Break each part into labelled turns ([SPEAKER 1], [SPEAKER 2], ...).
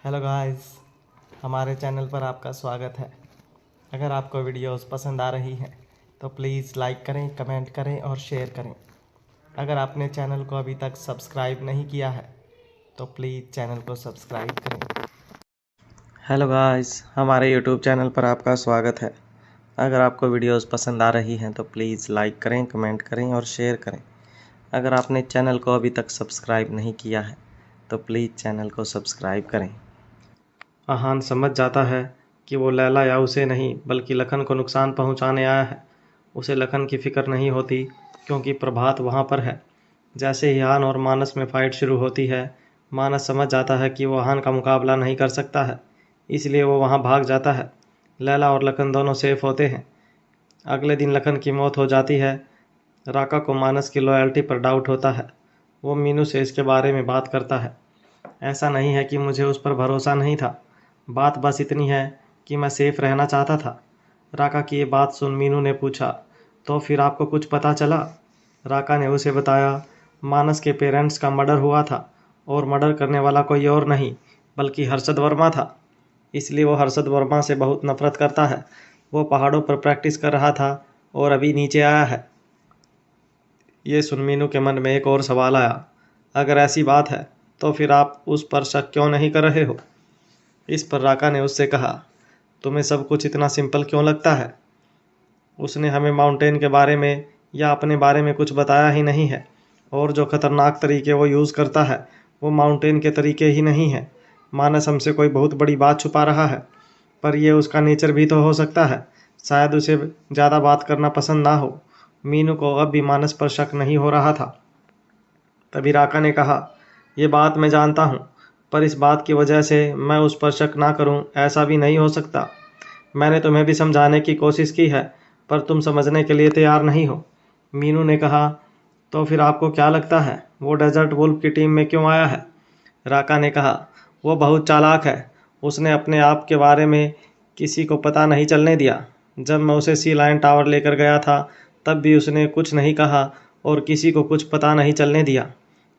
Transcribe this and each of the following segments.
[SPEAKER 1] Hello guys, हमारे channel पर आपका स्वागत है। अगर आपको वीडियोस पसंद आ रही हैं तो प्लीज़ लाइक करें, कमेंट करें और शेयर करें। अगर आपने चैनल को अभी तक सब्सक्राइब नहीं किया है तो प्लीज़ चैनल को सब्सक्राइब करें। हेलो गाइस, हमारे यूट्यूब चैनल पर आपका स्वागत है। अगर आपको वीडियोस पसंद आ रही हैं तो प्लीज़ लाइक करें, कमेंट करें और शेयर करें। अगर आपने चैनल को अभी तक सब्सक्राइब नहीं किया है तो प्लीज़ चैनल को सब्सक्राइब करें। अहान समझ जाता है कि वो लैला या उसे नहीं बल्कि लखन को नुकसान पहुंचाने आया है। उसे लखन की फिक्र नहीं होती क्योंकि प्रभात वहां पर है। जैसे ही अहान और मानस में फाइट शुरू होती है, मानस समझ जाता है कि वो अहान का मुकाबला नहीं कर सकता है, इसलिए वो वहां भाग जाता है। लैला और लखन दोनों सेफ होते हैं। अगले दिन लखन की मौत हो जाती है। राका को मानस की लॉयल्टी पर डाउट होता है। वो मीनू से इसके बारे में बात करता है। ऐसा नहीं है कि मुझे उस पर भरोसा नहीं था, बात बस इतनी है कि मैं सेफ रहना चाहता था। राका की ये बात सुन मीनू ने पूछा, तो फिर आपको कुछ पता चला? राका ने उसे बताया, मानस के पेरेंट्स का मर्डर हुआ था और मर्डर करने वाला कोई और नहीं बल्कि हर्षद वर्मा था। इसलिए वो हर्षद वर्मा से बहुत नफरत करता है। वो पहाड़ों पर प्रैक्टिस कर रहा था और अभी नीचे आया है। ये सुन मीनू के मन में एक और सवाल आया, अगर ऐसी बात है तो फिर आप उस पर शक क्यों नहीं कर रहे हो? इस पर राका ने उससे कहा, तुम्हें सब कुछ इतना सिंपल क्यों लगता है? उसने हमें माउंटेन के बारे में या अपने बारे में कुछ बताया ही नहीं है, और जो खतरनाक तरीके वो यूज़ करता है वो माउंटेन के तरीके ही नहीं है। मानस हमसे कोई बहुत बड़ी बात छुपा रहा है, पर यह उसका नेचर भी तो हो सकता है। शायद उसे ज़्यादा बात करना पसंद ना हो। मीनू को अब भी मानस पर शक नहीं हो रहा था। तभी राका ने कहा, ये बात मैं जानता हूँ, पर इस बात की वजह से मैं उस पर शक ना करूँ ऐसा भी नहीं हो सकता। मैंने तुम्हें भी समझाने की कोशिश की है, पर तुम समझने के लिए तैयार नहीं हो। मीनू ने कहा, तो फिर आपको क्या लगता है वो डेजर्ट वुल्फ की टीम में क्यों आया है? राका ने कहा, वो बहुत चालाक है। उसने अपने आप के बारे में किसी को पता नहीं चलने दिया। जब मैं उसे सी लायन टावर लेकर गया था तब भी उसने कुछ नहीं कहा और किसी को कुछ पता नहीं चलने दिया।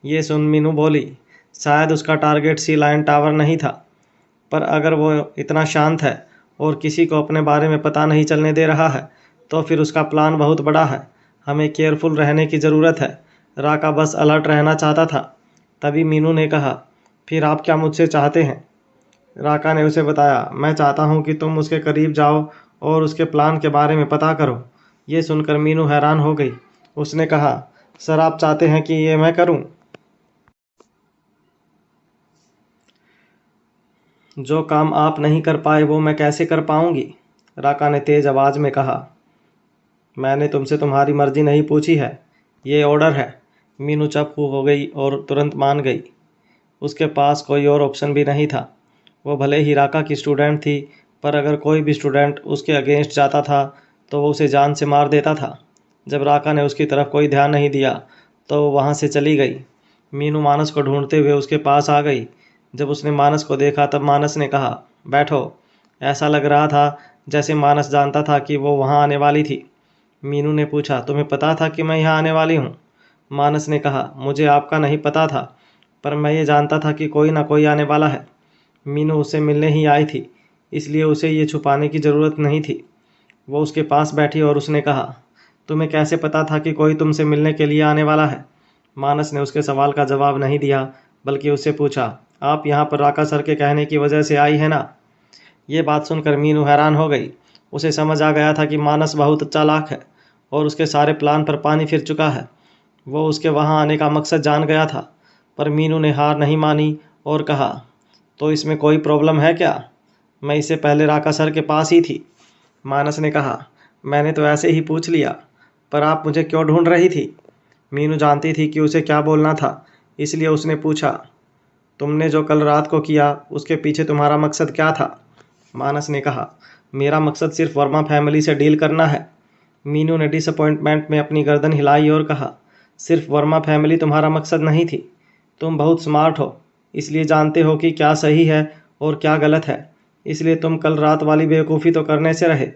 [SPEAKER 1] ये सुन मीनू बोली, शायद उसका टारगेट सी लायन टावर नहीं था, पर अगर वो इतना शांत है और किसी को अपने बारे में पता नहीं चलने दे रहा है तो फिर उसका प्लान बहुत बड़ा है। हमें केयरफुल रहने की ज़रूरत है। राका बस अलर्ट रहना चाहता था। तभी मीनू ने कहा, फिर आप क्या मुझसे चाहते हैं? राका ने उसे बताया, मैं चाहता हूँ कि तुम उसके करीब जाओ और उसके प्लान के बारे में पता करो। ये सुनकर मीनू हैरान हो गई। उसने कहा, सर आप चाहते हैं कि ये मैं करूँ? जो काम आप नहीं कर पाए वो मैं कैसे कर पाऊंगी? राका ने तेज आवाज में कहा, मैंने तुमसे तुम्हारी मर्जी नहीं पूछी है, ये ऑर्डर है। मीनू चुप हो गई और तुरंत मान गई। उसके पास कोई और ऑप्शन भी नहीं था। वो भले ही राका की स्टूडेंट थी, पर अगर कोई भी स्टूडेंट उसके अगेंस्ट जाता था तो वो उसे जान से मार देता था। जब राका ने उसकी तरफ कोई ध्यान नहीं दिया तो वो वहाँ से चली गई। मीनू मानस को ढूंढते हुए उसके पास आ गई। जब उसने मानस को देखा तब मानस ने कहा, बैठो। ऐसा लग रहा था जैसे मानस जानता था कि वो वहाँ आने वाली थी। मीनू ने पूछा, तुम्हें पता था कि मैं यहाँ आने वाली हूँ? मानस ने कहा, मुझे आपका नहीं पता था, पर मैं ये जानता था कि कोई ना कोई आने वाला है। मीनू उससे मिलने ही आई थी, इसलिए उसे ये छुपाने की ज़रूरत नहीं थी। वो उसके पास बैठी और उसने कहा, तुम्हें कैसे पता था कि कोई तुमसे मिलने के लिए आने वाला है? मानस ने उसके सवाल का जवाब नहीं दिया, बल्कि उससे पूछा, आप यहाँ पर राका सर के कहने की वजह से आई है ना? ये बात सुनकर मीनू हैरान हो गई। उसे समझ आ गया था कि मानस बहुत चालाक है और उसके सारे प्लान पर पानी फिर चुका है। वो उसके वहाँ आने का मकसद जान गया था। पर मीनू ने हार नहीं मानी और कहा, तो इसमें कोई प्रॉब्लम है क्या? मैं इससे पहले राका सर के पास ही थी। मानस ने कहा, मैंने तो ऐसे ही पूछ लिया, पर आप मुझे क्यों ढूंढ रही थी? मीनू जानती थी कि उसे क्या बोलना था, इसलिए उसने पूछा, तुमने जो कल रात को किया उसके पीछे तुम्हारा मकसद क्या था? मानस ने कहा, मेरा मकसद सिर्फ वर्मा फैमिली से डील करना है। मीनू ने डिसअपॉइंटमेंट में अपनी गर्दन हिलाई और कहा, सिर्फ वर्मा फैमिली तुम्हारा मकसद नहीं थी। तुम बहुत स्मार्ट हो, इसलिए जानते हो कि क्या सही है और क्या गलत है, इसलिए तुम कल रात वाली बेवकूफ़ी तो करने से रहे।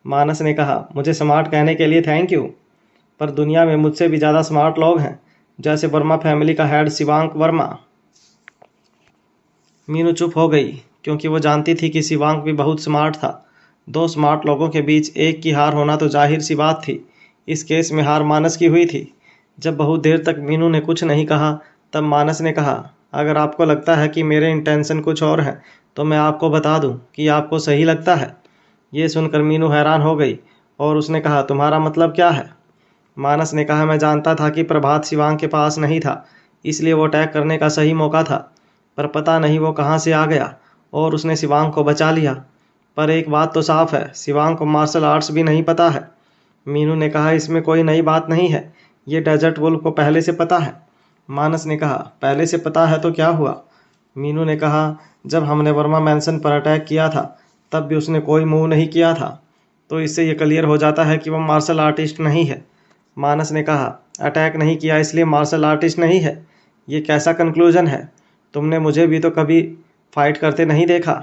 [SPEAKER 1] मानस ने कहा, मुझे स्मार्ट कहने के लिए थैंक यू, पर दुनिया में मुझसे भी ज़्यादा स्मार्ट लोग हैं, जैसे वर्मा फैमिली का हेड शिवांक वर्मा। मीनू चुप हो गई क्योंकि वो जानती थी कि शिवांक भी बहुत स्मार्ट था। दो स्मार्ट लोगों के बीच एक की हार होना तो जाहिर सी बात थी। इस केस में हार मानस की हुई थी। जब बहुत देर तक मीनू ने कुछ नहीं कहा तब मानस ने कहा, अगर आपको लगता है कि मेरे इंटेंशन कुछ और हैं तो मैं आपको बता दूं कि आपको सही लगता है। ये सुनकर मीनू हैरान हो गई और उसने कहा, तुम्हारा मतलब क्या है? मानस ने कहा, मैं जानता था कि प्रभात शिवांग के पास नहीं था, इसलिए वो अटैक करने का सही मौका था। पर पता नहीं वो कहाँ से आ गया और उसने शिवांग को बचा लिया। पर एक बात तो साफ है, शिवांग को मार्शल आर्ट्स भी नहीं पता है। मीनू ने कहा, इसमें कोई नई बात नहीं है, ये डेजर्ट वुल्फ को पहले से पता है। मानस ने कहा, पहले से पता है तो क्या हुआ? मीनू ने कहा, जब हमने वर्मा मैंसन पर अटैक किया था तब भी उसने कोई मूव नहीं किया था, तो इससे ये क्लियर हो जाता है कि वह मार्शल आर्टिस्ट नहीं है। मानस ने कहा, अटैक नहीं किया इसलिए मार्शल आर्टिस्ट नहीं है? ये कैसा कंक्लूजन है? तुमने मुझे भी तो कभी फाइट करते नहीं देखा।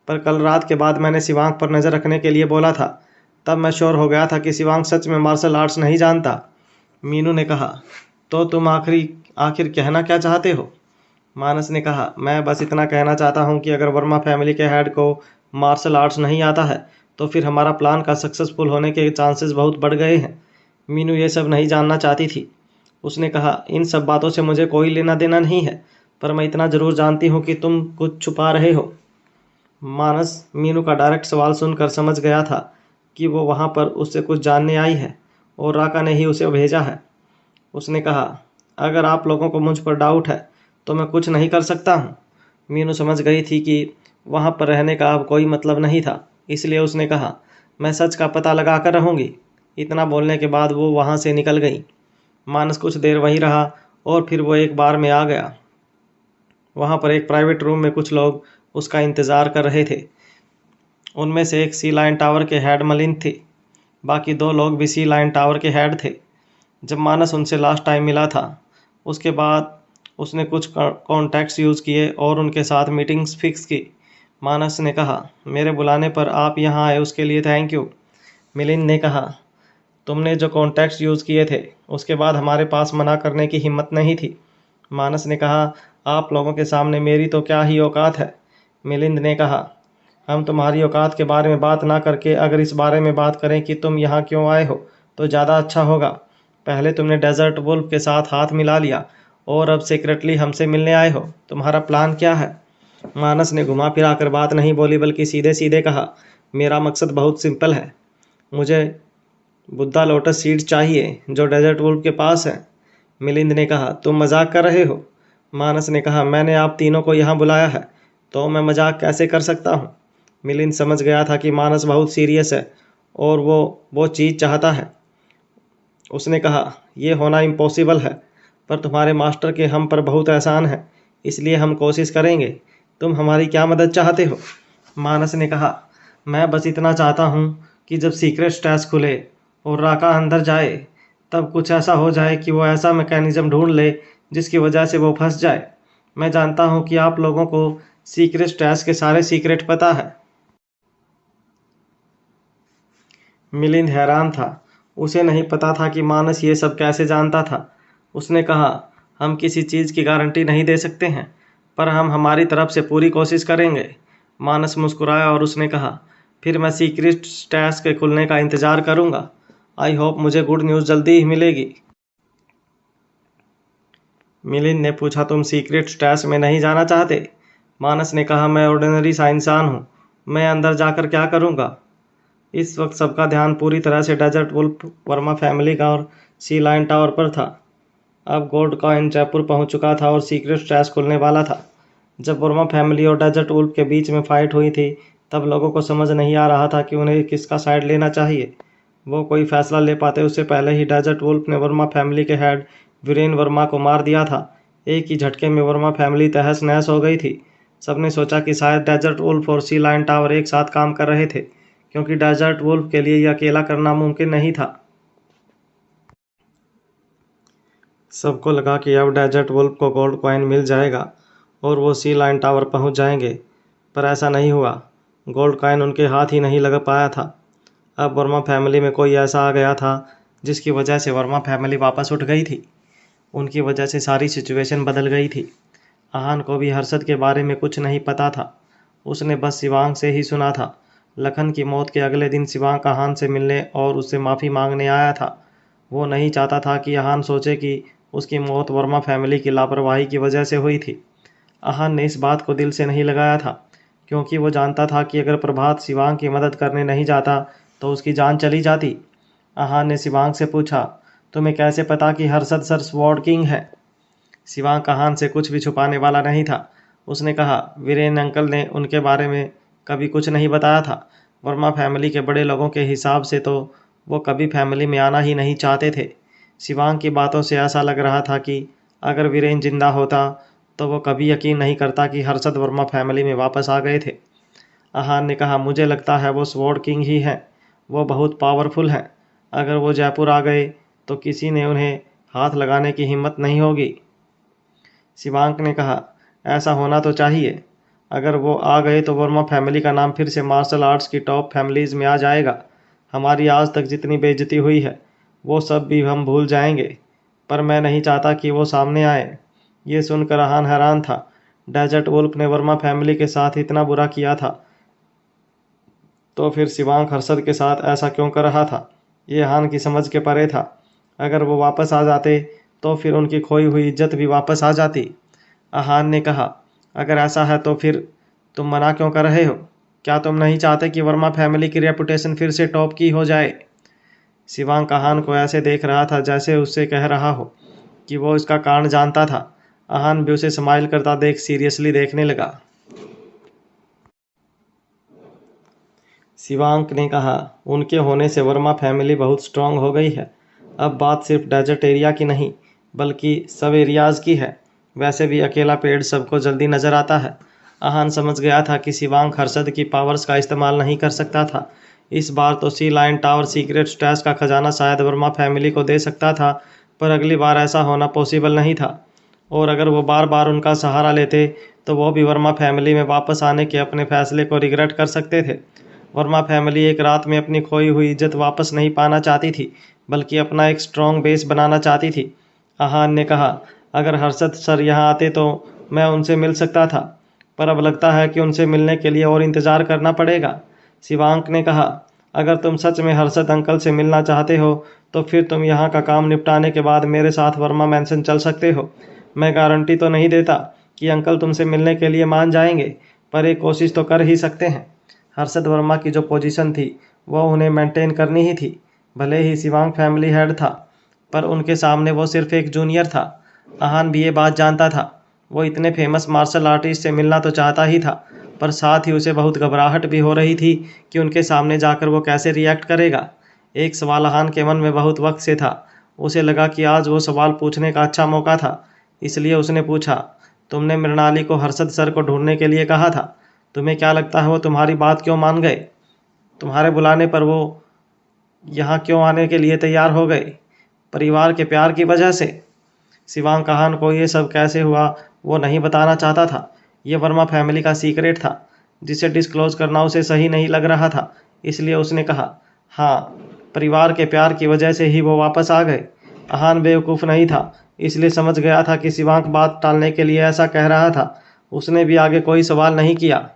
[SPEAKER 1] पर कल रात के बाद मैंने शिवांग पर नज़र रखने के लिए बोला था, तब मैं श्योर हो गया था कि शिवांग सच में मार्शल आर्ट्स नहीं जानता। मीनू ने कहा, तो तुम आखिर कहना क्या चाहते हो? मानस ने कहा, मैं बस इतना कहना चाहता हूँ कि अगर वर्मा फैमिली के हेड को मार्शल आर्ट्स नहीं आता है तो फिर हमारा प्लान का सक्सेसफुल होने के चांसेस बहुत बढ़ गए हैं। मीनू ये सब नहीं जानना चाहती थी। उसने कहा, इन सब बातों से मुझे कोई लेना देना नहीं है, पर मैं इतना ज़रूर जानती हूँ कि तुम कुछ छुपा रहे हो। मानस मीनू का डायरेक्ट सवाल सुनकर समझ गया था कि वो वहाँ पर उससे कुछ जानने आई है और राका ने ही उसे भेजा है। उसने कहा, अगर आप लोगों को मुझ पर डाउट है तो मैं कुछ नहीं कर सकता हूँ। मीनू समझ गई थी कि वहाँ पर रहने का अब कोई मतलब नहीं था, इसलिए उसने कहा, मैं सच का पता लगा कर रहूँगी। इतना बोलने के बाद वो वहाँ से निकल गई। मानस कुछ देर वहीं रहा और फिर वो एक बार में आ गया। वहाँ पर एक प्राइवेट रूम में कुछ लोग उसका इंतज़ार कर रहे थे। उनमें से एक सी लाइन टावर के हेड मलिन थी, बाकी दो लोग भी सी लाइन टावर के हेड थे। जब मानस उनसे लास्ट टाइम मिला था उसके बाद उसने कुछ कॉन्टैक्ट्स यूज़ किए और उनके साथ मीटिंग्स फिक्स की। मानस ने कहा, मेरे बुलाने पर आप यहाँ आए उसके लिए थैंक यू। मिलिंद ने कहा, तुमने जो कॉन्टैक्ट्स यूज़ किए थे उसके बाद हमारे पास मना करने की हिम्मत नहीं थी। मानस ने कहा, आप लोगों के सामने मेरी तो क्या ही औकात है। मिलिंद ने कहा, हम तुम्हारी औकात के बारे में बात ना करके अगर इस बारे में बात करें कि तुम यहाँ क्यों आए हो तो ज़्यादा अच्छा होगा। पहले तुमने डेजर्ट वुल्फ के साथ हाथ मिला लिया और अब सीक्रेटली हमसे मिलने आए हो। तुम्हारा प्लान क्या है? मानस ने घुमा फिरा कर बात नहीं बोली बल्कि सीधे सीधे कहा, मेरा मकसद बहुत सिंपल है। मुझे बुद्धा लोटस सीड्स चाहिए जो डेजर्ट वुल्फ के पास है। मिलिंद ने कहा, तुम मजाक कर रहे हो? मानस ने कहा, मैंने आप तीनों को यहाँ बुलाया है तो मैं मजाक कैसे कर सकता हूँ? मिलिंद समझ गया था कि मानस बहुत सीरियस है और वो चीज़ चाहता है। उसने कहा, यह होना इम्पॉसिबल है, पर तुम्हारे मास्टर के हम पर बहुत एहसान है, इसलिए हम कोशिश करेंगे। तुम हमारी क्या मदद चाहते हो? मानस ने कहा, मैं बस इतना चाहता हूँ कि जब सीक्रेट स्टैश खुले और राका अंदर जाए तब कुछ ऐसा हो जाए कि वो ऐसा मैकेनिज्म ढूंढ ले जिसकी वजह से वो फंस जाए। मैं जानता हूँ कि आप लोगों को सीक्रेट स्टैश के सारे सीक्रेट पता है। मिलिंद हैरान था। उसे नहीं पता था कि मानस ये सब कैसे जानता था। उसने कहा, हम किसी चीज़ की गारंटी नहीं दे सकते हैं, पर हम हमारी तरफ से पूरी कोशिश करेंगे। मानस मुस्कुराया और उसने कहा, फिर मैं सीक्रेट स्टैश के खुलने का इंतज़ार करूँगा। आई होप मुझे गुड न्यूज़ जल्दी ही मिलेगी। मिलिंद ने पूछा, तुम सीक्रेट स्टैश में नहीं जाना चाहते? मानस ने कहा, मैं ऑर्डिनरी सा इंसान हूँ, मैं अंदर जाकर क्या करूँगा? इस वक्त सबका ध्यान पूरी तरह से डेजर्ट वुल्फ वर्मा फैमिली का और सी लाइन टावर पर था। अब गोल्ड कॉइन जयपुर पहुंच चुका था और सीक्रेट स्टैश खुलने वाला था। जब वर्मा फैमिली और डेजर्ट वुल्फ के बीच में फाइट हुई थी तब लोगों को समझ नहीं आ रहा था कि उन्हें किसका साइड लेना चाहिए। वो कोई फैसला ले पाते उससे पहले ही डेजर्ट वुल्फ ने वर्मा फैमिली के हेड वीरेन वर्मा को मार दिया था। एक ही झटके में वर्मा फैमिली तहस नहस हो गई थी। सबने सोचा कि शायद डेजर्ट वुल्फ और सी लाइन टावर एक साथ काम कर रहे थे, क्योंकि डेजर्ट वुल्फ के लिए यह अकेला करना मुमकिन नहीं था। सबको लगा कि अब डेजर्ट वुल्फ को गोल्ड कॉइन मिल जाएगा और वो सी लाइन टावर पहुंच जाएंगे, पर ऐसा नहीं हुआ। गोल्ड कॉइन उनके हाथ ही नहीं लग पाया था। अब वर्मा फैमिली में कोई ऐसा आ गया था जिसकी वजह से वर्मा फैमिली वापस उठ गई थी। उनकी वजह से सारी सिचुएशन बदल गई थी। आहान को भी हर्षद के बारे में कुछ नहीं पता था। उसने बस शिवांग से ही सुना था। लखन की मौत के अगले दिन शिवांग आहान से मिलने और उससे माफ़ी मांगने आया था। वो नहीं चाहता था कि आहान सोचे कि उसकी मौत वर्मा फैमिली की लापरवाही की वजह से हुई थी। आहान ने इस बात को दिल से नहीं लगाया था, क्योंकि वो जानता था कि अगर प्रभात शिवांग की मदद करने नहीं जाता तो उसकी जान चली जाती। आहान ने शिवांग से पूछा, तुम्हें कैसे पता कि हर्षद सर स्वॉर्ड किंग है? शिवांग आहान से कुछ भी छुपाने वाला नहीं था। उसने कहा, वीरेन अंकल ने उनके बारे में कभी कुछ नहीं बताया था। वर्मा फैमिली के बड़े लोगों के हिसाब से तो वो कभी फैमिली में आना ही नहीं चाहते थे। शिवांग की बातों से ऐसा लग रहा था कि अगर वीरेन जिंदा होता तो वो कभी यकीन नहीं करता कि हर्षद वर्मा फैमिली में वापस आ गए थे। आहान ने कहा, मुझे लगता है वो स्वॉर्ड किंग ही हैं। वो बहुत पावरफुल हैं। अगर वो जयपुर आ गए तो किसी ने उन्हें हाथ लगाने की हिम्मत नहीं होगी। शिवांक ने कहा, ऐसा होना तो चाहिए। अगर वो आ गए तो वर्मा फैमिली का नाम फिर से मार्शल आर्ट्स की टॉप फैमिलीज़ में आ जाएगा। हमारी आज तक जितनी बेइज्जती हुई है वो सब भी हम भूल जाएंगे। पर मैं नहीं चाहता कि वो सामने आए। ये सुनकर आहान हैरान था। डेजर्ट वुल्फ ने वर्मा फैमिली के साथ इतना बुरा किया था, तो फिर शिवांक हर्षद के साथ ऐसा क्यों कर रहा था? ये आहान की समझ के परे था। अगर वो वापस आ जाते तो फिर उनकी खोई हुई इज्जत भी वापस आ जाती। आहान ने कहा, अगर ऐसा है तो फिर तुम मना क्यों कर रहे हो? क्या तुम नहीं चाहते कि वर्मा फैमिली की रेपुटेशन फिर से टॉप की हो जाए? शिवांग आहान को ऐसे देख रहा था जैसे उससे कह रहा हो कि वो इसका कारण जानता था। आहान भी उसे स्माइल करता देख सीरियसली देखने लगा। शिवांक ने कहा, उनके होने से वर्मा फैमिली बहुत स्ट्रांग हो गई है। अब बात सिर्फ डेजर्ट एरिया की नहीं बल्कि सब एरियाज़ की है। वैसे भी अकेला पेड़ सबको जल्दी नज़र आता है। आहान समझ गया था कि शिवांक हर्षद की पावर्स का इस्तेमाल नहीं कर सकता था। इस बार तो सी लाइन टावर सीक्रेट स्टैश का खजाना शायद वर्मा फैमिली को दे सकता था, पर अगली बार ऐसा होना पॉसिबल नहीं था। और अगर वो बार बार उनका सहारा लेते तो वो भी वर्मा फैमिली में वापस आने के अपने फैसले को रिग्रेट कर सकते थे। वर्मा फैमिली एक रात में अपनी खोई हुई इज्जत वापस नहीं पाना चाहती थी, बल्कि अपना एक स्ट्रॉन्ग बेस बनाना चाहती थी। आहान ने कहा, अगर हर्षद सर यहाँ आते तो मैं उनसे मिल सकता था, पर अब लगता है कि उनसे मिलने के लिए और इंतज़ार करना पड़ेगा। शिवांक ने कहा, अगर तुम सच में हर्षद अंकल से मिलना चाहते हो तो फिर तुम यहाँ का काम निपटाने के बाद मेरे साथ वर्मा मैंसन चल सकते हो। मैं गारंटी तो नहीं देता कि अंकल तुमसे मिलने के लिए मान जाएंगे, पर एक कोशिश तो कर ही सकते हैं। हर्षद वर्मा की जो पोजीशन थी वो उन्हें मेंटेन करनी ही थी। भले ही शिवांग फैमिली हेड था, पर उनके सामने वो सिर्फ एक जूनियर था। आहान भी ये बात जानता था। वो इतने फेमस मार्शल आर्टिस्ट से मिलना तो चाहता ही था, पर साथ ही उसे बहुत घबराहट भी हो रही थी कि उनके सामने जाकर वो कैसे रिएक्ट करेगा। एक सवाल आहान के मन में बहुत वक्त से था। उसे लगा कि आज वो सवाल पूछने का अच्छा मौका था, इसलिए उसने पूछा, तुमने मृणाली को हर्षद सर को ढूंढने के लिए कहा था। तुम्हें क्या लगता है वो तुम्हारी बात क्यों मान गए? तुम्हारे बुलाने पर वो यहाँ क्यों आने के लिए तैयार हो गए? परिवार के प्यार की वजह से? शिवांग कहान को ये सब कैसे हुआ वो नहीं बताना चाहता था। ये वर्मा फैमिली का सीक्रेट था जिसे डिस्क्लोज करना उसे सही नहीं लग रहा था, इसलिए उसने कहा, हाँ, परिवार के प्यार की वजह से ही वो वापस आ गए। आहान बेवकूफ़ नहीं था, इसलिए समझ गया था कि शिवांग बात टालने के लिए ऐसा कह रहा था। उसने भी आगे कोई सवाल नहीं किया।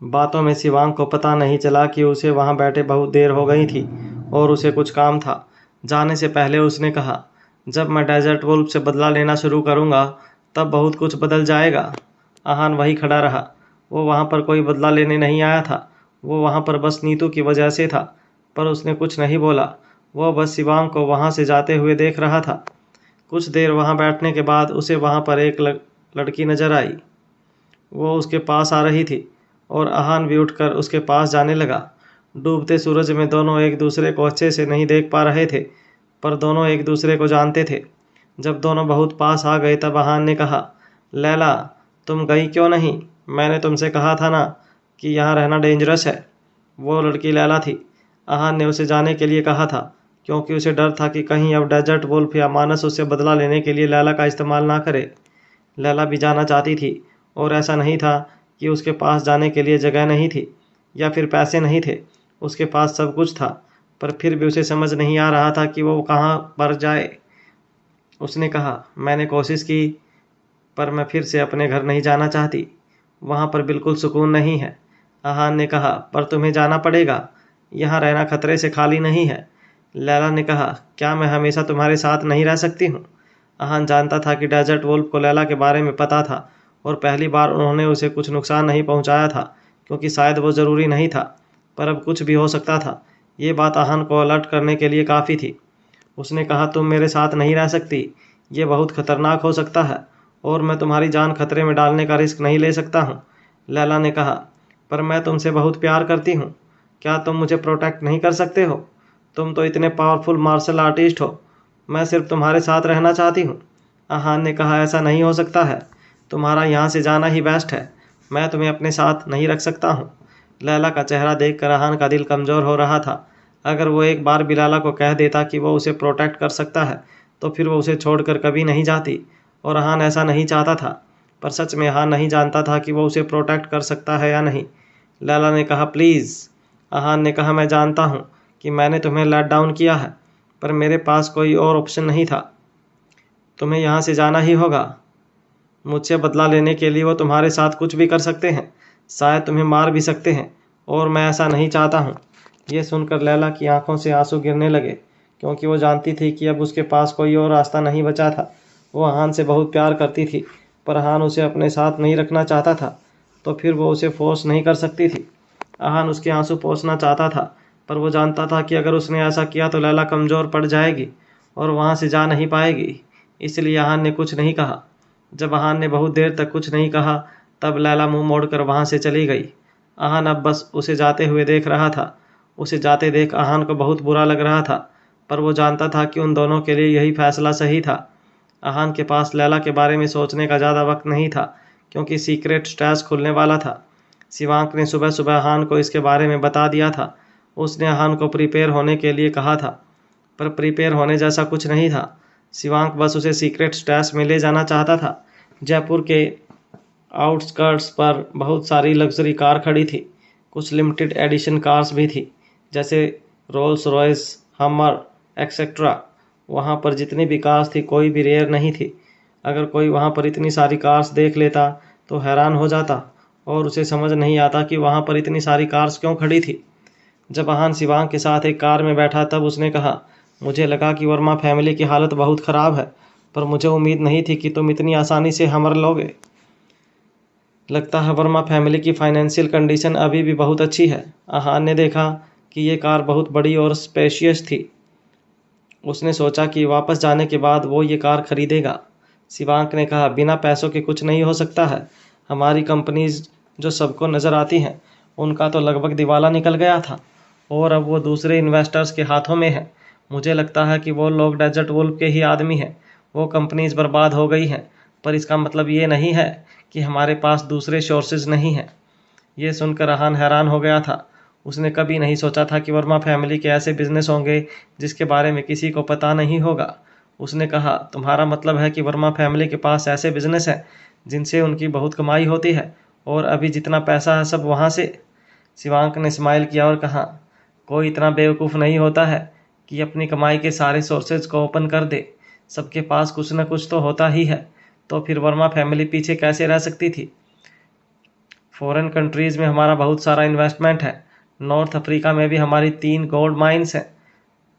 [SPEAKER 1] बातों में शिवांग को पता नहीं चला कि उसे वहां बैठे बहुत देर हो गई थी और उसे कुछ काम था। जाने से पहले उसने कहा, जब मैं डेजर्ट वुल्फ से बदला लेना शुरू करूंगा तब बहुत कुछ बदल जाएगा। आहान वहीं खड़ा रहा। वो वहां पर कोई बदला लेने नहीं आया था। वो वहां पर बस नीतू की वजह से था। पर उसने कुछ नहीं बोला। वो बस शिवांग को वहां से जाते हुए देख रहा था। कुछ देर वहां बैठने के बाद उसे वहां पर एक लड़की नजर आई। वो उसके पास आ रही थी और आहान भी उठकर उसके पास जाने लगा। डूबते सूरज में दोनों एक दूसरे को अच्छे से नहीं देख पा रहे थे, पर दोनों एक दूसरे को जानते थे। जब दोनों बहुत पास आ गए तब आहान ने कहा, लैला, तुम गई क्यों नहीं? मैंने तुमसे कहा था ना कि यहाँ रहना डेंजरस है। वो लड़की लैला थी। आहान ने उसे जाने के लिए कहा था, क्योंकि उसे डर था कि कहीं अब डेजर्ट वुल्फ या मानस उससे बदला लेने के लिए लैला का इस्तेमाल ना करे। लैला भी जाना चाहती थी, और ऐसा नहीं था कि उसके पास जाने के लिए जगह नहीं थी या फिर पैसे नहीं थे। उसके पास सब कुछ था, पर फिर भी उसे समझ नहीं आ रहा था कि वो कहाँ पर जाए। उसने कहा, मैंने कोशिश की, पर मैं फिर से अपने घर नहीं जाना चाहती। वहाँ पर बिल्कुल सुकून नहीं है। आहान ने कहा, पर तुम्हें जाना पड़ेगा, यहाँ रहना खतरे से खाली नहीं है। लैला ने कहा, क्या मैं हमेशा तुम्हारे साथ नहीं रह सकती हूँ? आहान जानता था कि डेजर्ट वुल्फ को लैला के बारे में पता था और पहली बार उन्होंने उसे कुछ नुकसान नहीं पहुँचाया था, क्योंकि शायद वो ज़रूरी नहीं था, पर अब कुछ भी हो सकता था। ये बात आहान को अलर्ट करने के लिए काफ़ी थी। उसने कहा, तुम मेरे साथ नहीं रह सकती, ये बहुत खतरनाक हो सकता है और मैं तुम्हारी जान खतरे में डालने का रिस्क नहीं ले सकता हूँ। लैला ने कहा, पर मैं तुमसे बहुत प्यार करती हूँ, क्या तुम मुझे प्रोटेक्ट नहीं कर सकते हो? तुम तो इतने पावरफुल मार्शल आर्टिस्ट हो, मैं सिर्फ तुम्हारे साथ रहना चाहती हूँ। आहान ने कहा, ऐसा नहीं हो सकता है, तुम्हारा यहाँ से जाना ही बेस्ट है, मैं तुम्हें अपने साथ नहीं रख सकता हूँ। लैला का चेहरा देखकर आहान का दिल कमज़ोर हो रहा था। अगर वो एक बार भी लैला को कह देता कि वो उसे प्रोटेक्ट कर सकता है, तो फिर वो उसे छोड़कर कभी नहीं जाती, और आहान ऐसा नहीं चाहता था। पर सच में आहान नहीं जानता था कि वो उसे प्रोटेक्ट कर सकता है या नहीं। लैला ने कहा, प्लीज़। आहान ने कहा, मैं जानता हूँ कि मैंने तुम्हें लेट डाउन किया है, पर मेरे पास कोई और ऑप्शन नहीं था। तुम्हें यहाँ से जाना ही होगा। मुझसे बदला लेने के लिए वो तुम्हारे साथ कुछ भी कर सकते हैं, शायद तुम्हें मार भी सकते हैं, और मैं ऐसा नहीं चाहता हूँ। ये सुनकर लैला की आंखों से आंसू गिरने लगे, क्योंकि वो जानती थी कि अब उसके पास कोई और रास्ता नहीं बचा था। वो आहान से बहुत प्यार करती थी, पर आहान उसे अपने साथ नहीं रखना चाहता था, तो फिर वो उसे फोर्स नहीं कर सकती थी। आहान उसके आंसू पोंछना चाहता था, पर वो जानता था कि अगर उसने ऐसा किया तो लैला कमज़ोर पड़ जाएगी और वहाँ से जा नहीं पाएगी। इसलिए आहान ने कुछ नहीं कहा। जब आहान ने बहुत देर तक कुछ नहीं कहा, तब लैला मुंह मोड़कर वहाँ से चली गई। आहान अब बस उसे जाते हुए देख रहा था। उसे जाते देख आहान को बहुत बुरा लग रहा था, पर वो जानता था कि उन दोनों के लिए यही फैसला सही था। आहान के पास लैला के बारे में सोचने का ज़्यादा वक्त नहीं था, क्योंकि सीक्रेट स्टैश खुलने वाला था। शिवांक ने सुबह सुबह आहान को इसके बारे में बता दिया था। उसने आहान को प्रिपेयर होने के लिए कहा था, पर प्रिपेयर होने जैसा कुछ नहीं था। शिवांक बस उसे सीक्रेट स्टैश में ले जाना चाहता था। जयपुर के आउटस्कर्ट्स पर बहुत सारी लग्जरी कार खड़ी थी। कुछ लिमिटेड एडिशन कार्स भी थी, जैसे रोल्स रॉयस, हमर एक्सेट्रा। वहाँ पर जितनी भी कार्स थी, कोई भी रेयर नहीं थी। अगर कोई वहाँ पर इतनी सारी कार्स देख लेता तो हैरान हो जाता, और उसे समझ नहीं आता कि वहाँ पर इतनी सारी कार्स क्यों खड़ी थी। जब आहान शिवांग के साथ एक कार में बैठा, तब उसने कहा, मुझे लगा कि वर्मा फैमिली की हालत बहुत ख़राब है, पर मुझे उम्मीद नहीं थी कि तुम इतनी आसानी से हमर लोगे। लगता है वर्मा फैमिली की फाइनेंशियल कंडीशन अभी भी बहुत अच्छी है। आहान ने देखा कि ये कार बहुत बड़ी और स्पेशियस थी। उसने सोचा कि वापस जाने के बाद वो ये कार खरीदेगा। शिवांक ने कहा, बिना पैसों के कुछ नहीं हो सकता है। हमारी कंपनीज जो सबको नज़र आती हैं, उनका तो लगभग दिवाला निकल गया था, और अब वो दूसरे इन्वेस्टर्स के हाथों में है। मुझे लगता है कि वो लोग डेजर्ट वुल्फ के ही आदमी हैं। वो कंपनीज बर्बाद हो गई हैं, पर इसका मतलब ये नहीं है कि हमारे पास दूसरे सोर्सेज नहीं हैं। ये सुनकर आहान हैरान हो गया था। उसने कभी नहीं सोचा था कि वर्मा फैमिली के ऐसे बिजनेस होंगे जिसके बारे में किसी को पता नहीं होगा। उसने कहा, तुम्हारा मतलब है कि वर्मा फैमिली के पास ऐसे बिजनेस हैं जिनसे उनकी बहुत कमाई होती है, और अभी जितना पैसा है सब वहाँ से? शिवांक ने स्माइल किया और कहा, कोई इतना बेवकूफ़ नहीं होता है कि अपनी कमाई के सारे सोर्सेज को ओपन कर दे। सबके पास कुछ न कुछ तो होता ही है, तो फिर वर्मा फैमिली पीछे कैसे रह सकती थी? फॉरेन कंट्रीज़ में हमारा बहुत सारा इन्वेस्टमेंट है। नॉर्थ अफ्रीका में भी हमारी 3 गोल्ड माइंस हैं।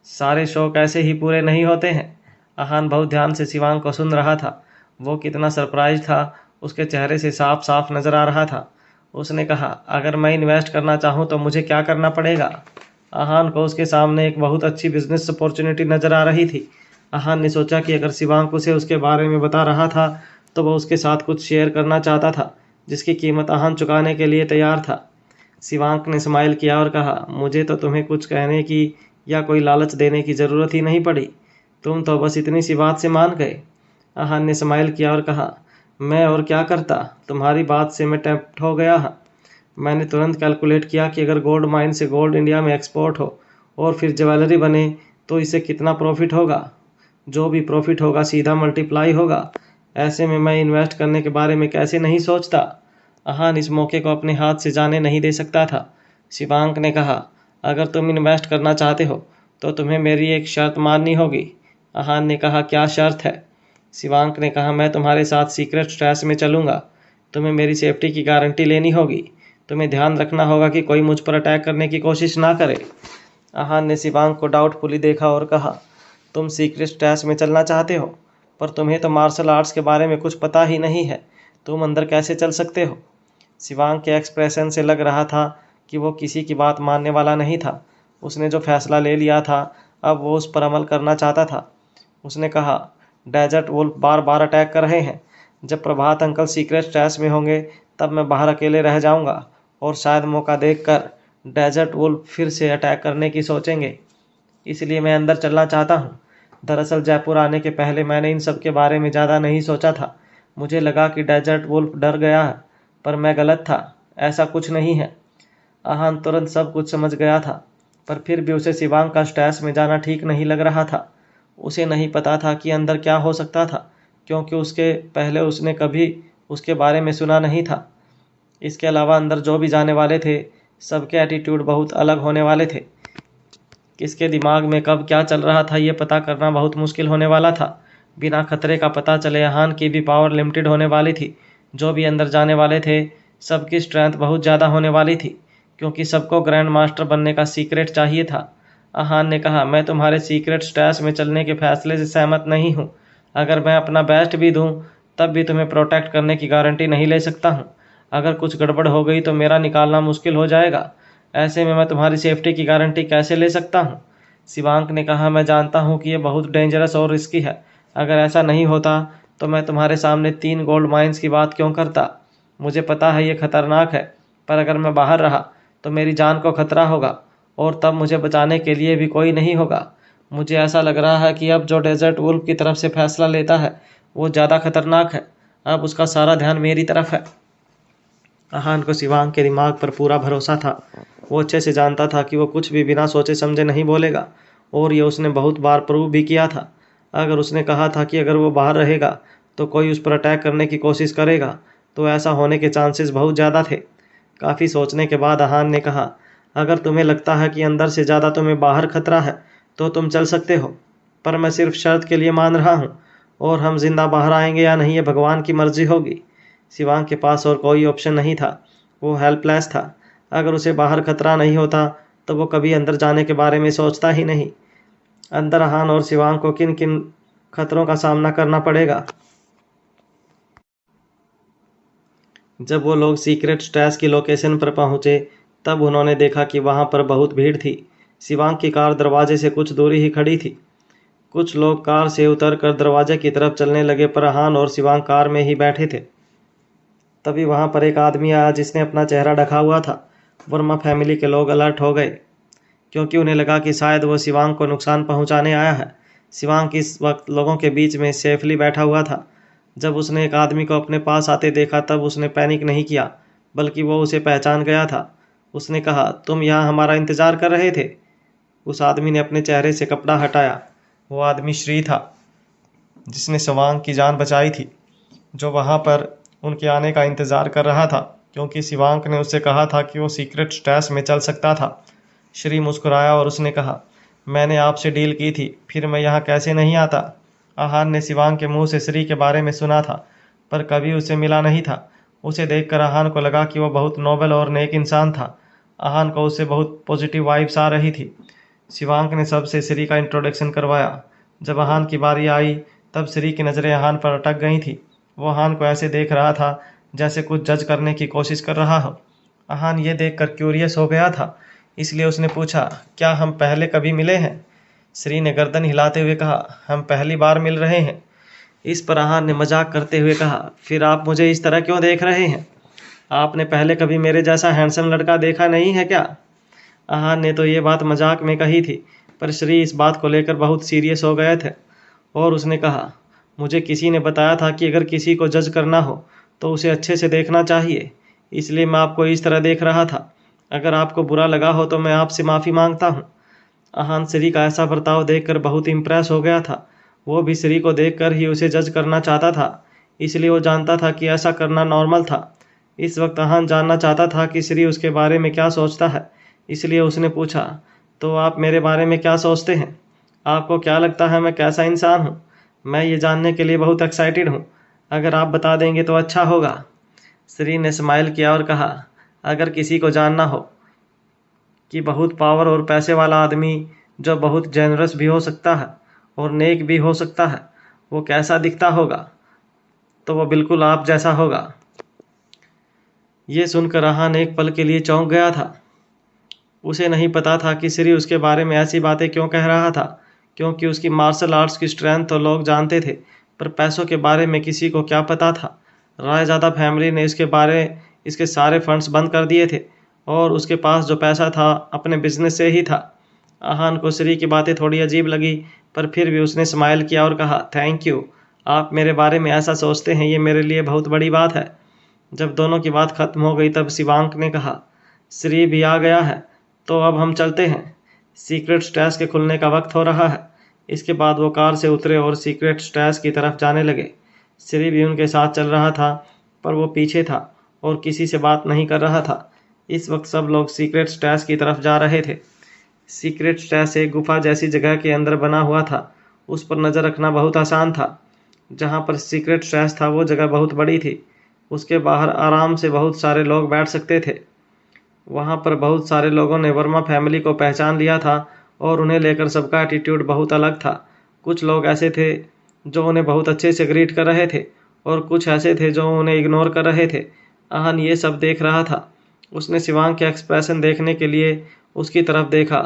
[SPEAKER 1] सारे शौक ऐसे ही पूरे नहीं होते हैं। आहान बहुत ध्यान से शिवांग को सुन रहा था। वो कितना सरप्राइज था, उसके चेहरे से साफ साफ नज़र आ रहा था। उसने कहा, अगर मैं इन्वेस्ट करना चाहूँ तो मुझे क्या करना पड़ेगा? आहान को उसके सामने एक बहुत अच्छी बिजनेस अपॉर्चुनिटी नज़र आ रही थी। आहान ने सोचा कि अगर शिवांग उसे उसके बारे में बता रहा था, तो वह उसके साथ कुछ शेयर करना चाहता था, जिसकी कीमत आहान चुकाने के लिए तैयार था। शिवांक ने स्माइल किया और कहा, मुझे तो तुम्हें कुछ कहने की या कोई लालच देने की ज़रूरत ही नहीं पड़ी। तुम तो बस इतनी सी बात से मान गए। आहान ने स्माइल किया और कहा, मैं और क्या करता, तुम्हारी बात से मैं टेम्प्ट हो गया। मैंने तुरंत कैलकुलेट किया कि अगर गोल्ड माइन से गोल्ड इंडिया में एक्सपोर्ट हो और फिर ज्वेलरी बने तो इससे कितना प्रॉफिट होगा। जो भी प्रॉफिट होगा सीधा मल्टीप्लाई होगा। ऐसे में मैं इन्वेस्ट करने के बारे में कैसे नहीं सोचता। आहान इस मौके को अपने हाथ से जाने नहीं दे सकता था। शिवांक ने कहा, अगर तुम इन्वेस्ट करना चाहते हो तो तुम्हें मेरी एक शर्त माननी होगी। आहान ने कहा, क्या शर्त है? शिवांक ने कहा, मैं तुम्हारे साथ सीक्रेट स्ट्रेस में चलूँगा। तुम्हें मेरी सेफ्टी की गारंटी लेनी होगी। तुम्हें ध्यान रखना होगा कि कोई मुझ पर अटैक करने की कोशिश ना करे। आहान ने शिवांक को डाउटफुली देखा और कहा, तुम सीक्रेट स्ट्रेस में चलना चाहते हो, पर तुम्हें तो मार्शल आर्ट्स के बारे में कुछ पता ही नहीं है। तुम अंदर कैसे चल सकते हो? शिवांक के एक्सप्रेशन से लग रहा था कि वो किसी की बात मानने वाला नहीं था। उसने जो फैसला ले लिया था, अब वो उस पर अमल करना चाहता था। उसने कहा, डेजर्ट वुल्फ बार बार अटैक कर रहे हैं। जब प्रभात अंकल सीक्रेट स्ट्रेस में होंगे तब मैं बाहर अकेले रह जाऊंगा और शायद मौका देखकर डेजर्ट वुल्फ फिर से अटैक करने की सोचेंगे। इसलिए मैं अंदर चलना चाहता हूँ। दरअसल जयपुर आने के पहले मैंने इन सब के बारे में ज़्यादा नहीं सोचा था। मुझे लगा कि डेजर्ट वुल्फ डर गया है, पर मैं गलत था। ऐसा कुछ नहीं है। आहान तुरंत सब कुछ समझ गया था, पर फिर भी उसे शिवांग का स्ट्रेस में जाना ठीक नहीं लग रहा था। उसे नहीं पता था कि अंदर क्या हो सकता था, क्योंकि उसके पहले उसने कभी उसके बारे में सुना नहीं था। इसके अलावा अंदर जो भी जाने वाले थे, सबके एटीट्यूड बहुत अलग होने वाले थे। किसके दिमाग में कब क्या चल रहा था, ये पता करना बहुत मुश्किल होने वाला था। बिना खतरे का पता चले आहान की भी पावर लिमिटेड होने वाली थी। जो भी अंदर जाने वाले थे, सबकी स्ट्रेंथ बहुत ज़्यादा होने वाली थी, क्योंकि सबको ग्रैंड मास्टर बनने का सीक्रेट चाहिए था। आहान ने कहा, मैं तुम्हारे सीक्रेट स्ट्रेस में चलने के फैसले से सहमत नहीं हूँ। अगर मैं अपना बेस्ट भी दूँ, तब भी तुम्हें प्रोटेक्ट करने की गारंटी नहीं ले सकता हूँ। अगर कुछ गड़बड़ हो गई तो मेरा निकालना मुश्किल हो जाएगा। ऐसे में मैं तुम्हारी सेफ्टी की गारंटी कैसे ले सकता हूँ? शिवांक ने कहा, मैं जानता हूँ कि यह बहुत डेंजरस और रिस्की है। अगर ऐसा नहीं होता तो मैं तुम्हारे सामने 3 गोल्ड माइंस की बात क्यों करता? मुझे पता है ये खतरनाक है, पर अगर मैं बाहर रहा तो मेरी जान को खतरा होगा और तब मुझे बचाने के लिए भी कोई नहीं होगा। मुझे ऐसा लग रहा है कि अब जो डेजर्ट वुल्फ की तरफ से फैसला लेता है वो ज़्यादा खतरनाक है। अब उसका सारा ध्यान मेरी तरफ है। आहान को शिवांग के दिमाग पर पूरा भरोसा था। वो अच्छे से जानता था कि वो कुछ भी बिना सोचे समझे नहीं बोलेगा, और ये उसने बहुत बार प्रूव भी किया था। अगर उसने कहा था कि अगर वो बाहर रहेगा तो कोई उस पर अटैक करने की कोशिश करेगा, तो ऐसा होने के चांसेस बहुत ज़्यादा थे। काफ़ी सोचने के बाद आहान ने कहा, अगर तुम्हें लगता है कि अंदर से ज़्यादा तुम्हें बाहर खतरा है तो तुम चल सकते हो, पर मैं सिर्फ शर्त के लिए मान रहा हूँ, और हम जिंदा बाहर आएंगे या नहीं ये भगवान की मर्जी होगी। शिवांग के पास और कोई ऑप्शन नहीं था। वो हेल्पलेस था। अगर उसे बाहर खतरा नहीं होता तो वो कभी अंदर जाने के बारे में सोचता ही नहीं। अंदर आहान और शिवांग को किन किन खतरों का सामना करना पड़ेगा? जब वो लोग सीक्रेट स्ट्रेस की लोकेशन पर पहुंचे तब उन्होंने देखा कि वहां पर बहुत भीड़ थी। शिवांग की कार दरवाजे से कुछ दूरी ही खड़ी थी। कुछ लोग कार से उतरकर दरवाजे की तरफ चलने लगे, पर आहान और शिवांग कार में ही बैठे थे। तभी वहां पर एक आदमी आया जिसने अपना चेहरा ढका हुआ था। वर्मा फैमिली के लोग अलर्ट हो गए, क्योंकि उन्हें लगा कि शायद वो शिवांग को नुकसान पहुंचाने आया है। शिवांग इस वक्त लोगों के बीच में सेफली बैठा हुआ था। जब उसने एक आदमी को अपने पास आते देखा तब उसने पैनिक नहीं किया, बल्कि वो उसे पहचान गया था। उसने कहा, तुम यहाँ हमारा इंतज़ार कर रहे थे? उस आदमी ने अपने चेहरे से कपड़ा हटाया। वो आदमी श्री था, जिसने शिवांग की जान बचाई थी, जो वहाँ पर उनके आने का इंतज़ार कर रहा था, क्योंकि शिवांक ने उससे कहा था कि वो सीक्रेट स्ट्रेस में चल सकता था। श्री मुस्कुराया और उसने कहा, मैंने आपसे डील की थी, फिर मैं यहाँ कैसे नहीं आता? आहान ने शिवांग के मुंह से श्री के बारे में सुना था, पर कभी उसे मिला नहीं था। उसे देखकर आहान को लगा कि वो बहुत नोबल और नेक इंसान था। आहान को उससे बहुत पॉजिटिव वाइब्स आ रही थी। शिवांक ने सबसे श्री का इंट्रोडक्शन करवाया। जब आहान की बारी आई तब श्री की नज़रें आहान पर अटक गई थी। वो आहान को ऐसे देख रहा था जैसे कुछ जज करने की कोशिश कर रहा हो। आहान ये देखकर क्यूरियस हो गया था, इसलिए उसने पूछा, क्या हम पहले कभी मिले हैं? श्री ने गर्दन हिलाते हुए कहा, हम पहली बार मिल रहे हैं। इस पर आहान ने मजाक करते हुए कहा, फिर आप मुझे इस तरह क्यों देख रहे हैं? आपने पहले कभी मेरे जैसा हैंडसम लड़का देखा नहीं है क्या? आहान ने तो ये बात मजाक में कही थी, पर श्री इस बात को लेकर बहुत सीरियस हो गए थे, और उसने कहा, मुझे किसी ने बताया था कि अगर किसी को जज करना हो तो उसे अच्छे से देखना चाहिए, इसलिए मैं आपको इस तरह देख रहा था। अगर आपको बुरा लगा हो तो मैं आपसे माफ़ी मांगता हूँ। आहान श्री का ऐसा बर्ताव देखकर बहुत इम्प्रेस हो गया था। वो भी श्री को देखकर ही उसे जज करना चाहता था, इसलिए वो जानता था कि ऐसा करना नॉर्मल था। इस वक्त आहान जानना चाहता था कि श्री उसके बारे में क्या सोचता है, इसलिए उसने पूछा, तो आप मेरे बारे में क्या सोचते हैं? आपको क्या लगता है मैं कैसा इंसान हूँ? मैं ये जानने के लिए बहुत एक्साइटेड हूँ। अगर आप बता देंगे तो अच्छा होगा। श्री ने स्माइल किया और कहा, अगर किसी को जानना हो कि बहुत पावर और पैसे वाला आदमी जो बहुत जेनरस भी हो सकता है और नेक भी हो सकता है, वो कैसा दिखता होगा, तो वो बिल्कुल आप जैसा होगा। ये सुनकर आहान एक पल के लिए चौंक गया था। उसे नहीं पता था कि श्री उसके बारे में ऐसी बातें क्यों कह रहा था, क्योंकि उसकी मार्शल आर्ट्स की स्ट्रेंथ तो लोग जानते थे, पर पैसों के बारे में किसी को क्या पता था। रायजादा फैमिली ने इसके सारे फंड्स बंद कर दिए थे और उसके पास जो पैसा था अपने बिजनेस से ही था। आहान को श्री की बातें थोड़ी अजीब लगी, पर फिर भी उसने स्माइल किया और कहा, थैंक यू, आप मेरे बारे में ऐसा सोचते हैं, ये मेरे लिए बहुत बड़ी बात है। जब दोनों की बात खत्म हो गई तब शिवांक ने कहा, श्री भी आ गया है, तो अब हम चलते हैं। सीक्रेट स्टैश के खुलने का वक्त हो रहा है। इसके बाद वो कार से उतरे और सीक्रेट स्टैश की तरफ जाने लगे। श्री भी उनके साथ चल रहा था, पर वो पीछे था और किसी से बात नहीं कर रहा था। इस वक्त सब लोग सीक्रेट स्टैश की तरफ जा रहे थे। सीक्रेट स्टैश एक गुफा जैसी जगह के अंदर बना हुआ था। उस पर नज़र रखना बहुत आसान था। जहाँ पर सीक्रेट स्टैश था वो जगह बहुत बड़ी थी। उसके बाहर आराम से बहुत सारे लोग बैठ सकते थे। वहाँ पर बहुत सारे लोगों ने वर्मा फैमिली को पहचान लिया था और उन्हें लेकर सबका एटीट्यूड बहुत अलग था। कुछ लोग ऐसे थे जो उन्हें बहुत अच्छे से ग्रीट कर रहे थे और कुछ ऐसे थे जो उन्हें इग्नोर कर रहे थे। आहान ये सब देख रहा था। उसने शिवांग के एक्सप्रेशन देखने के लिए उसकी तरफ देखा,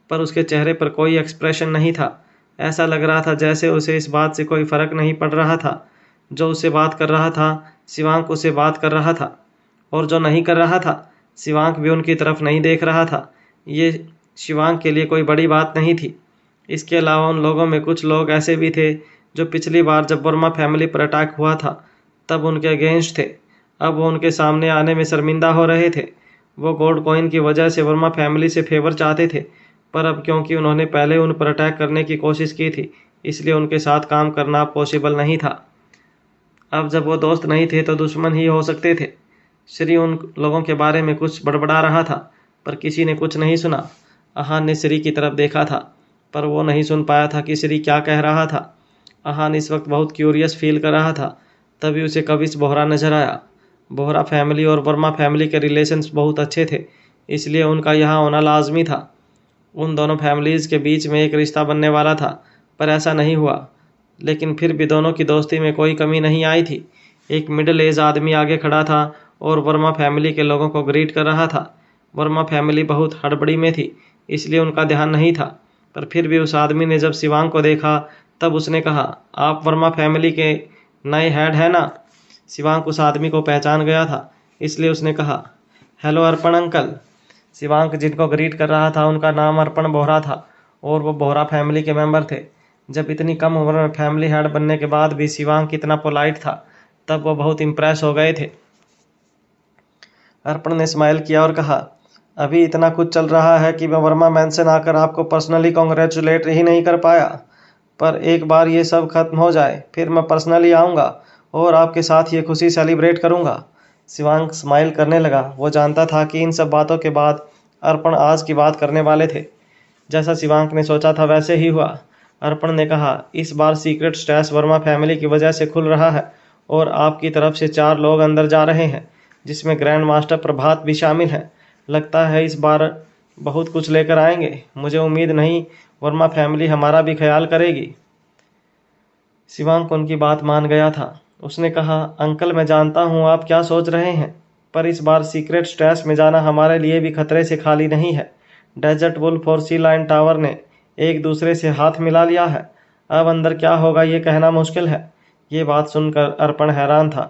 [SPEAKER 1] पर उसके चेहरे पर कोई एक्सप्रेशन नहीं था। ऐसा लग रहा था जैसे उसे इस बात से कोई फर्क नहीं पड़ रहा था। जो उससे बात कर रहा था, शिवांग उसे बात कर रहा था, और जो नहीं कर रहा था, शिवांग भी उनकी तरफ नहीं देख रहा था। ये शिवांग के लिए कोई बड़ी बात नहीं थी। इसके अलावा उन लोगों में कुछ लोग ऐसे भी थे जो पिछली बार जब वर्मा फैमिली पर अटैक हुआ था तब उनके अगेंस्ट थे। अब वो उनके सामने आने में शर्मिंदा हो रहे थे। वो गोल्ड कॉइन की वजह से वर्मा फैमिली से फेवर चाहते थे, पर अब क्योंकि उन्होंने पहले उन पर अटैक करने की कोशिश की थी, इसलिए उनके साथ काम करना पॉसिबल नहीं था। अब जब वो दोस्त नहीं थे तो दुश्मन ही हो सकते थे। श्री उन लोगों के बारे में कुछ बड़बड़ा रहा था, पर किसी ने कुछ नहीं सुना। आहान ने श्री की तरफ देखा था, पर वो नहीं सुन पाया था कि श्री क्या कह रहा था। आहान इस वक्त बहुत क्यूरियस फील कर रहा था। तभी उसे कविश बोहरा नजर आया। बोहरा फैमिली और वर्मा फैमिली के रिलेशंस बहुत अच्छे थे, इसलिए उनका यहाँ होना लाजमी था। उन दोनों फैमिलीज़ के बीच में एक रिश्ता बनने वाला था, पर ऐसा नहीं हुआ। लेकिन फिर भी दोनों की दोस्ती में कोई कमी नहीं आई थी। एक मिडिल एज आदमी आगे खड़ा था और वर्मा फैमिली के लोगों को ग्रीट कर रहा था। वर्मा फैमिली बहुत हड़बड़ी में थी, इसलिए उनका ध्यान नहीं था, पर फिर भी उस आदमी ने जब शिवांग को देखा तब उसने कहा, आप वर्मा फैमिली के नए हेड हैं ना। शिवांग उस आदमी को पहचान गया था, इसलिए उसने कहा, हेलो अर्पण अंकल। शिवांग जिनको ग्रीट कर रहा था उनका नाम अर्पण बोहरा था और वो बोहरा फैमिली के मेंबर थे। जब इतनी कम उम्र में फैमिली हेड बनने के बाद भी शिवांग कितना पोलाइट था, तब वो बहुत इम्प्रेस हो गए थे। अर्पण ने स्माइल किया और कहा, अभी इतना कुछ चल रहा है कि मैं वर्मा मैंसन आकर आपको पर्सनली कॉन्ग्रेचुलेट ही नहीं कर पाया, पर एक बार ये सब खत्म हो जाए फिर मैं पर्सनली आऊँगा और आपके साथ ये खुशी सेलिब्रेट करूँगा। शिवांग स्माइल करने लगा। वो जानता था कि इन सब बातों के बाद अर्पण आज की बात करने वाले थे। जैसा शिवांग ने सोचा था वैसे ही हुआ। अर्पण ने कहा, इस बार सीक्रेट स्टैश वर्मा फैमिली की वजह से खुल रहा है और आपकी तरफ से 4 लोग अंदर जा रहे हैं, जिसमें ग्रैंड मास्टर प्रभात भी शामिल हैं। लगता है इस बार बहुत कुछ लेकर आएंगे। मुझे उम्मीद नहीं वर्मा फैमिली हमारा भी ख्याल करेगी। शिवांग उनकी बात मान गया था। उसने कहा, अंकल मैं जानता हूँ आप क्या सोच रहे हैं, पर इस बार सीक्रेट स्टैश में जाना हमारे लिए भी खतरे से खाली नहीं है। डेजर्ट वुल्फ और सी लाइन टावर ने एक दूसरे से हाथ मिला लिया है। अब अंदर क्या होगा ये कहना मुश्किल है। ये बात सुनकर अर्पण हैरान था,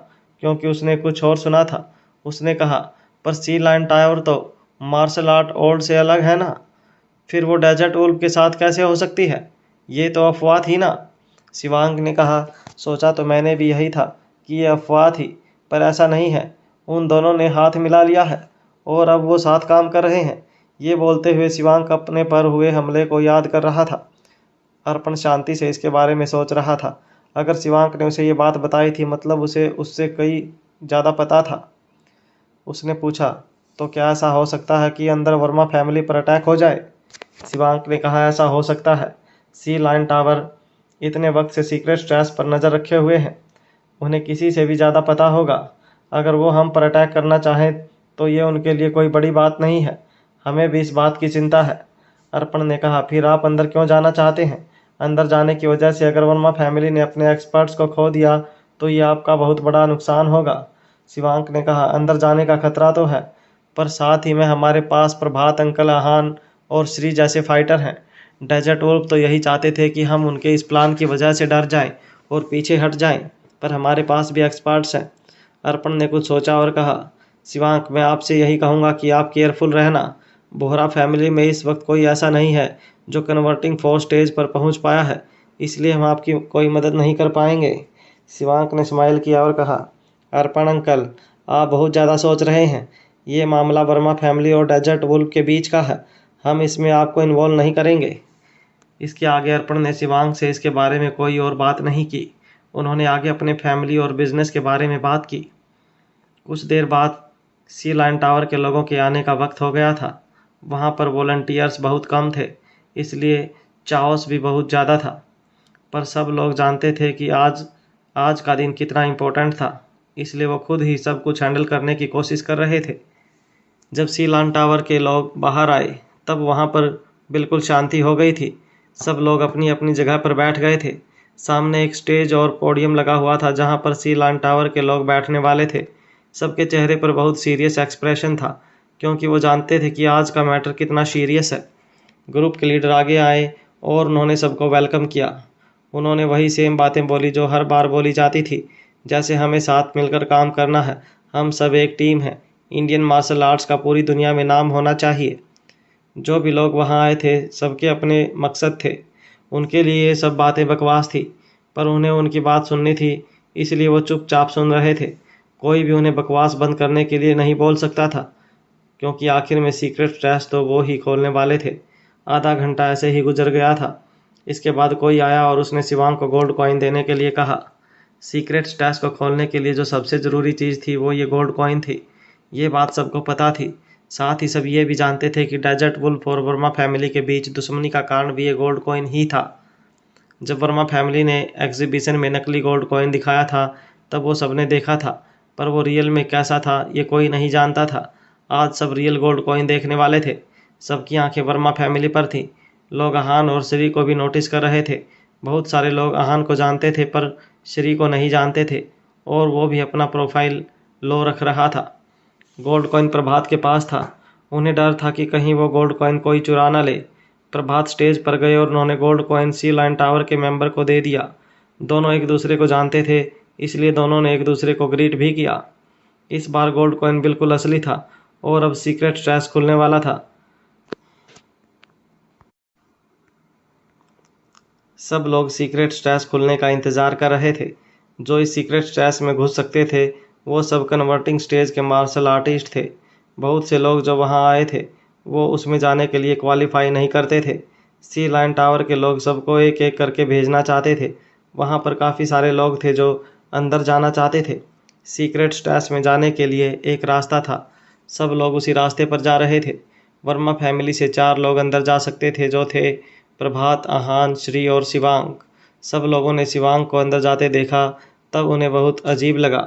[SPEAKER 1] क्योंकि उसने कुछ और सुना था। उसने कहा, पर सी लाइन टावर तो मार्शल आर्ट ओल्ड से अलग है ना, फिर वो डेजर्ट वुल्फ के साथ कैसे हो सकती है? ये तो अफवाह थी ना। शिवांग ने कहा, सोचा तो मैंने भी यही था कि ये अफवाह थी, पर ऐसा नहीं है। उन दोनों ने हाथ मिला लिया है और अब वो साथ काम कर रहे हैं। ये बोलते हुए शिवांग अपने पर हुए हमले को याद कर रहा था। अर्पण शांति से इसके बारे में सोच रहा था। अगर शिवांग ने उसे ये बात बताई थी मतलब उसे उससे कई ज़्यादा पता था। उसने पूछा, तो क्या ऐसा हो सकता है कि अंदर वर्मा फैमिली पर अटैक हो जाए? शिवांग ने कहा, ऐसा हो सकता है। सी लाइन टावर इतने वक्त से सीक्रेट स्ट्रैश पर नज़र रखे हुए हैं। उन्हें किसी से भी ज़्यादा पता होगा। अगर वो हम पर अटैक करना चाहें तो ये उनके लिए कोई बड़ी बात नहीं है। हमें भी इस बात की चिंता है। अर्पण ने कहा, फिर आप अंदर क्यों जाना चाहते हैं? अंदर जाने की वजह से अगर वर्मा फैमिली ने अपने एक्सपर्ट्स को खो दिया तो ये आपका बहुत बड़ा नुकसान होगा। शिवांक ने कहा, अंदर जाने का खतरा तो है, पर साथ ही में हमारे पास प्रभात अंकल, आहान और श्री जैसे फाइटर हैं। डेजर्ट वुल्फ तो यही चाहते थे कि हम उनके इस प्लान की वजह से डर जाएं और पीछे हट जाएं, पर हमारे पास भी एक्सपर्ट्स हैं। अर्पण ने कुछ सोचा और कहा, शिवांक, मैं आपसे यही कहूँगा कि आप केयरफुल रहना। बोहरा फैमिली में इस वक्त कोई ऐसा नहीं है जो कन्वर्टिंग फोर्स स्टेज पर पहुंच पाया है, इसलिए हम आपकी कोई मदद नहीं कर पाएंगे। शिवांक ने स्माइल किया और कहा, अर्पण अंकल, आप बहुत ज़्यादा सोच रहे हैं। ये मामला वर्मा फैमिली और डेजर्ट वुल्फ के बीच का है। हम इसमें आपको इन्वॉल्व नहीं करेंगे। इसके आगे अर्पण ने शिवांक से इसके बारे में कोई और बात नहीं की। उन्होंने आगे अपने फैमिली और बिजनेस के बारे में बात की। कुछ देर बाद सी लाइन टावर के लोगों के आने का वक्त हो गया था। वहाँ पर वॉलंटियर्स बहुत कम थे, इसलिए चाओस भी बहुत ज़्यादा था। पर सब लोग जानते थे कि आज का दिन कितना इम्पोर्टेंट था, इसलिए वो खुद ही सब कुछ हैंडल करने की कोशिश कर रहे थे। जब सी लाइन टावर के लोग बाहर आए तब वहाँ पर बिल्कुल शांति हो गई थी। सब लोग अपनी अपनी जगह पर बैठ गए थे। सामने एक स्टेज और पोडियम लगा हुआ था जहाँ पर सी लाइन टावर के लोग बैठने वाले थे। सबके चेहरे पर बहुत सीरियस एक्सप्रेशन था, क्योंकि वो जानते थे कि आज का मैटर कितना सीरियस है। ग्रुप के लीडर आगे आए और उन्होंने सबको वेलकम किया। उन्होंने वही सेम बातें बोली जो हर बार बोली जाती थी, जैसे हमें साथ मिलकर काम करना है, हम सब एक टीम हैं, इंडियन मार्शल आर्ट्स का पूरी दुनिया में नाम होना चाहिए। जो भी लोग वहाँ आए थे सबके अपने मकसद थे। उनके लिए ये सब बातें बकवास थी, पर उन्हें उनकी बात सुननी थी, इसलिए वो चुपचाप सुन रहे थे। कोई भी उन्हें बकवास बंद करने के लिए नहीं बोल सकता था, क्योंकि आखिर में सीक्रेट स्ट्रैश तो वो ही खोलने वाले थे। आधा घंटा ऐसे ही गुजर गया था। इसके बाद कोई आया और उसने शिवांग को गोल्ड कॉइन देने के लिए कहा। सीक्रेट स्टैश को खोलने के लिए जो सबसे ज़रूरी चीज़ थी वो ये गोल्ड कॉइन थी। ये बात सबको पता थी। साथ ही सब ये भी जानते थे कि डेजर्ट वुल्फ और वर्मा फैमिली के बीच दुश्मनी का कारण भी ये गोल्ड कॉइन ही था। जब वर्मा फैमिली ने एग्जीबिशन में नकली गोल्ड कॉइन दिखाया था तब वो सबने देखा था, पर वो रियल में कैसा था ये कोई नहीं जानता था। आज सब रियल गोल्ड कॉइन देखने वाले थे। सबकी आंखें वर्मा फैमिली पर थीं। लोग आहान और श्री को भी नोटिस कर रहे थे। बहुत सारे लोग आहान को जानते थे पर श्री को नहीं जानते थे, और वो भी अपना प्रोफाइल लो रख रहा था। गोल्ड कॉइन प्रभात के पास था। उन्हें डर था कि कहीं वो गोल्ड कॉइन कोई चुरा न ले। प्रभात स्टेज पर गए और उन्होंने गोल्ड कॉइन सी लाइन टावर के मेंबर को दे दिया। दोनों एक दूसरे को जानते थे, इसलिए दोनों ने एक दूसरे को ग्रीट भी किया। इस बार गोल्ड कॉइन बिल्कुल असली था और अब सीक्रेट स्ट्रैश खुलने वाला था। सब लोग सीक्रेट स्ट्रैश खुलने का इंतज़ार कर रहे थे। जो इस सीक्रेट स्ट्रैश में घुस सकते थे वो सब कन्वर्टिंग स्टेज के मार्शल आर्टिस्ट थे। बहुत से लोग जो वहाँ आए थे वो उसमें जाने के लिए क्वालिफाई नहीं करते थे। सी लाइन टावर के लोग सबको एक एक करके भेजना चाहते थे। वहाँ पर काफ़ी सारे लोग थे जो अंदर जाना चाहते थे। सीक्रेट स्ट्रैश में जाने के लिए एक रास्ता था। सब लोग उसी रास्ते पर जा रहे थे। वर्मा फैमिली से 4 लोग अंदर जा सकते थे, जो थे प्रभात, आहान, श्री और शिवांग। सब लोगों ने शिवांग को अंदर जाते देखा तब उन्हें बहुत अजीब लगा,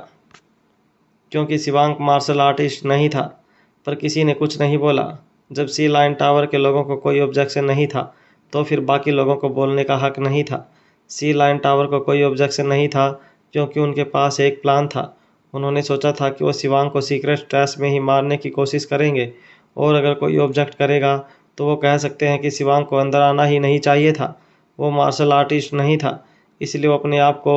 [SPEAKER 1] क्योंकि शिवांग मार्शल आर्टिस्ट नहीं था। पर किसी ने कुछ नहीं बोला। जब सी लाइन टावर के लोगों को कोई ऑब्जेक्शन नहीं था तो फिर बाकी लोगों को बोलने का हक नहीं था। सी लाइन टावर को कोई ऑब्जेक्शन नहीं था, क्योंकि उनके पास एक प्लान था। उन्होंने सोचा था कि वो शिवांग को सीक्रेट स्ट्रैश में ही मारने की कोशिश करेंगे, और अगर कोई ऑब्जेक्ट करेगा तो वो कह सकते हैं कि शिवांग को अंदर आना ही नहीं चाहिए था। वो मार्शल आर्टिस्ट नहीं था, इसलिए वो अपने आप को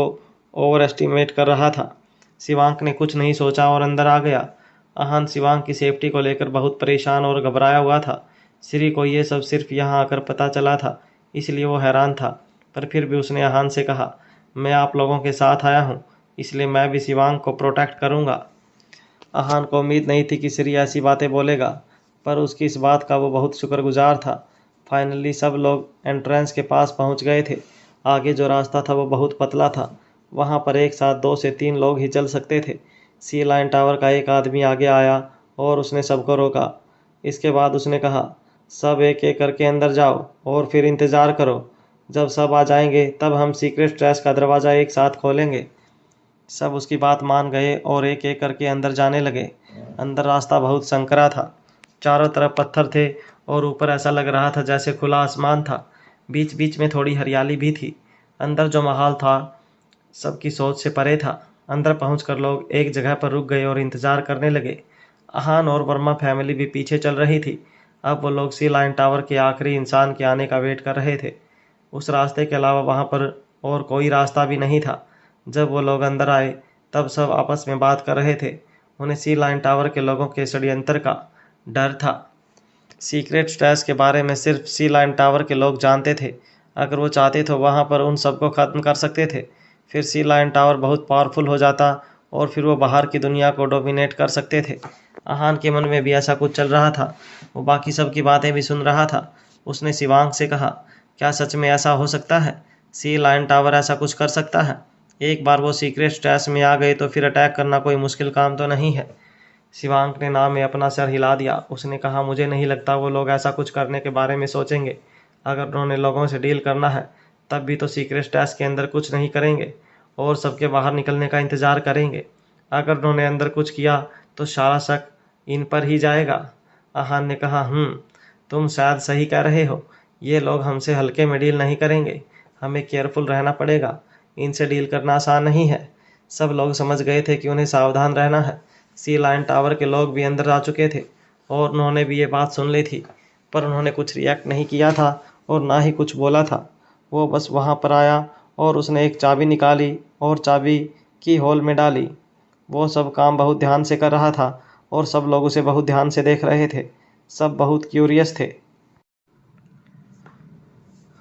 [SPEAKER 1] ओवर एस्टिमेट कर रहा था। शिवांग ने कुछ नहीं सोचा और अंदर आ गया। आहान शिवांग की सेफ्टी को लेकर बहुत परेशान और घबराया हुआ था। श्री को ये सब सिर्फ यहाँ आकर पता चला था, इसलिए वो हैरान था, पर फिर भी उसने आहान से कहा, मैं आप लोगों के साथ आया हूँ, इसलिए मैं भी शिवांग को प्रोटेक्ट करूँगा। आहान को उम्मीद नहीं थी कि श्री ऐसी बातें बोलेगा, पर उसकी इस बात का वो बहुत शुक्रगुजार था। फाइनली सब लोग एंट्रेंस के पास पहुंच गए थे। आगे जो रास्ता था वो बहुत पतला था। वहां पर एक साथ 2 से 3 लोग ही चल सकते थे। सी लाइन टावर का एक आदमी आगे आया और उसने सबको रोका। इसके बाद उसने कहा, सब एक एक करके अंदर जाओ और फिर इंतज़ार करो। जब सब आ जाएंगे तब हम सीक्रेट स्टेश का दरवाज़ा एक साथ खोलेंगे। सब उसकी बात मान गए और एक एक करके अंदर जाने लगे। अंदर रास्ता बहुत संकरा था, चारों तरफ पत्थर थे और ऊपर ऐसा लग रहा था जैसे खुला आसमान था। बीच बीच में थोड़ी हरियाली भी थी। अंदर जो माहौल था सबकी सोच से परे था। अंदर पहुंचकर लोग एक जगह पर रुक गए और इंतजार करने लगे। आहान और वर्मा फैमिली भी पीछे चल रही थी। अब वो लोग सी लाइन टावर के आखिरी इंसान के आने का वेट कर रहे थे। उस रास्ते के अलावा वहां पर और कोई रास्ता भी नहीं था। जब वो लोग अंदर आए तब सब आपस में बात कर रहे थे। उन्हें सी लाइन टावर के लोगों के षड्यंत्र का डर था। सीक्रेट स्टेश के बारे में सिर्फ सी लाइन टावर के लोग जानते थे। अगर वो चाहते तो वहां पर उन सबको ख़त्म कर सकते थे। फिर सी लाइन टावर बहुत पावरफुल हो जाता और फिर वो बाहर की दुनिया को डोमिनेट कर सकते थे। आहान के मन में भी ऐसा कुछ चल रहा था। वो बाकी सब की बातें भी सुन रहा था। उसने शिवांग से कहा, क्या सच में ऐसा हो सकता है? सी लाइन टावर ऐसा कुछ कर सकता है? एक बार वो सीक्रेट स्टेश में आ गए तो फिर अटैक करना कोई मुश्किल काम तो नहीं है। शिवांग ने नाम में अपना सर हिला दिया। उसने कहा, मुझे नहीं लगता वो लोग ऐसा कुछ करने के बारे में सोचेंगे। अगर उन्होंने लोगों से डील करना है तब भी तो सीक्रेट स्टेश के अंदर कुछ नहीं करेंगे और सबके बाहर निकलने का इंतजार करेंगे। अगर उन्होंने अंदर कुछ किया तो सारा शक इन पर ही जाएगा। आहान ने कहा, तुम शायद सही कह रहे हो। ये लोग हमसे हल्के में डील नहीं करेंगे। हमें केयरफुल रहना पड़ेगा। इनसे डील करना आसान नहीं है। सब लोग समझ गए थे कि उन्हें सावधान रहना है। सी लाइन टावर के लोग भी अंदर आ चुके थे और उन्होंने भी ये बात सुन ली थी, पर उन्होंने कुछ रिएक्ट नहीं किया था और ना ही कुछ बोला था। वो बस वहाँ पर आया और उसने एक चाबी निकाली और चाबी की होल में डाली। वो सब काम बहुत ध्यान से कर रहा था और सब लोग उसे बहुत ध्यान से देख रहे थे। सब बहुत क्यूरियस थे।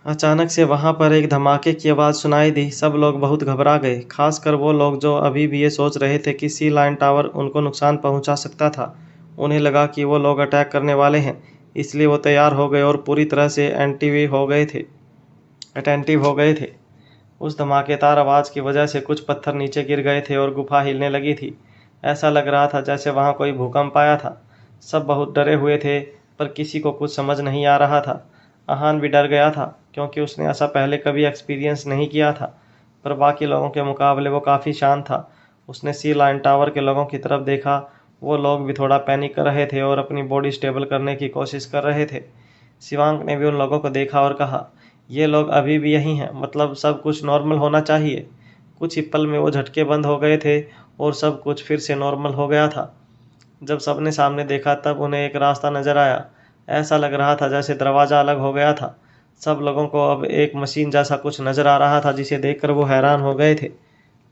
[SPEAKER 1] अचानक से वहां पर एक धमाके की आवाज़ सुनाई दी। सब लोग बहुत घबरा गए, खासकर वो लोग जो अभी भी ये सोच रहे थे कि सी लाइन टावर उनको नुकसान पहुंचा सकता था। उन्हें लगा कि वो लोग अटैक करने वाले हैं, इसलिए वो तैयार हो गए और पूरी तरह से अटेंटिव हो गए थे। उस धमाकेदार आवाज़ की वजह से कुछ पत्थर नीचे गिर गए थे और गुफा हिलने लगी थी। ऐसा लग रहा था जैसे वहाँ कोई भूकंप आया था। सब बहुत डरे हुए थे, पर किसी को कुछ समझ नहीं आ रहा था। आहान भी डर गया था क्योंकि उसने ऐसा पहले कभी एक्सपीरियंस नहीं किया था, पर बाकी लोगों के मुकाबले वो काफ़ी शांत था। उसने सी लाइन टावर के लोगों की तरफ देखा। वो लोग भी थोड़ा पैनिक कर रहे थे और अपनी बॉडी स्टेबल करने की कोशिश कर रहे थे। शिवांग ने भी उन लोगों को देखा और कहा, ये लोग अभी भी यही हैं, मतलब सब कुछ नॉर्मल होना चाहिए। कुछ ही पल में वो झटके बंद हो गए थे और सब कुछ फिर से नॉर्मल हो गया था। जब सबने सामने देखा तब उन्हें एक रास्ता नजर आया। ऐसा लग रहा था जैसे दरवाज़ा अलग हो गया था। सब लोगों को अब एक मशीन जैसा कुछ नजर आ रहा था जिसे देखकर वो हैरान हो गए थे।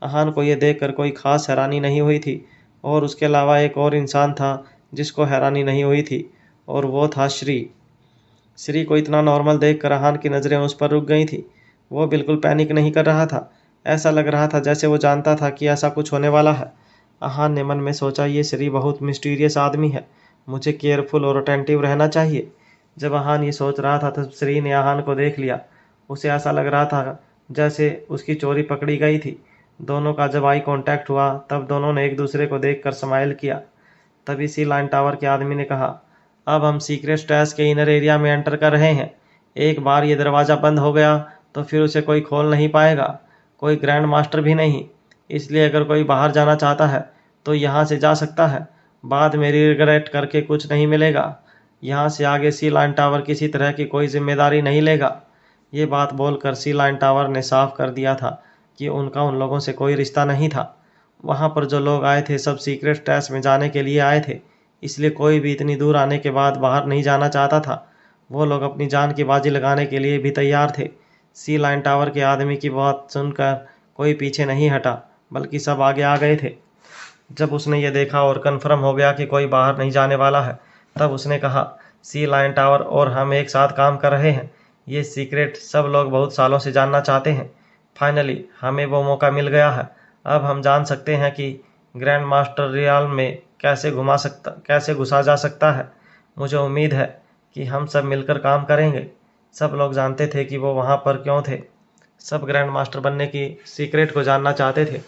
[SPEAKER 1] आहान को ये देखकर कोई खास हैरानी नहीं हुई थी और उसके अलावा एक और इंसान था जिसको हैरानी नहीं हुई थी, और वो था श्री। श्री को इतना नॉर्मल देखकर आहान की नज़रें उस पर रुक गई थी। वो बिल्कुल पैनिक नहीं कर रहा था। ऐसा लग रहा था जैसे वो जानता था कि ऐसा कुछ होने वाला है। आहान ने मन में सोचा, ये श्री बहुत मिस्टीरियस आदमी है, मुझे केयरफुल और अटेंटिव रहना चाहिए। जब आहान ये सोच रहा था तब श्री ने आहान को देख लिया। उसे ऐसा लग रहा था जैसे उसकी चोरी पकड़ी गई थी। दोनों का जब आई कांटेक्ट हुआ तब दोनों ने एक दूसरे को देखकर स्माइल किया। तभी सी लाइन टावर के आदमी ने कहा, अब हम सीक्रेट स्टेश के इनर एरिया में एंटर कर रहे हैं। एक बार ये दरवाज़ा बंद हो गया तो फिर उसे कोई खोल नहीं पाएगा, कोई ग्रैंड मास्टर भी नहीं। इसलिए अगर कोई बाहर जाना चाहता है तो यहाँ से जा सकता है। बाद में रिग्रेट करके कुछ नहीं मिलेगा। यहाँ से आगे सी लाइन टावर किसी तरह की कोई जिम्मेदारी नहीं लेगा। ये बात बोलकर सी लाइन टावर ने साफ कर दिया था कि उनका उन लोगों से कोई रिश्ता नहीं था। वहाँ पर जो लोग आए थे सब सीक्रेट स्टेश में जाने के लिए आए थे, इसलिए कोई भी इतनी दूर आने के बाद बाहर नहीं जाना चाहता था। वो लोग अपनी जान की बाजी लगाने के लिए भी तैयार थे। सी लाइन टावर के आदमी की बात सुनकर कोई पीछे नहीं हटा, बल्कि सब आगे आ गए थे। जब उसने ये देखा और कन्फर्म हो गया कि कोई बाहर नहीं जाने वाला है, तब उसने कहा, सी लाइन टावर और हम एक साथ काम कर रहे हैं। ये सीक्रेट सब लोग बहुत सालों से जानना चाहते हैं। फाइनली हमें वो मौका मिल गया है। अब हम जान सकते हैं कि ग्रैंड मास्टर रियाल में कैसे घुसा जा सकता है। मुझे उम्मीद है कि हम सब मिलकर काम करेंगे। सब लोग जानते थे कि वो वहाँ पर क्यों थे। सब ग्रैंड मास्टर बनने की सीक्रेट को जानना चाहते थे,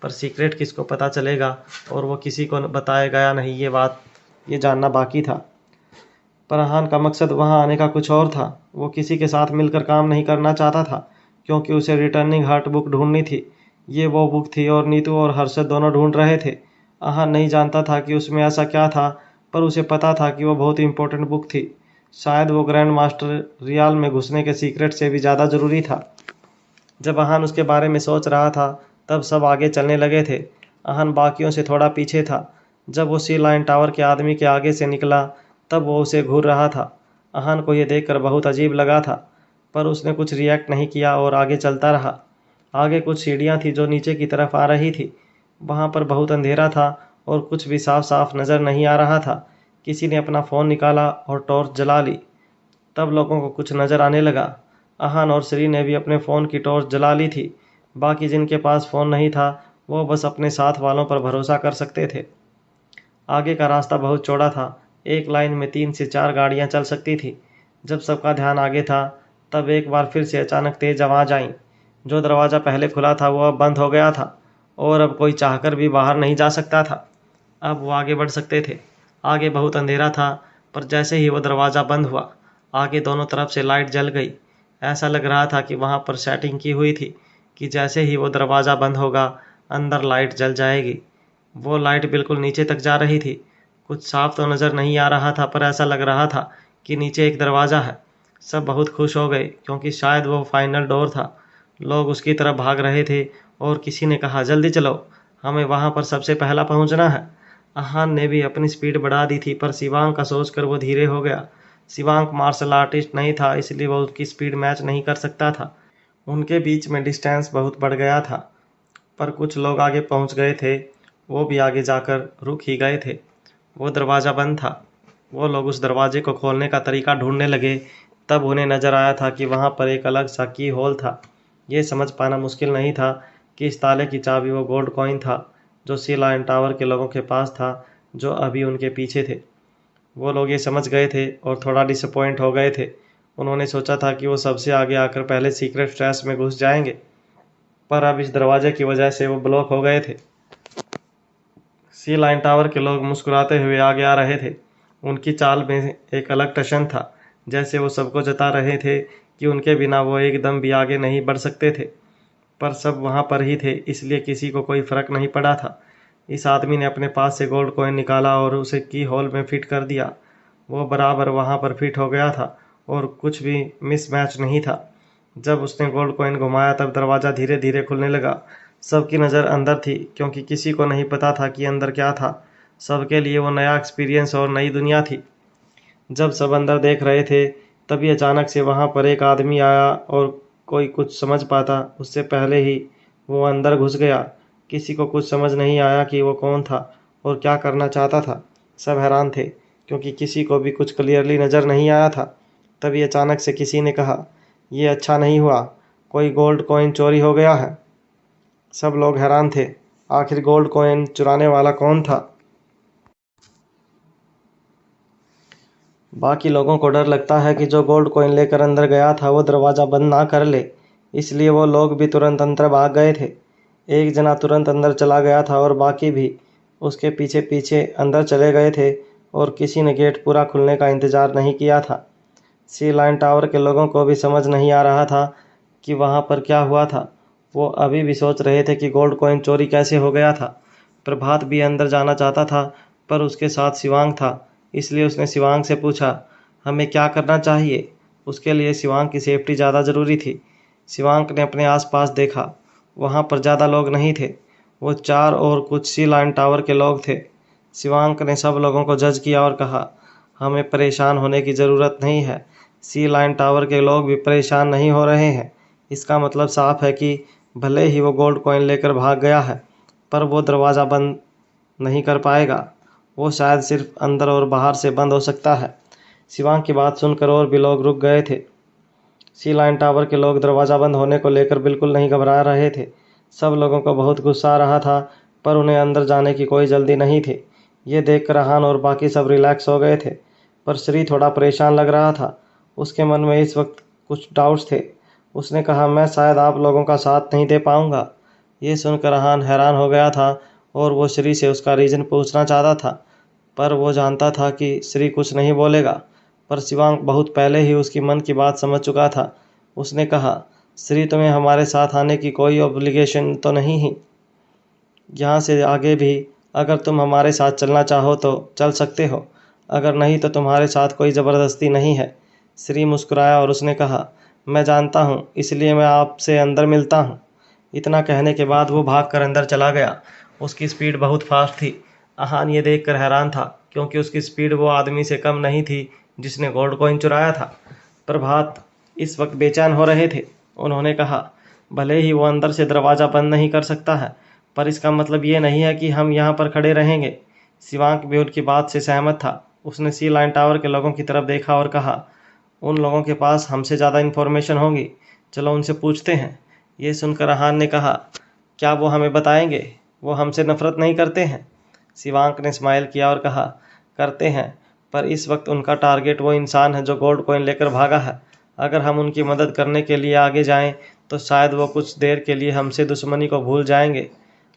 [SPEAKER 1] पर सीक्रेट किसको पता चलेगा और वो किसी को बताया गया नहीं, ये जानना बाकी था। पर अहान का मकसद वहां आने का कुछ और था। वो किसी के साथ मिलकर काम नहीं करना चाहता था, क्योंकि उसे रिटर्निंग हार्ट बुक ढूंढनी थी। ये वो बुक थी और नीतू और हर्षद दोनों ढूंढ रहे थे। अहान नहीं जानता था कि उसमें ऐसा क्या था, पर उसे पता था कि वो बहुत इंपॉर्टेंट बुक थी। शायद वो ग्रैंड मास्टर रियाल में घुसने के सीक्रेट से भी ज़्यादा ज़रूरी था। जब अहान उसके बारे में सोच रहा था, तब सब आगे चलने लगे थे। अहान बाकियों से थोड़ा पीछे था। जब वो सी लाइन टावर के आदमी के आगे से निकला, तब वो उसे घूर रहा था। अहान को यह देखकर बहुत अजीब लगा था, पर उसने कुछ रिएक्ट नहीं किया और आगे चलता रहा। आगे कुछ सीढ़ियाँ थी जो नीचे की तरफ आ रही थी। वहाँ पर बहुत अंधेरा था और कुछ भी साफ साफ नज़र नहीं आ रहा था। किसी ने अपना फ़ोन निकाला और टॉर्च जला ली। तब लोगों को कुछ नज़र आने लगा। अहान और श्री ने भी अपने फ़ोन की टॉर्च जला ली थी। बाकी जिनके पास फ़ोन नहीं था, वो बस अपने साथ वालों पर भरोसा कर सकते थे। आगे का रास्ता बहुत चौड़ा था। एक लाइन में 3 से 4 गाड़ियां चल सकती थी। जब सबका ध्यान आगे था, तब एक बार फिर से अचानक तेज आवाज़ आई। जो दरवाज़ा पहले खुला था वो अब बंद हो गया था, और अब कोई चाहकर भी बाहर नहीं जा सकता था। अब वो आगे बढ़ सकते थे। आगे बहुत अंधेरा था, पर जैसे ही वो दरवाज़ा बंद हुआ, आगे दोनों तरफ से लाइट जल गई। ऐसा लग रहा था कि वहाँ पर सेटिंग की हुई थी कि जैसे ही वो दरवाज़ा बंद होगा, अंदर लाइट जल जाएगी। वो लाइट बिल्कुल नीचे तक जा रही थी। कुछ साफ तो नज़र नहीं आ रहा था, पर ऐसा लग रहा था कि नीचे एक दरवाज़ा है। सब बहुत खुश हो गए, क्योंकि शायद वो फाइनल डोर था। लोग उसकी तरफ भाग रहे थे और किसी ने कहा, जल्दी चलो, हमें वहाँ पर सबसे पहला पहुँचना है। अहान ने भी अपनी स्पीड बढ़ा दी थी, पर शिवांग का सोचकर वो धीरे हो गया। शिवांग मार्शल आर्टिस्ट नहीं था, इसलिए वो उसकी स्पीड मैच नहीं कर सकता था। उनके बीच में डिस्टेंस बहुत बढ़ गया था। पर कुछ लोग आगे पहुंच गए थे। वो भी आगे जाकर रुक ही गए थे। वो दरवाज़ा बंद था। वो लोग उस दरवाजे को खोलने का तरीका ढूंढने लगे। तब उन्हें नज़र आया था कि वहाँ पर एक अलग सा की होल था। ये समझ पाना मुश्किल नहीं था कि इस ताले की चाबी वो गोल्ड कॉइन था, जो सी लाइन टावर के लोगों के पास था, जो अभी उनके पीछे थे। वो लोग ये समझ गए थे और थोड़ा डिसअपॉइंट हो गए थे। उन्होंने सोचा था कि वो सबसे आगे आकर पहले सीक्रेट स्ट्रेस में घुस जाएंगे, पर अब इस दरवाजे की वजह से वो ब्लॉक हो गए थे। सी लाइन टावर के लोग मुस्कुराते हुए आगे आ रहे थे। उनकी चाल में एक अलग टशन था, जैसे वो सबको जता रहे थे कि उनके बिना वो एकदम भी आगे नहीं बढ़ सकते थे। पर सब वहाँ पर ही थे, इसलिए किसी को कोई फर्क नहीं पड़ा था। इस आदमी ने अपने पास से गोल्ड कॉइन निकाला और उसे की होल में फिट कर दिया। वो बराबर वहाँ पर फिट हो गया था और कुछ भी मिसमैच नहीं था। जब उसने गोल्ड कॉइन घुमाया, तब दरवाज़ा धीरे धीरे खुलने लगा। सबकी नज़र अंदर थी, क्योंकि किसी को नहीं पता था कि अंदर क्या था। सबके लिए वो नया एक्सपीरियंस और नई दुनिया थी। जब सब अंदर देख रहे थे, तभी अचानक से वहाँ पर एक आदमी आया और कोई कुछ समझ पाता उससे पहले ही वो अंदर घुस गया। किसी को कुछ समझ नहीं आया कि वो कौन था और क्या करना चाहता था। सब हैरान थे, क्योंकि किसी को भी कुछ क्लियरली नज़र नहीं आया था। तभी अचानक से किसी ने कहा, ये अच्छा नहीं हुआ, कोई गोल्ड कॉइन चोरी हो गया है। सब लोग हैरान थे। आखिर गोल्ड कॉइन चुराने वाला कौन था? बाकी लोगों को डर लगता है कि जो गोल्ड कॉइन लेकर अंदर गया था वो दरवाज़ा बंद ना कर ले, इसलिए वो लोग भी तुरंत अंदर भाग गए थे। एक जना तुरंत अंदर चला गया था और बाकी भी उसके पीछे पीछे अंदर चले गए थे, और किसी ने गेट पूरा खुलने का इंतज़ार नहीं किया था। सी लाइन टावर के लोगों को भी समझ नहीं आ रहा था कि वहाँ पर क्या हुआ था। वो अभी भी सोच रहे थे कि गोल्ड कॉइन चोरी कैसे हो गया था। प्रभात भी अंदर जाना चाहता था, पर उसके साथ शिवांग था, इसलिए उसने शिवांग से पूछा, हमें क्या करना चाहिए। उसके लिए शिवांग की सेफ्टी ज़्यादा ज़रूरी थी। शिवांग ने अपने आसपास देखा। वहाँ पर ज़्यादा लोग नहीं थे। वो 4 और कुछ सी लाइन टावर के लोग थे। शिवांग ने सब लोगों को जज किया और कहा, हमें परेशान होने की ज़रूरत नहीं है। सी लाइन टावर के लोग भी परेशान नहीं हो रहे हैं। इसका मतलब साफ है कि भले ही वो गोल्ड कॉइन लेकर भाग गया है, पर वो दरवाज़ा बंद नहीं कर पाएगा। वो शायद सिर्फ अंदर और बाहर से बंद हो सकता है। शिवांग की बात सुनकर और भी लोग रुक गए थे। सी लाइन टावर के लोग दरवाज़ा बंद होने को लेकर बिल्कुल नहीं घबरा रहे थे। सब लोगों को बहुत गुस्सा आ रहा था, पर उन्हें अंदर जाने की कोई जल्दी नहीं थी। ये देखकर रहान और बाकी सब रिलैक्स हो गए थे, पर श्री थोड़ा परेशान लग रहा था। उसके मन में इस वक्त कुछ डाउट्स थे। उसने कहा, मैं शायद आप लोगों का साथ नहीं दे पाऊंगा। ये सुनकर रहान हैरान हो गया था और वो श्री से उसका रीज़न पूछना चाहता था, पर वो जानता था कि श्री कुछ नहीं बोलेगा। पर शिवांक बहुत पहले ही उसकी मन की बात समझ चुका था। उसने कहा, श्री, तुम्हें हमारे साथ आने की कोई ऑब्लिगेशन तो नहीं है। यहाँ से आगे भी अगर तुम हमारे साथ चलना चाहो तो चल सकते हो, अगर नहीं तो तुम्हारे साथ कोई ज़बरदस्ती नहीं है। श्री मुस्कुराया और उसने कहा, मैं जानता हूँ, इसलिए मैं आपसे अंदर मिलता हूँ। इतना कहने के बाद वो भागकर अंदर चला गया। उसकी स्पीड बहुत फास्ट थी। आहान ये देखकर हैरान था, क्योंकि उसकी स्पीड वो आदमी से कम नहीं थी जिसने गोल्ड कॉइन चुराया था। प्रभात इस वक्त बेचैन हो रहे थे। उन्होंने कहा, भले ही वो अंदर से दरवाज़ा बंद नहीं कर सकता है, पर इसका मतलब ये नहीं है कि हम यहाँ पर खड़े रहेंगे। शिवांक भी उनकी बात से सहमत था। उसने सी लाइन टावर के लोगों की तरफ देखा और कहा, उन लोगों के पास हमसे ज़्यादा इन्फॉर्मेशन होगी, चलो उनसे पूछते हैं। ये सुनकर आहान ने कहा, क्या वो हमें बताएंगे? वो हमसे नफरत नहीं करते हैं? शिवांक ने स्माइल किया और कहा, करते हैं, पर इस वक्त उनका टारगेट वो इंसान है जो गोल्ड कॉइन लेकर भागा है। अगर हम उनकी मदद करने के लिए आगे जाएं तो शायद वो कुछ देर के लिए हमसे दुश्मनी को भूल जाएंगे।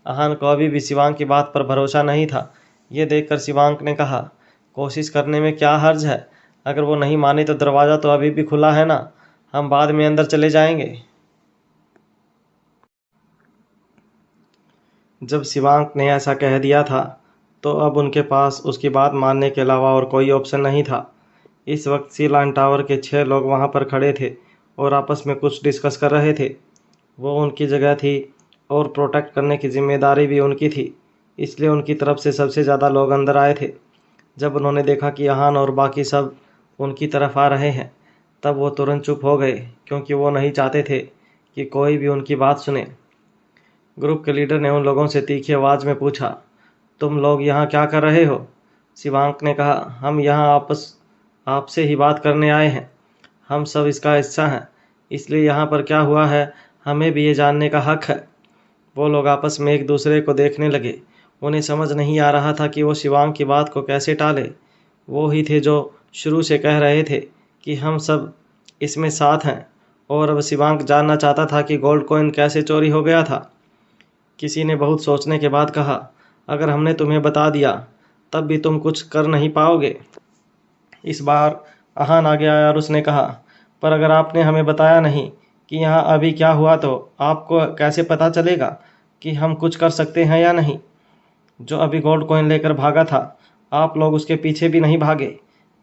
[SPEAKER 1] आहान को अभी भी शिवांक की बात पर भरोसा नहीं था। ये देखकर शिवांक ने कहा, कोशिश करने में क्या हर्ज है? अगर वो नहीं माने तो दरवाज़ा तो अभी भी खुला है ना, हम बाद में अंदर चले जाएंगे। जब शिवांक ने ऐसा कह दिया था तो अब उनके पास उसकी बात मानने के अलावा और कोई ऑप्शन नहीं था। इस वक्त सी लाइन टावर के 6 लोग वहां पर खड़े थे और आपस में कुछ डिस्कस कर रहे थे। वो उनकी जगह थी और प्रोटेक्ट करने की जिम्मेदारी भी उनकी थी, इसलिए उनकी तरफ से सबसे ज़्यादा लोग अंदर आए थे। जब उन्होंने देखा कि आहान और बाकी सब उनकी तरफ आ रहे हैं, तब वो तुरंत चुप हो गए, क्योंकि वो नहीं चाहते थे कि कोई भी उनकी बात सुने। ग्रुप के लीडर ने उन लोगों से तीखी आवाज़ में पूछा, तुम लोग यहाँ क्या कर रहे हो? शिवांक ने कहा, हम यहाँ आपसे ही बात करने आए हैं। हम सब इसका हिस्सा हैं, इसलिए यहाँ पर क्या हुआ है हमें भी ये जानने का हक है। वो लोग आपस में एक दूसरे को देखने लगे। उन्हें समझ नहीं आ रहा था कि वो शिवांक की बात को कैसे टाले। वो ही थे जो शुरू से कह रहे थे कि हम सब इसमें साथ हैं, और अब शिवांक जानना चाहता था कि गोल्ड कॉइन कैसे चोरी हो गया था। किसी ने बहुत सोचने के बाद कहा, अगर हमने तुम्हें बता दिया तब भी तुम कुछ कर नहीं पाओगे। इस बार आहान आगे आया और उसने कहा, पर अगर आपने हमें बताया नहीं कि यहाँ अभी क्या हुआ तो आपको कैसे पता चलेगा कि हम कुछ कर सकते हैं या नहीं? जो अभी गोल्ड कॉइन लेकर भागा था, आप लोग उसके पीछे भी नहीं भागे।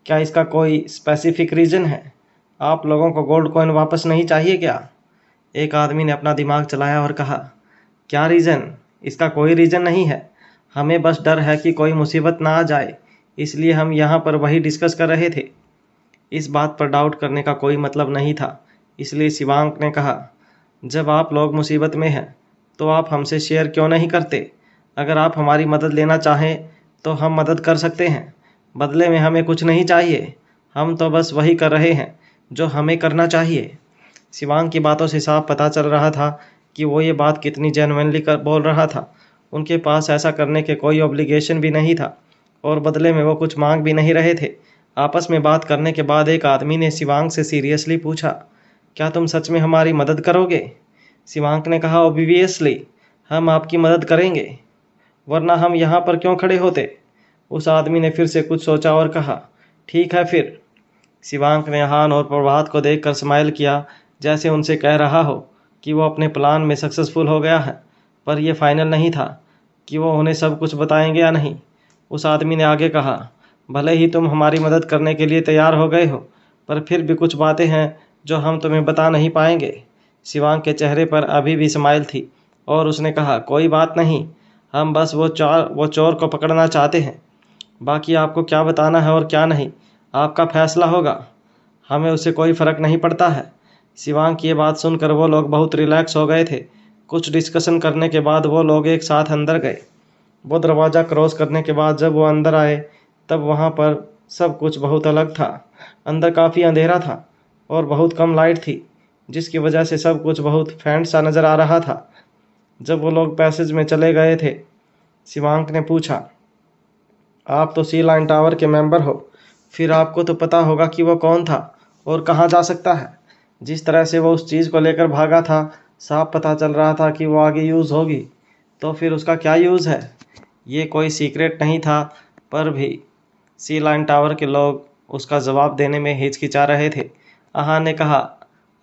[SPEAKER 1] क्या इसका कोई स्पेसिफिक रीज़न है? आप लोगों को गोल्ड कॉइन वापस नहीं चाहिए क्या? एक आदमी ने अपना दिमाग चलाया और कहा, क्या रीज़न? इसका कोई रीज़न नहीं है। हमें बस डर है कि कोई मुसीबत ना आ जाए, इसलिए हम यहाँ पर वही डिस्कस कर रहे थे। इस बात पर डाउट करने का कोई मतलब नहीं था, इसलिए शिवांक ने कहा, जब आप लोग मुसीबत में हैं तो आप हमसे शेयर क्यों नहीं करते? अगर आप हमारी मदद लेना चाहें तो हम मदद कर सकते हैं। बदले में हमें कुछ नहीं चाहिए, हम तो बस वही कर रहे हैं जो हमें करना चाहिए। शिवांक की बातों से साफ पता चल रहा था कि वो ये बात कितनी जेन्युइनली बोल रहा था। उनके पास ऐसा करने के कोई ऑब्लिगेशन भी नहीं था और बदले में वो कुछ मांग भी नहीं रहे थे। आपस में बात करने के बाद एक आदमी ने शिवांक से सीरियसली पूछा, क्या तुम सच में हमारी मदद करोगे? शिवांक ने कहा, ऑब्वियसली हम आपकी मदद करेंगे, वरना हम यहाँ पर क्यों खड़े होते? उस आदमी ने फिर से कुछ सोचा और कहा, ठीक है फिर। शिवांक ने आहान और प्रभात को देखकर स्माइल किया, जैसे उनसे कह रहा हो कि वो अपने प्लान में सक्सेसफुल हो गया है, पर यह फाइनल नहीं था कि वो उन्हें सब कुछ बताएंगे या नहीं। उस आदमी ने आगे कहा, भले ही तुम हमारी मदद करने के लिए तैयार हो गए हो, पर फिर भी कुछ बातें हैं जो हम तुम्हें बता नहीं पाएंगे। शिवांक के चेहरे पर अभी भी स्माइल थी और उसने कहा, कोई बात नहीं, हम बस वो चोर को पकड़ना चाहते हैं। बाकी आपको क्या बताना है और क्या नहीं, आपका फैसला होगा। हमें उससे कोई फ़र्क नहीं पड़ता है। शिवांक की ये बात सुनकर वो लोग बहुत रिलैक्स हो गए थे। कुछ डिस्कशन करने के बाद वो लोग एक साथ अंदर गए। वो दरवाज़ा क्रॉस करने के बाद जब वो अंदर आए तब वहाँ पर सब कुछ बहुत अलग था। अंदर काफ़ी अंधेरा था और बहुत कम लाइट थी, जिसकी वजह से सब कुछ बहुत फेंट सा नज़र आ रहा था। जब वो लोग पैसेज में चले गए थे, शिवांक ने पूछा, आप तो सी लाइन टावर के मेंबर हो, फिर आपको तो पता होगा कि वो कौन था और कहाँ जा सकता है। जिस तरह से वो उस चीज़ को लेकर भागा था, साफ पता चल रहा था कि वो आगे यूज़ होगी, तो फिर उसका क्या यूज़ है? ये कोई सीक्रेट नहीं था, पर भी सी लाइन टावर के लोग उसका जवाब देने में हिचकिचा रहे थे। आहान ने कहा,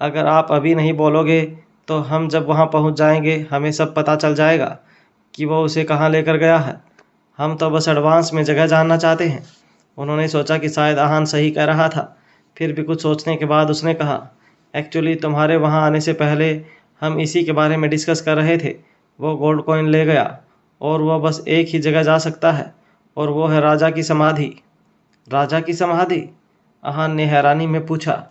[SPEAKER 1] अगर आप अभी नहीं बोलोगे तो हम जब वहाँ पहुँच जाएंगे हमें सब पता चल जाएगा कि वो उसे कहाँ लेकर गया है। हम तो बस एडवांस में जगह जानना चाहते हैं। उन्होंने सोचा कि शायद आहान सही कह रहा था। फिर भी कुछ सोचने के बाद उसने कहा, एक्चुअली तुम्हारे वहाँ आने से पहले हम इसी के बारे में डिस्कस कर रहे थे। वो गोल्ड कॉइन ले गया और वह बस एक ही जगह जा सकता है और वो है राजा की समाधि। राजा की समाधि? आहान ने हैरानी में पूछा।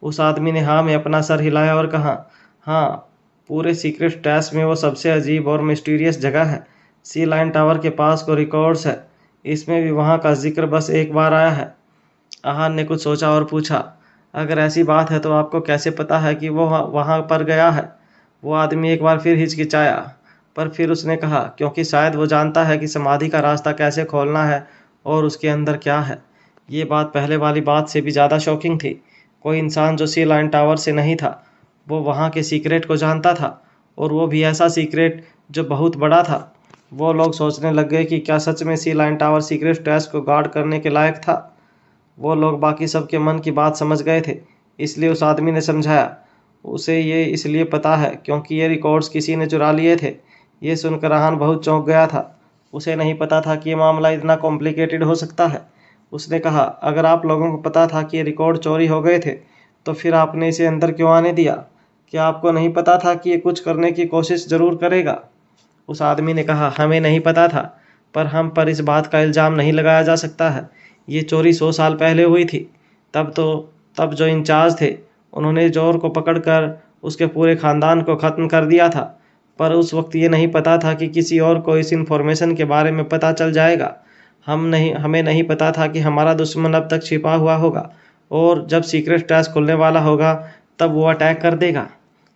[SPEAKER 1] उस आदमी ने हाँ में अपना सर हिलाया और कहा, हाँ, पूरे सीक्रेट स्टैश में वो सबसे अजीब और मिस्टीरियस जगह है। सी लाइन टावर के पास को रिकॉर्ड्स है, इसमें भी वहाँ का जिक्र बस एक बार आया है। आहान ने कुछ सोचा और पूछा, अगर ऐसी बात है तो आपको कैसे पता है कि वो वहाँ पर गया है? वो आदमी एक बार फिर हिचकिचाया, पर फिर उसने कहा, क्योंकि शायद वो जानता है कि समाधि का रास्ता कैसे खोलना है और उसके अंदर क्या है। ये बात पहले वाली बात से भी ज़्यादा शॉकिंग थी। कोई इंसान जो सी लाइन टावर से नहीं था, वो वहाँ के सीक्रेट को जानता था, और वो भी ऐसा सीक्रेट जो बहुत बड़ा था। वो लोग सोचने लग गए कि क्या सच में सी लाइन टावर सीक्रेट स्टैश को गार्ड करने के लायक था। वो लोग बाकी सबके मन की बात समझ गए थे, इसलिए उस आदमी ने समझाया, उसे ये इसलिए पता है क्योंकि ये रिकॉर्ड्स किसी ने चुरा लिए थे। ये सुनकर आहान बहुत चौंक गया था। उसे नहीं पता था कि ये मामला इतना कॉम्प्लिकेटेड हो सकता है। उसने कहा, अगर आप लोगों को पता था कि ये रिकॉर्ड चोरी हो गए थे तो फिर आपने इसे अंदर क्यों आने दिया? क्या आपको नहीं पता था कि ये कुछ करने की कोशिश ज़रूर करेगा? उस आदमी ने कहा, हमें नहीं पता था, पर हम पर इस बात का इल्ज़ाम नहीं लगाया जा सकता है। ये चोरी 100 साल पहले हुई थी। तब जो इंचार्ज थे उन्होंने चोर को पकड़कर उसके पूरे ख़ानदान को ख़त्म कर दिया था। पर उस वक्त ये नहीं पता था कि किसी और को इस इन्फॉर्मेशन के बारे में पता चल जाएगा। हमें नहीं पता था कि हमारा दुश्मन अब तक छिपा हुआ होगा और जब सीक्रेट स्टैश खुलने वाला होगा तब वो अटैक कर देगा।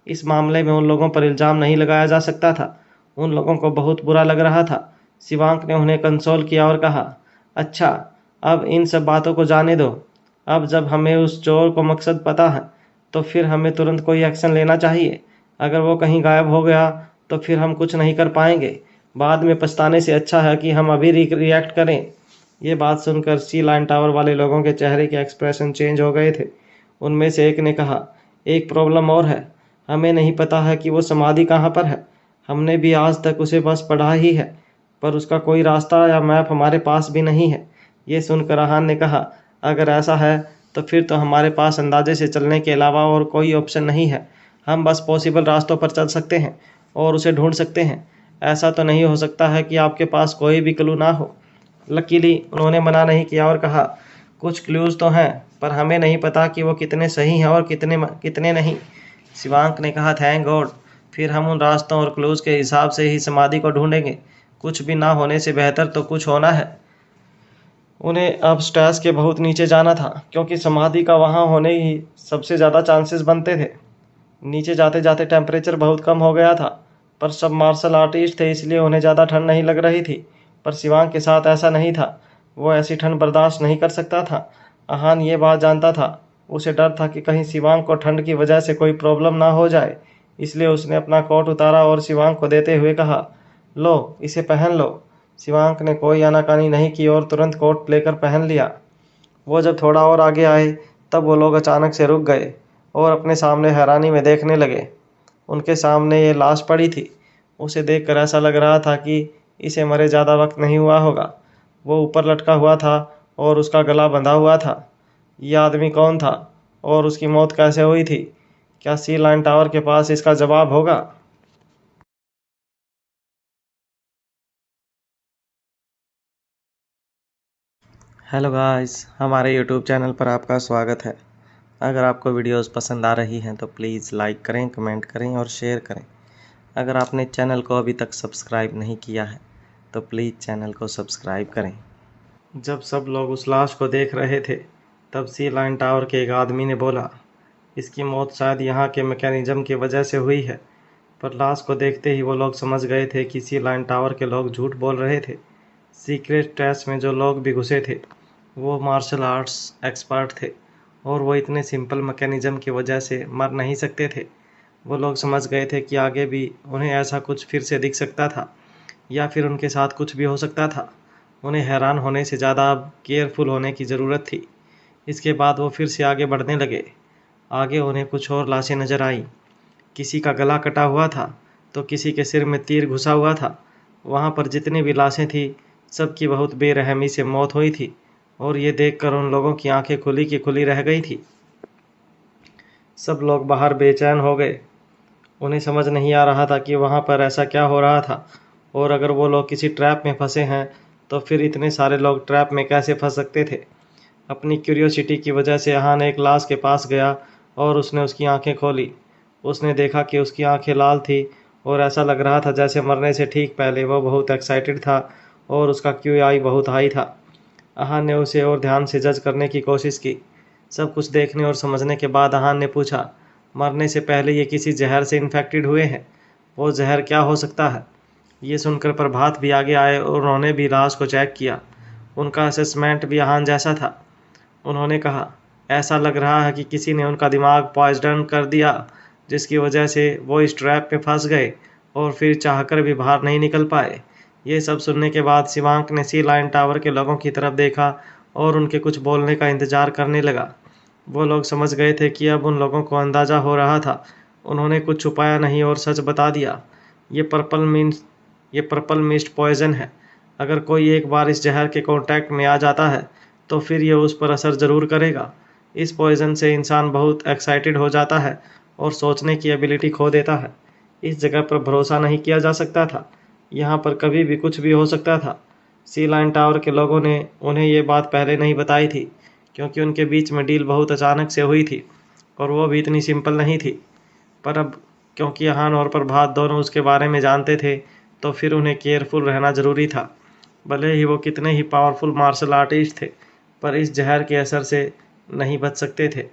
[SPEAKER 1] इस मामले में उन लोगों पर इल्ज़ाम नहीं लगाया जा सकता था। उन लोगों को बहुत बुरा लग रहा था। शिवांक ने उन्हें कंसोल किया और कहा, अच्छा, अब इन सब बातों को जाने दो। अब जब हमें उस चोर को मकसद पता है तो फिर हमें तुरंत कोई एक्शन लेना चाहिए। अगर वो कहीं गायब हो गया तो फिर हम कुछ नहीं कर पाएंगे। बाद में पछताने से अच्छा है कि हम अभी रिएक्ट करें। ये बात सुनकर सी लाइन टावर वाले लोगों के चेहरे के एक्सप्रेशन चेंज हो गए थे। उनमें से एक ने कहा, एक प्रॉब्लम और है, हमें नहीं पता है कि वो समाधि कहाँ पर है। हमने भी आज तक उसे बस पढ़ा ही है, पर उसका कोई रास्ता या मैप हमारे पास भी नहीं है। ये सुनकर आहान ने कहा, अगर ऐसा है तो फिर तो हमारे पास अंदाजे से चलने के अलावा और कोई ऑप्शन नहीं है। हम बस पॉसिबल रास्तों पर चल सकते हैं और उसे ढूंढ सकते हैं। ऐसा तो नहीं हो सकता है कि आपके पास कोई भी क्लू ना हो। लकीली उन्होंने मना नहीं किया और कहा, कुछ क्लूज़ तो हैं, पर हमें नहीं पता कि वो कितने सही हैं और कितने नहीं। शिवांक ने कहा, थैंक गॉड, फिर हम उन रास्तों और क्लूज़ के हिसाब से ही समाधि को ढूंढेंगे। कुछ भी ना होने से बेहतर तो कुछ होना है। उन्हें अब स्टैश के बहुत नीचे जाना था, क्योंकि समाधि का वहाँ होने ही सबसे ज़्यादा चांसेस बनते थे। नीचे जाते जाते टेम्परेचर बहुत कम हो गया था, पर सब मार्शल आर्टिस्ट थे इसलिए उन्हें ज़्यादा ठंड नहीं लग रही थी। पर शिवांग के साथ ऐसा नहीं था। वो ऐसी ठंड बर्दाश्त नहीं कर सकता था। आहान ये बात जानता था। उसे डर था कि कहीं शिवांग को ठंड की वजह से कोई प्रॉब्लम ना हो जाए, इसलिए उसने अपना कोट उतारा और शिवांग को देते हुए कहा, लो, इसे पहन लो। शिवांक ने कोई आनाकानी नहीं की और तुरंत कोट लेकर पहन लिया। वो जब थोड़ा और आगे आए तब वो लोग अचानक से रुक गए और अपने सामने हैरानी में देखने लगे। उनके सामने ये लाश पड़ी थी। उसे देखकर ऐसा लग रहा था कि इसे मरे ज़्यादा वक्त नहीं हुआ होगा। वो ऊपर लटका हुआ था और उसका गला बंधा हुआ था। ये आदमी कौन था और उसकी मौत कैसे हुई थी? क्या सी लाइन टावर के पास इसका जवाब होगा? हेलो गाइस, हमारे यूट्यूब चैनल पर आपका स्वागत है। अगर आपको वीडियोस पसंद आ रही हैं तो प्लीज़ लाइक करें, कमेंट करें और शेयर करें। अगर आपने चैनल को अभी तक सब्सक्राइब नहीं किया है तो प्लीज़ चैनल को सब्सक्राइब करें। जब सब लोग उस लाश को देख रहे थे तब सी लाइन टावर के एक आदमी ने बोला, इसकी मौत शायद यहाँ के मैकेनिज्म की वजह से हुई है। पर लाश को देखते ही वो लोग समझ गए थे कि सी लाइन टावर के लोग झूठ बोल रहे थे। सीक्रेट टेस्ट में जो लोग भी घुसे थे वो मार्शल आर्ट्स एक्सपर्ट थे और वो इतने सिंपल मैकेनिज्म की वजह से मर नहीं सकते थे। वो लोग समझ गए थे कि आगे भी उन्हें ऐसा कुछ फिर से दिख सकता था या फिर उनके साथ कुछ भी हो सकता था। उन्हें हैरान होने से ज़्यादा अब केयरफुल होने की ज़रूरत थी। इसके बाद वो फिर से आगे बढ़ने लगे। आगे उन्हें कुछ और लाशें नजर आईं। किसी का गला कटा हुआ था तो किसी के सिर में तीर घुसा हुआ था। वहाँ पर जितनी भी लाशें थी सबकी बहुत बेरहमी से मौत हुई थी और ये देखकर उन लोगों की आंखें खुली की खुली रह गई थी। सब लोग बाहर बेचैन हो गए। उन्हें समझ नहीं आ रहा था कि वहाँ पर ऐसा क्या हो रहा था और अगर वो लोग किसी ट्रैप में फंसे हैं तो फिर इतने सारे लोग ट्रैप में कैसे फंस सकते थे। अपनी क्यूरियोसिटी की वजह से यहान एक लाश के पास गया और उसने उसकी आंखें खोली। उसने देखा कि उसकी आंखें लाल थी और ऐसा लग रहा था जैसे मरने से ठीक पहले वो बहुत एक्साइटेड था और उसका QI बहुत हाई था। अहान ने उसे और ध्यान से जज करने की कोशिश की। सब कुछ देखने और समझने के बाद अहान ने पूछा, मरने से पहले ये किसी जहर से इन्फेक्टेड हुए हैं? वो जहर क्या हो सकता है? ये सुनकर प्रभात भी आगे आए और उन्होंने भी लाश को चेक किया। उनका असेसमेंट भी अहान जैसा था। उन्होंने कहा, ऐसा लग रहा है कि किसी ने उनका दिमाग पॉइजन कर दिया जिसकी वजह से वो इस ट्रैप में फंस गए और फिर चाहकर भी बाहर नहीं निकल पाए। ये सब सुनने के बाद शिवांक ने सी लाइन टावर के लोगों की तरफ देखा और उनके कुछ बोलने का इंतजार करने लगा। वो लोग समझ गए थे कि अब उन लोगों को अंदाज़ा हो रहा था। उन्होंने कुछ छुपाया नहीं और सच बता दिया। ये पर्पल मिस्ट पॉइजन है। अगर कोई एक बार इस जहर के कांटेक्ट में आ जाता है तो फिर ये उस पर असर ज़रूर करेगा। इस पॉइजन से इंसान बहुत एक्साइटेड हो जाता है और सोचने की एबिलिटी खो देता है। इस जगह पर भरोसा नहीं किया जा सकता था। यहाँ पर कभी भी कुछ भी हो सकता था। सी लाइन टावर के लोगों ने उन्हें ये बात पहले नहीं बताई थी क्योंकि उनके बीच में डील बहुत अचानक से हुई थी और वो भी इतनी सिंपल नहीं थी। पर अब क्योंकि अहान और प्रभात दोनों उसके बारे में जानते थे तो फिर उन्हें केयरफुल रहना ज़रूरी था। भले ही वो कितने ही पावरफुल मार्शल आर्टिस्ट थे पर इस जहर के असर से नहीं बच सकते थे।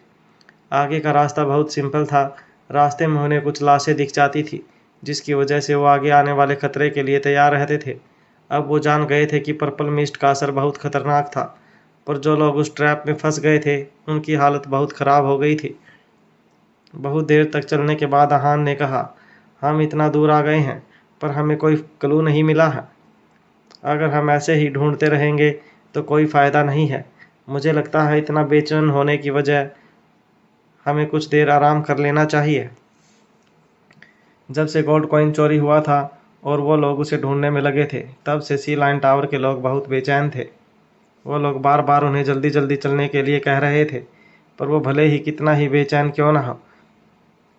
[SPEAKER 1] आगे का रास्ता बहुत सिंपल था। रास्ते में उन्हें कुछ लाशें दिख जाती थी जिसकी वजह से वो आगे आने वाले खतरे के लिए तैयार रहते थे। अब वो जान गए थे कि पर्पल मिस्ट का असर बहुत खतरनाक था पर जो लोग उस ट्रैप में फंस गए थे उनकी हालत बहुत ख़राब हो गई थी। बहुत देर तक चलने के बाद अहान ने कहा, हम इतना दूर आ गए हैं पर हमें कोई क्लू नहीं मिला है। अगर हम ऐसे ही ढूंढते रहेंगे तो कोई फ़ायदा नहीं है। मुझे लगता है इतना बेचैन होने की वजह हमें कुछ देर आराम कर लेना चाहिए। जब से गोल्ड कॉइन चोरी हुआ था और वो लोग उसे ढूंढने में लगे थे तब से सी लाइन टावर के लोग बहुत बेचैन थे। वो लोग बार बार उन्हें जल्दी जल्दी चलने के लिए कह रहे थे पर वो भले ही कितना ही बेचैन क्यों ना हो,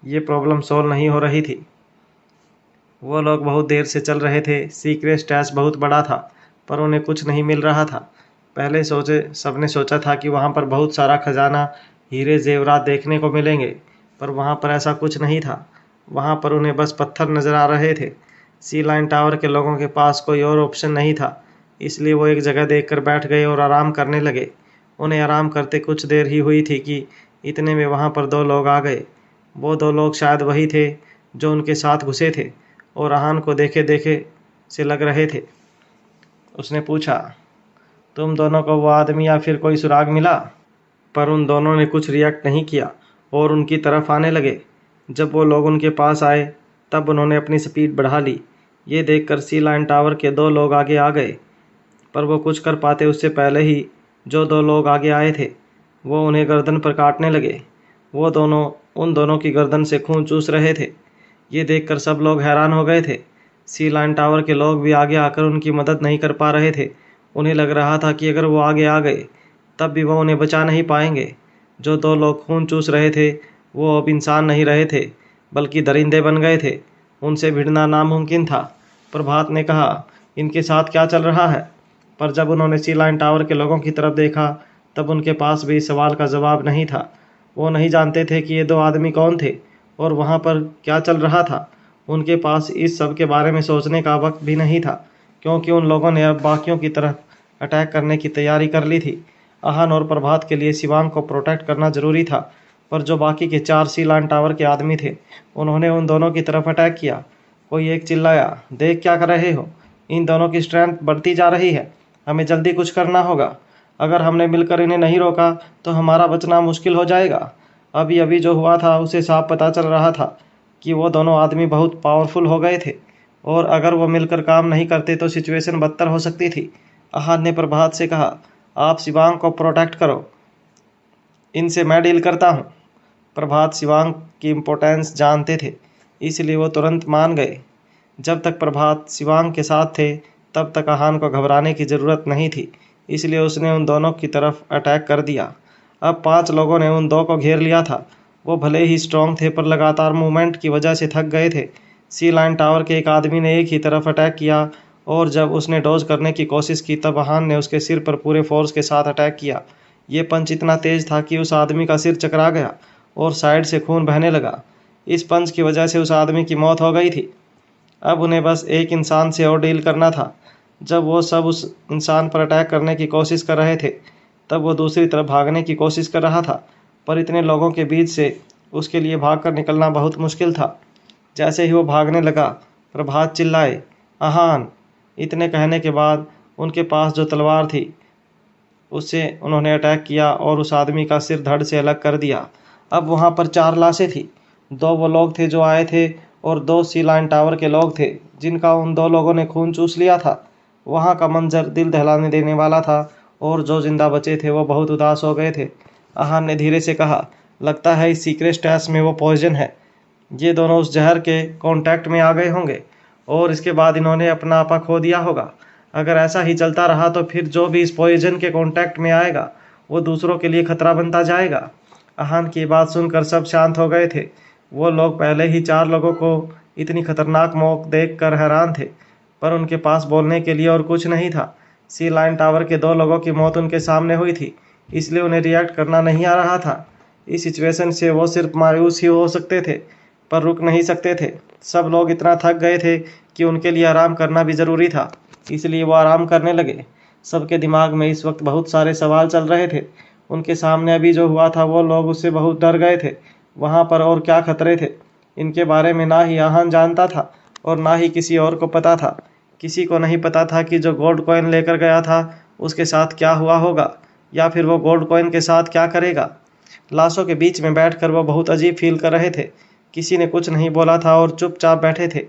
[SPEAKER 1] ये प्रॉब्लम सॉल्व नहीं हो रही थी। वो लोग बहुत देर से चल रहे थे। सीक्रेट स्टैश बहुत बड़ा था पर उन्हें कुछ नहीं मिल रहा था। पहले सबने सोचा था कि वहाँ पर बहुत सारा खजाना, हीरे जेवरात देखने को मिलेंगे पर वहाँ पर ऐसा कुछ नहीं था। वहाँ पर उन्हें बस पत्थर नज़र आ रहे थे। सी लाइन टावर के लोगों के पास कोई और ऑप्शन नहीं था इसलिए वो एक जगह देखकर बैठ गए और आराम करने लगे। उन्हें आराम करते कुछ देर ही हुई थी कि इतने में वहाँ पर दो लोग आ गए। वो दो लोग शायद वही थे जो उनके साथ घुसे थे और अहान को देखे देखे से लग रहे थे। उसने पूछा, तुम दोनों को वो आदमी या फिर कोई सुराग मिला? पर उन दोनों ने कुछ रिएक्ट नहीं किया और उनकी तरफ आने लगे। जब वो लोग उनके पास आए तब उन्होंने अपनी स्पीड बढ़ा ली। ये देखकर सी लाइन टावर के दो लोग आगे आ गए पर वो कुछ कर पाते उससे पहले ही जो दो लोग आगे आए थे वो उन्हें गर्दन पर काटने लगे। वो दोनों उन दोनों की गर्दन से खून चूस रहे थे। ये देखकर सब लोग हैरान हो गए थे। सी लाइन टावर के लोग भी आगे आकर उनकी मदद नहीं कर पा रहे थे। उन्हें लग रहा था कि अगर वो आगे आ गए तब भी वो उन्हें बचा नहीं पाएंगे। जो दो लोग खून चूस रहे थे वो अब इंसान नहीं रहे थे बल्कि दरिंदे बन गए थे। उनसे भिड़ना नामुमकिन था। प्रभात ने कहा, इनके साथ क्या चल रहा है? पर जब उन्होंने सी लाइन टावर के लोगों की तरफ देखा तब उनके पास भी इस सवाल का जवाब नहीं था। वो नहीं जानते थे कि ये दो आदमी कौन थे और वहाँ पर क्या चल रहा था। उनके पास इस सब के बारे में सोचने का वक्त भी नहीं था क्योंकि उन लोगों ने अब बाकियों की तरफ अटैक करने की तैयारी कर ली थी। अहान और प्रभात के लिए शिवांग को प्रोटेक्ट करना ज़रूरी था पर जो बाकी के 4 सी लाइन टावर के आदमी थे उन्होंने उन दोनों की तरफ अटैक किया। कोई एक चिल्लाया, देख क्या कर रहे हो, इन दोनों की स्ट्रेंथ बढ़ती जा रही है, हमें जल्दी कुछ करना होगा। अगर हमने मिलकर इन्हें नहीं रोका तो हमारा बचना मुश्किल हो जाएगा। अभी अभी जो हुआ था उसे साफ पता चल रहा था कि वो दोनों आदमी बहुत पावरफुल हो गए थे और अगर वो मिलकर काम नहीं करते तो सिचुएशन बदतर हो सकती थी। अहान ने प्रभात से कहा, आप शिवांग को प्रोटेक्ट करो। इनसे मैं डील करता हूँ। प्रभात शिवांग की इम्पोर्टेंस जानते थे, इसलिए वो तुरंत मान गए। जब तक प्रभात शिवांग के साथ थे तब तक आहान को घबराने की ज़रूरत नहीं थी, इसलिए उसने उन दोनों की तरफ अटैक कर दिया। अब 5 लोगों ने उन 2 को घेर लिया था। वो भले ही स्ट्रॉन्ग थे पर लगातार मूवमेंट की वजह से थक गए थे। सी लाइन टावर के एक आदमी ने एक ही तरफ अटैक किया और जब उसने डॉज करने की कोशिश की तब आहान ने उसके सिर पर पूरे फोर्स के साथ अटैक किया। ये पंच इतना तेज था कि उस आदमी का सिर चकरा गया और साइड से खून बहने लगा। इस पंच की वजह से उस आदमी की मौत हो गई थी। अब उन्हें बस एक इंसान से और डील करना था। जब वो सब उस इंसान पर अटैक करने की कोशिश कर रहे थे तब वो दूसरी तरफ भागने की कोशिश कर रहा था, पर इतने लोगों के बीच से उसके लिए भागकर निकलना बहुत मुश्किल था। जैसे ही वो भागने लगा, प्रभात चिल्लाए, आहान। इतने कहने के बाद उनके पास जो तलवार थी उससे उन्होंने अटैक किया और उस आदमी का सिर धड़ से अलग कर दिया। अब वहाँ पर 4 लाशें थी। 2 वो लोग थे जो आए थे और 2 सी लाइन टावर के लोग थे जिनका उन 2 लोगों ने खून चूस लिया था। वहाँ का मंजर दिल दहलाने देने वाला था और जो जिंदा बचे थे वो बहुत उदास हो गए थे। आहान ने धीरे से कहा, लगता है इस सीक्रेट स्टैश में वो पॉइजन है। ये दोनों उस जहर के कांटेक्ट में आ गए होंगे और इसके बाद इन्होंने अपना आपा खो दिया होगा। अगर ऐसा ही चलता रहा तो फिर जो भी इस पॉइजन के कांटेक्ट में आएगा वो दूसरों के लिए खतरा बनता जाएगा। आहान की बात सुनकर सब शांत हो गए थे। वो लोग पहले ही 4 लोगों को इतनी खतरनाक मौत देखकर हैरान थे, पर उनके पास बोलने के लिए और कुछ नहीं था। सी लाइन टावर के 2 लोगों की मौत उनके सामने हुई थी, इसलिए उन्हें रिएक्ट करना नहीं आ रहा था। इस सिचुएशन से वो सिर्फ मायूस ही हो सकते थे, पर रुक नहीं सकते थे। सब लोग इतना थक गए थे कि उनके लिए आराम करना भी ज़रूरी था, इसलिए वो आराम करने लगे। सबके दिमाग में इस वक्त बहुत सारे सवाल चल रहे थे। उनके सामने अभी जो हुआ था वो लोग उससे बहुत डर गए थे। वहाँ पर और क्या खतरे थे, इनके बारे में ना ही आहान जानता था और ना ही किसी और को पता था। किसी को नहीं पता था कि जो गोल्ड कॉइन लेकर गया था उसके साथ क्या हुआ होगा, या फिर वो गोल्ड कॉइन के साथ क्या करेगा। लाशों के बीच में बैठकर वो बहुत अजीब फील कर रहे थे। किसी ने कुछ नहीं बोला था और चुपचाप बैठे थे।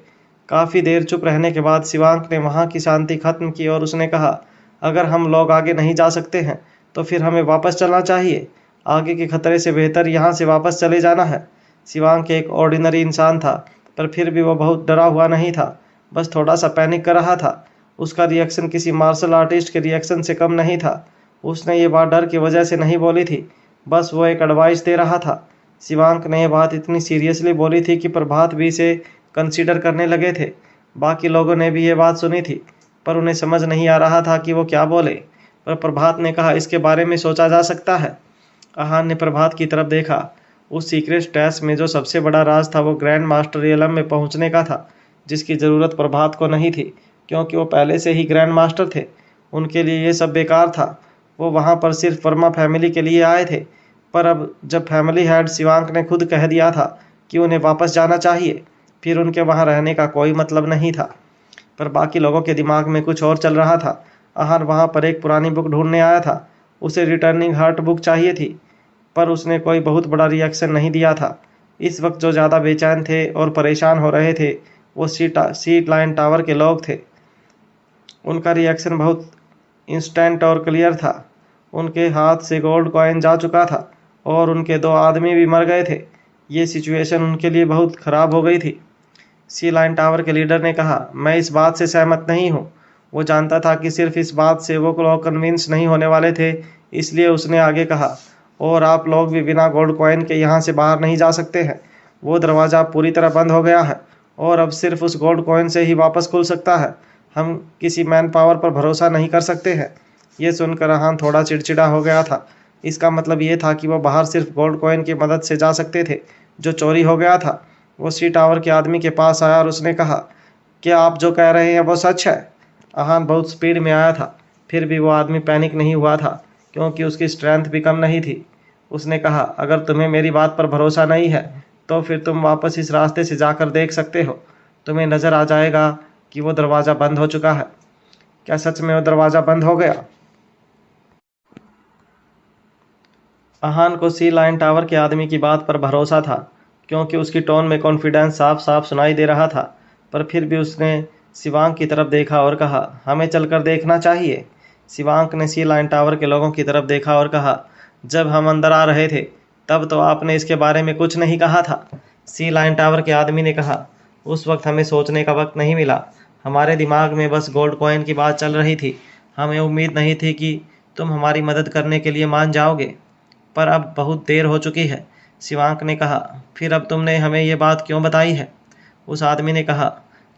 [SPEAKER 1] काफ़ी देर चुप रहने के बाद शिवांक ने वहाँ की शांति खत्म की और उसने कहा, अगर हम लोग आगे नहीं जा सकते हैं तो फिर हमें वापस चलना चाहिए। आगे के खतरे से बेहतर यहाँ से वापस चले जाना है। शिवांक एक ऑर्डिनरी इंसान था, पर फिर भी वो बहुत डरा हुआ नहीं था, बस थोड़ा सा पैनिक कर रहा था। उसका रिएक्शन किसी मार्शल आर्टिस्ट के रिएक्शन से कम नहीं था। उसने ये बात डर की वजह से नहीं बोली थी, बस वो एक एडवाइस दे रहा था। शिवांक ने यह बात इतनी सीरियसली बोली थी कि प्रभात भी इसे कंसीडर करने लगे थे। बाकी लोगों ने भी ये बात सुनी थी, पर उन्हें समझ नहीं आ रहा था कि वो क्या बोले। पर प्रभात ने कहा, इसके बारे में सोचा जा सकता है। आहान ने प्रभात की तरफ देखा। उस सीक्रेट स्टैश में जो सबसे बड़ा राज था वो ग्रैंड मास्टर रियलम में पहुंचने का था, जिसकी ज़रूरत प्रभात को नहीं थी क्योंकि वो पहले से ही ग्रैंड मास्टर थे। उनके लिए ये सब बेकार था। वो वहाँ पर सिर्फ वर्मा फैमिली के लिए आए थे, पर अब जब फैमिली हेड शिवांक ने खुद कह दिया था कि उन्हें वापस जाना चाहिए, फिर उनके वहाँ रहने का कोई मतलब नहीं था। पर बाकी लोगों के दिमाग में कुछ और चल रहा था। आहान वहाँ पर एक पुरानी बुक ढूंढने आया था। उसे रिटर्निंग हार्ट बुक चाहिए थी, पर उसने कोई बहुत बड़ा रिएक्शन नहीं दिया था। इस वक्त जो ज़्यादा बेचैन थे और परेशान हो रहे थे वो सी लाइन टावर के लोग थे। उनका रिएक्शन बहुत इंस्टेंट और क्लियर था। उनके हाथ से गोल्ड कॉइन जा चुका था और उनके 2 आदमी भी मर गए थे। ये सिचुएशन उनके लिए बहुत ख़राब हो गई थी। सी लाइन टावर के लीडर ने कहा, मैं इस बात से सहमत नहीं हूँ। वो जानता था कि सिर्फ इस बात से वो लोग कन्विंस नहीं होने वाले थे, इसलिए उसने आगे कहा, और आप लोग भी बिना गोल्ड कॉइन के यहाँ से बाहर नहीं जा सकते हैं। वो दरवाज़ा पूरी तरह बंद हो गया है और अब सिर्फ उस गोल्ड कॉइन से ही वापस खुल सकता है। हम किसी मैन पावर पर भरोसा नहीं कर सकते हैं। ये सुनकर आहान थोड़ा चिड़चिड़ा हो गया था। इसका मतलब ये था कि वो बाहर सिर्फ गोल्ड कॉइन की मदद से जा सकते थे जो चोरी हो गया था। वो सी टावर के आदमी के पास आया और उसने कहा, क्या आप जो कह रहे हैं वो सच है? आहान बहुत स्पीड में आया था, फिर भी वो आदमी पैनिक नहीं हुआ था क्योंकि उसकी स्ट्रेंथ भी कम नहीं थी। उसने कहा, अगर तुम्हें मेरी बात पर भरोसा नहीं है तो फिर तुम वापस इस रास्ते से जाकर देख सकते हो। तुम्हें नज़र आ जाएगा कि वो दरवाज़ा बंद हो चुका है। क्या सच में वो दरवाज़ा बंद हो गया? आहान को सी लाइन टावर के आदमी की बात पर भरोसा था क्योंकि उसकी टोन में कॉन्फिडेंस साफ साफ सुनाई दे रहा था, पर फिर भी उसने शिवांक की तरफ देखा और कहा, हमें चलकर देखना चाहिए। शिवांक ने सी लाइन टावर के लोगों की तरफ देखा और कहा, जब हम अंदर आ रहे थे तब तो आपने इसके बारे में कुछ नहीं कहा था। सी लाइन टावर के आदमी ने कहा, उस वक्त हमें सोचने का वक्त नहीं मिला। हमारे दिमाग में बस गोल्ड कॉइन की बात चल रही थी। हमें उम्मीद नहीं थी कि तुम हमारी मदद करने के लिए मान जाओगे, पर अब बहुत देर हो चुकी है। शिवांक ने कहा, फिर अब तुमने हमें ये बात क्यों बताई है? उस आदमी ने कहा,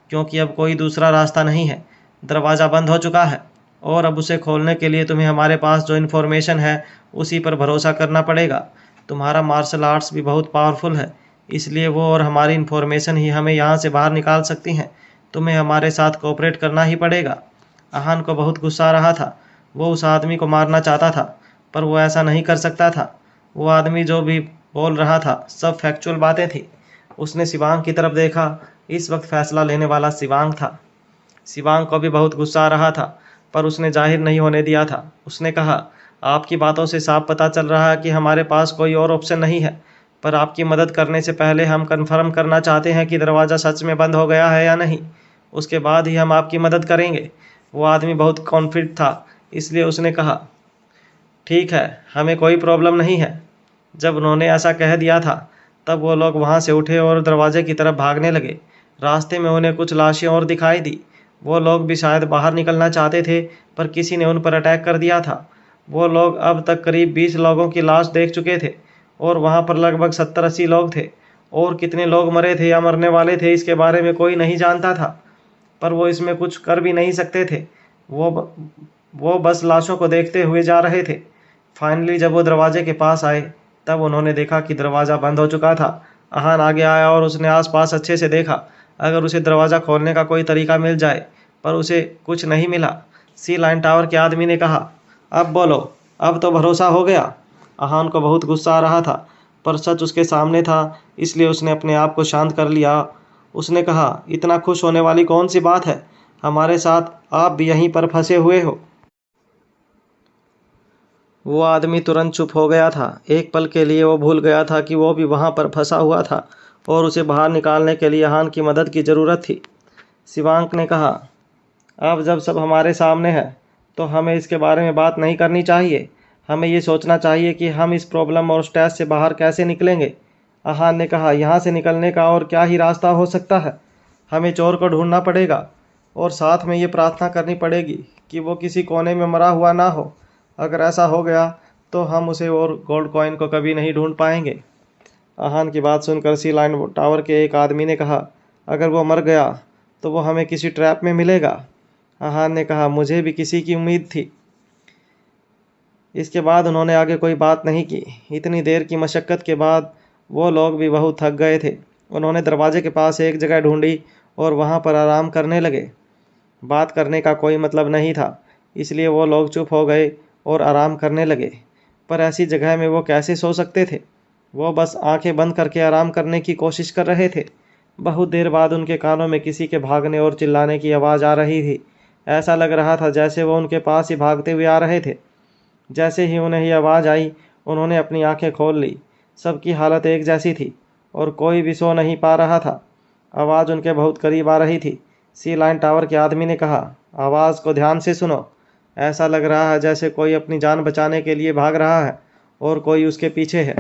[SPEAKER 1] क्योंकि अब कोई दूसरा रास्ता नहीं है। दरवाज़ा बंद हो चुका है और अब उसे खोलने के लिए तुम्हें हमारे पास जो इन्फॉर्मेशन है उसी पर भरोसा करना पड़ेगा। तुम्हारा मार्शल आर्ट्स भी बहुत पावरफुल है, इसलिए वो और हमारी इन्फॉर्मेशन ही हमें यहाँ से बाहर निकाल सकती हैं। तुम्हें हमारे साथ कोऑपरेट करना ही पड़ेगा। आहान को बहुत गुस्सा आ रहा था। वो उस आदमी को मारना चाहता था, पर वो ऐसा नहीं कर सकता था। वो आदमी जो भी बोल रहा था सब फैक्चुअल बातें थी। उसने शिवांग की तरफ देखा। इस वक्त फैसला लेने वाला शिवांग था। शिवांग को भी बहुत गुस्सा आ रहा था, पर उसने जाहिर नहीं होने दिया था। उसने कहा, आपकी बातों से साफ पता चल रहा है कि हमारे पास कोई और ऑप्शन नहीं है, पर आपकी मदद करने से पहले हम कंफर्म करना चाहते हैं कि दरवाज़ा सच में बंद हो गया है या नहीं। उसके बाद ही हम आपकी मदद करेंगे। वो आदमी बहुत कॉन्फिडेंट था, इसलिए उसने कहा, ठीक है, हमें कोई प्रॉब्लम नहीं है। जब उन्होंने ऐसा कह दिया था तब वो लोग वहाँ से उठे और दरवाजे की तरफ भागने लगे। रास्ते में उन्हें कुछ लाशें और दिखाई दी। वो लोग भी शायद बाहर निकलना चाहते थे, पर किसी ने उन पर अटैक कर दिया था। वो लोग अब तक करीब 20 लोगों की लाश देख चुके थे और वहाँ पर लगभग 70-80 लोग थे। और कितने लोग मरे थे या मरने वाले थे इसके बारे में कोई नहीं जानता था, पर वो इसमें कुछ कर भी नहीं सकते थे। वो बस लाशों को देखते हुए जा रहे थे। फाइनली जब वो दरवाजे के पास आए तब उन्होंने देखा कि दरवाज़ा बंद हो चुका था। आहान आगे आया और उसने आसपास अच्छे से देखा, अगर उसे दरवाज़ा खोलने का कोई तरीका मिल जाए, पर उसे कुछ नहीं मिला। सी लाइन टावर के आदमी ने कहा, अब बोलो, अब तो भरोसा हो गया। आहान को बहुत गुस्सा आ रहा था, पर सच उसके सामने था, इसलिए उसने अपने आप को शांत कर लिया। उसने कहा, इतना खुश होने वाली कौन सी बात है? हमारे साथ आप भी यहीं पर फंसे हुए हो। वो आदमी तुरंत चुप हो गया था। एक पल के लिए वो भूल गया था कि वो भी वहाँ पर फंसा हुआ था और उसे बाहर निकालने के लिए आहान की मदद की ज़रूरत थी। शिवांक ने कहा, अब जब सब हमारे सामने है तो हमें इसके बारे में बात नहीं करनी चाहिए। हमें ये सोचना चाहिए कि हम इस प्रॉब्लम और स्ट्रेस से बाहर कैसे निकलेंगे। आहान ने कहा, यहाँ से निकलने का और क्या ही रास्ता हो सकता है। हमें चोर को ढूंढना पड़ेगा और साथ में ये प्रार्थना करनी पड़ेगी कि वो किसी कोने में मरा हुआ ना हो। अगर ऐसा हो गया तो हम उसे और गोल्ड कॉइन को कभी नहीं ढूंढ पाएंगे। आहान की बात सुनकर सी लाइन टावर के एक आदमी ने कहा, अगर वो मर गया तो वो हमें किसी ट्रैप में मिलेगा। आहान ने कहा, मुझे भी किसी की उम्मीद थी। इसके बाद उन्होंने आगे कोई बात नहीं की। इतनी देर की मशक्क़त के बाद वो लोग भी बहुत थक गए थे। उन्होंने दरवाजे के पास एक जगह ढूंढी और वहाँ पर आराम करने लगे। बात करने का कोई मतलब नहीं था, इसलिए वो लोग चुप हो गए और आराम करने लगे। पर ऐसी जगह में वो कैसे सो सकते थे? वो बस आंखें बंद करके आराम करने की कोशिश कर रहे थे। बहुत देर बाद उनके कानों में किसी के भागने और चिल्लाने की आवाज़ आ रही थी। ऐसा लग रहा था जैसे वो उनके पास ही भागते हुए आ रहे थे। जैसे ही उन्हें ये आवाज़ आई, उन्होंने अपनी आंखें खोल ली। सबकी हालत एक जैसी थी और कोई भी सो नहीं पा रहा था। आवाज़ उनके बहुत करीब आ रही थी। सी लाइन टावर के आदमी ने कहा, आवाज़ को ध्यान से सुनो। ऐसा लग रहा है जैसे कोई अपनी जान बचाने के लिए भाग रहा है और कोई उसके पीछे है।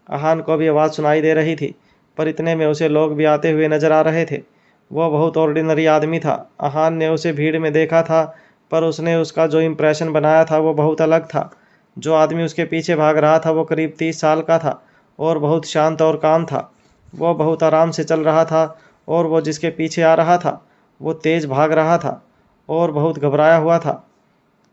[SPEAKER 1] आहान को भी आवाज़ सुनाई दे रही थी, पर इतने में उसे लोग भी आते हुए नजर आ रहे थे। वो बहुत ऑर्डिनरी आदमी था। आहान ने उसे भीड़ में देखा था, पर उसने उसका जो इम्प्रेशन बनाया था वो बहुत अलग था। जो आदमी उसके पीछे भाग रहा था वो करीब 30 साल का था और बहुत शांत और काम था। वो बहुत आराम से चल रहा था और वो जिसके पीछे आ रहा था वो तेज़ भाग रहा था और बहुत घबराया हुआ था।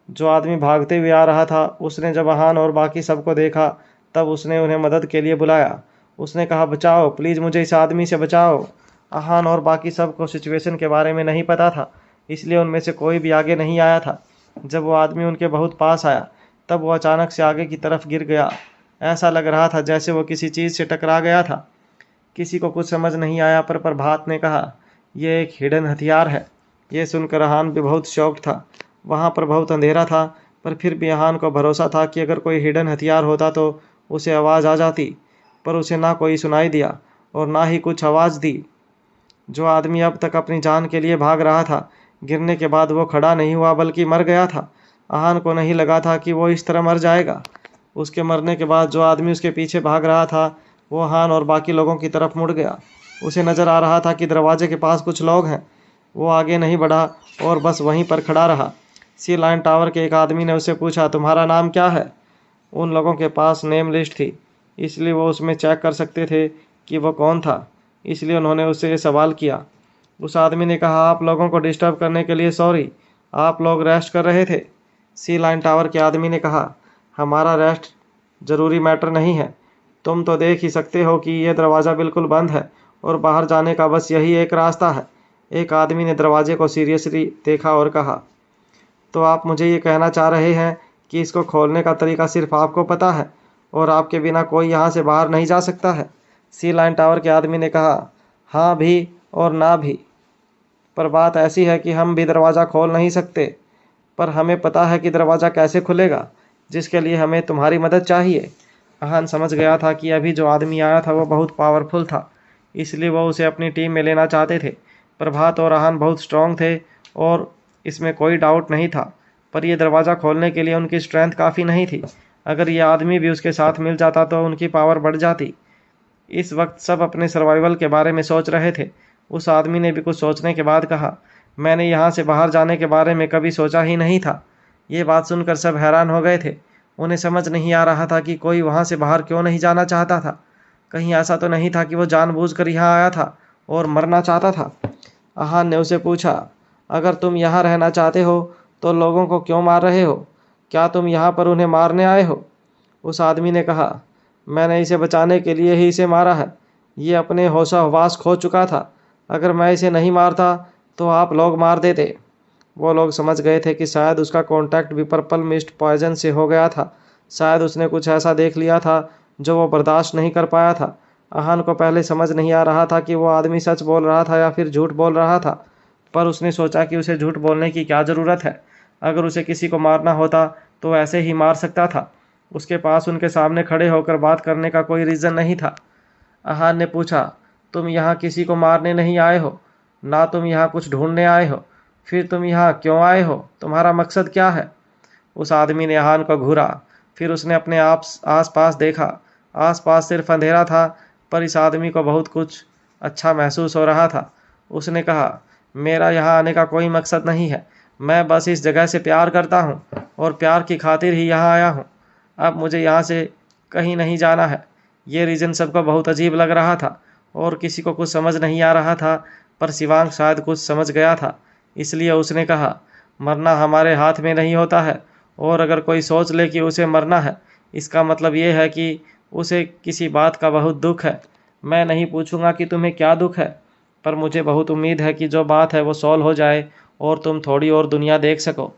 [SPEAKER 1] जो आदमी भागते हुए आ रहा था, उसने जब आहान और बाकी सबको देखा तब उसने उन्हें मदद के लिए बुलाया। उसने कहा, बचाओ, प्लीज़ मुझे इस आदमी से बचाओ। आहान और बाकी सबको सिचुएशन के बारे में नहीं पता था, इसलिए उनमें से कोई भी आगे नहीं आया था। जब वो आदमी उनके बहुत पास आया तब वो अचानक से आगे की तरफ गिर गया। ऐसा लग रहा था जैसे वो किसी चीज़ से टकरा गया था। किसी को कुछ समझ नहीं आया, पर प्रभात ने कहा, यह एक हिडन हथियार है। ये सुनकर आहान भी बहुत शॉक्ड था। वहाँ पर बहुत अंधेरा था, पर फिर भी आहान को भरोसा था कि अगर कोई हिडन हथियार होता तो उसे आवाज़ आ जाती, पर उसे ना कोई सुनाई दिया और ना ही कुछ आवाज़ दी। जो आदमी अब तक अपनी जान के लिए भाग रहा था, गिरने के बाद वो खड़ा नहीं हुआ बल्कि मर गया था। आहान को नहीं लगा था कि वो इस तरह मर जाएगा। उसके मरने के बाद जो आदमी उसके पीछे भाग रहा था वो हान और बाकी लोगों की तरफ मुड़ गया। उसे नज़र आ रहा था कि दरवाजे के पास कुछ लोग हैं। वो आगे नहीं बढ़ा और बस वहीं पर खड़ा रहा। सी लाइन टावर के एक आदमी ने उससे पूछा, तुम्हारा नाम क्या है? उन लोगों के पास नेम लिस्ट थी, इसलिए वो उसमें चेक कर सकते थे कि वो कौन था। इसलिए उन्होंने उससे ये सवाल किया। उस आदमी ने कहा, आप लोगों को डिस्टर्ब करने के लिए सॉरी, आप लोग रेस्ट कर रहे थे? सी लाइन टावर के आदमी ने कहा, हमारा रेस्ट ज़रूरी मैटर नहीं है, तुम तो देख ही सकते हो कि यह दरवाज़ा बिल्कुल बंद है और बाहर जाने का बस यही एक रास्ता है। एक आदमी ने दरवाजे को सीरियसली देखा और कहा, तो आप मुझे ये कहना चाह रहे हैं कि इसको खोलने का तरीका सिर्फ आपको पता है और आपके बिना कोई यहाँ से बाहर नहीं जा सकता है? सी लाइन टावर के आदमी ने कहा, हाँ भी और ना भी, पर बात ऐसी है कि हम भी दरवाज़ा खोल नहीं सकते, पर हमें पता है कि दरवाज़ा कैसे खुलेगा, जिसके लिए हमें तुम्हारी मदद चाहिए। अहान समझ गया था कि अभी जो आदमी आया था वो बहुत पावरफुल था, इसलिए वो उसे अपनी टीम में लेना चाहते थे। प्रभात और अहान बहुत स्ट्रांग थे और इसमें कोई डाउट नहीं था, पर यह दरवाज़ा खोलने के लिए उनकी स्ट्रेंथ काफ़ी नहीं थी। अगर यह आदमी भी उसके साथ मिल जाता तो उनकी पावर बढ़ जाती। इस वक्त सब अपने सर्वाइवल के बारे में सोच रहे थे। उस आदमी ने भी कुछ सोचने के बाद कहा, मैंने यहाँ से बाहर जाने के बारे में कभी सोचा ही नहीं था। ये बात सुनकर सब हैरान हो गए थे। उन्हें समझ नहीं आ रहा था कि कोई वहाँ से बाहर क्यों नहीं जाना चाहता था। कहीं ऐसा तो नहीं था कि वो जानबूझकर यहाँ आया था और मरना चाहता था? अहान ने उसे पूछा, अगर तुम यहाँ रहना चाहते हो तो लोगों को क्यों मार रहे हो? क्या तुम यहाँ पर उन्हें मारने आए हो? उस आदमी ने कहा, मैंने इसे बचाने के लिए ही इसे मारा है। ये अपने होश-ओ-हवास खो चुका था। अगर मैं इसे नहीं मारता तो आप लोग मार देते। वो लोग समझ गए थे कि शायद उसका कॉन्टैक्ट भी पर्पल मिस्ट पॉइजन से हो गया था। शायद उसने कुछ ऐसा देख लिया था जो वो बर्दाश्त नहीं कर पाया था। अहान को पहले समझ नहीं आ रहा था कि वो आदमी सच बोल रहा था या फिर झूठ बोल रहा था, पर उसने सोचा कि उसे झूठ बोलने की क्या ज़रूरत है। अगर उसे किसी को मारना होता तो ऐसे ही मार सकता था। उसके पास उनके सामने खड़े होकर बात करने का कोई रीज़न नहीं था। अहान ने पूछा, तुम यहाँ किसी को मारने नहीं आए हो, ना तुम यहाँ कुछ ढूंढने आए हो, फिर तुम यहाँ क्यों आए हो? तुम्हारा मकसद क्या है? उस आदमी ने अहान को घूरा, फिर उसने अपने आस पास देखा। आस पास सिर्फ अंधेरा था, पर इस आदमी को बहुत कुछ अच्छा महसूस हो रहा था। उसने कहा, मेरा यहाँ आने का कोई मकसद नहीं है, मैं बस इस जगह से प्यार करता हूँ और प्यार की खातिर ही यहाँ आया हूँ। अब मुझे यहाँ से कहीं नहीं जाना है। ये रीज़न सबको बहुत अजीब लग रहा था और किसी को कुछ समझ नहीं आ रहा था, पर शिवांग शायद कुछ समझ गया था। इसलिए उसने कहा, मरना हमारे हाथ में नहीं होता है, और अगर कोई सोच ले कि उसे मरना है, इसका मतलब ये है कि उसे किसी बात का बहुत दुख है। मैं नहीं पूछूंगा कि तुम्हें क्या दुख है, पर मुझे बहुत उम्मीद है कि जो बात है वो सॉल्व हो जाए और तुम थोड़ी और दुनिया देख सको।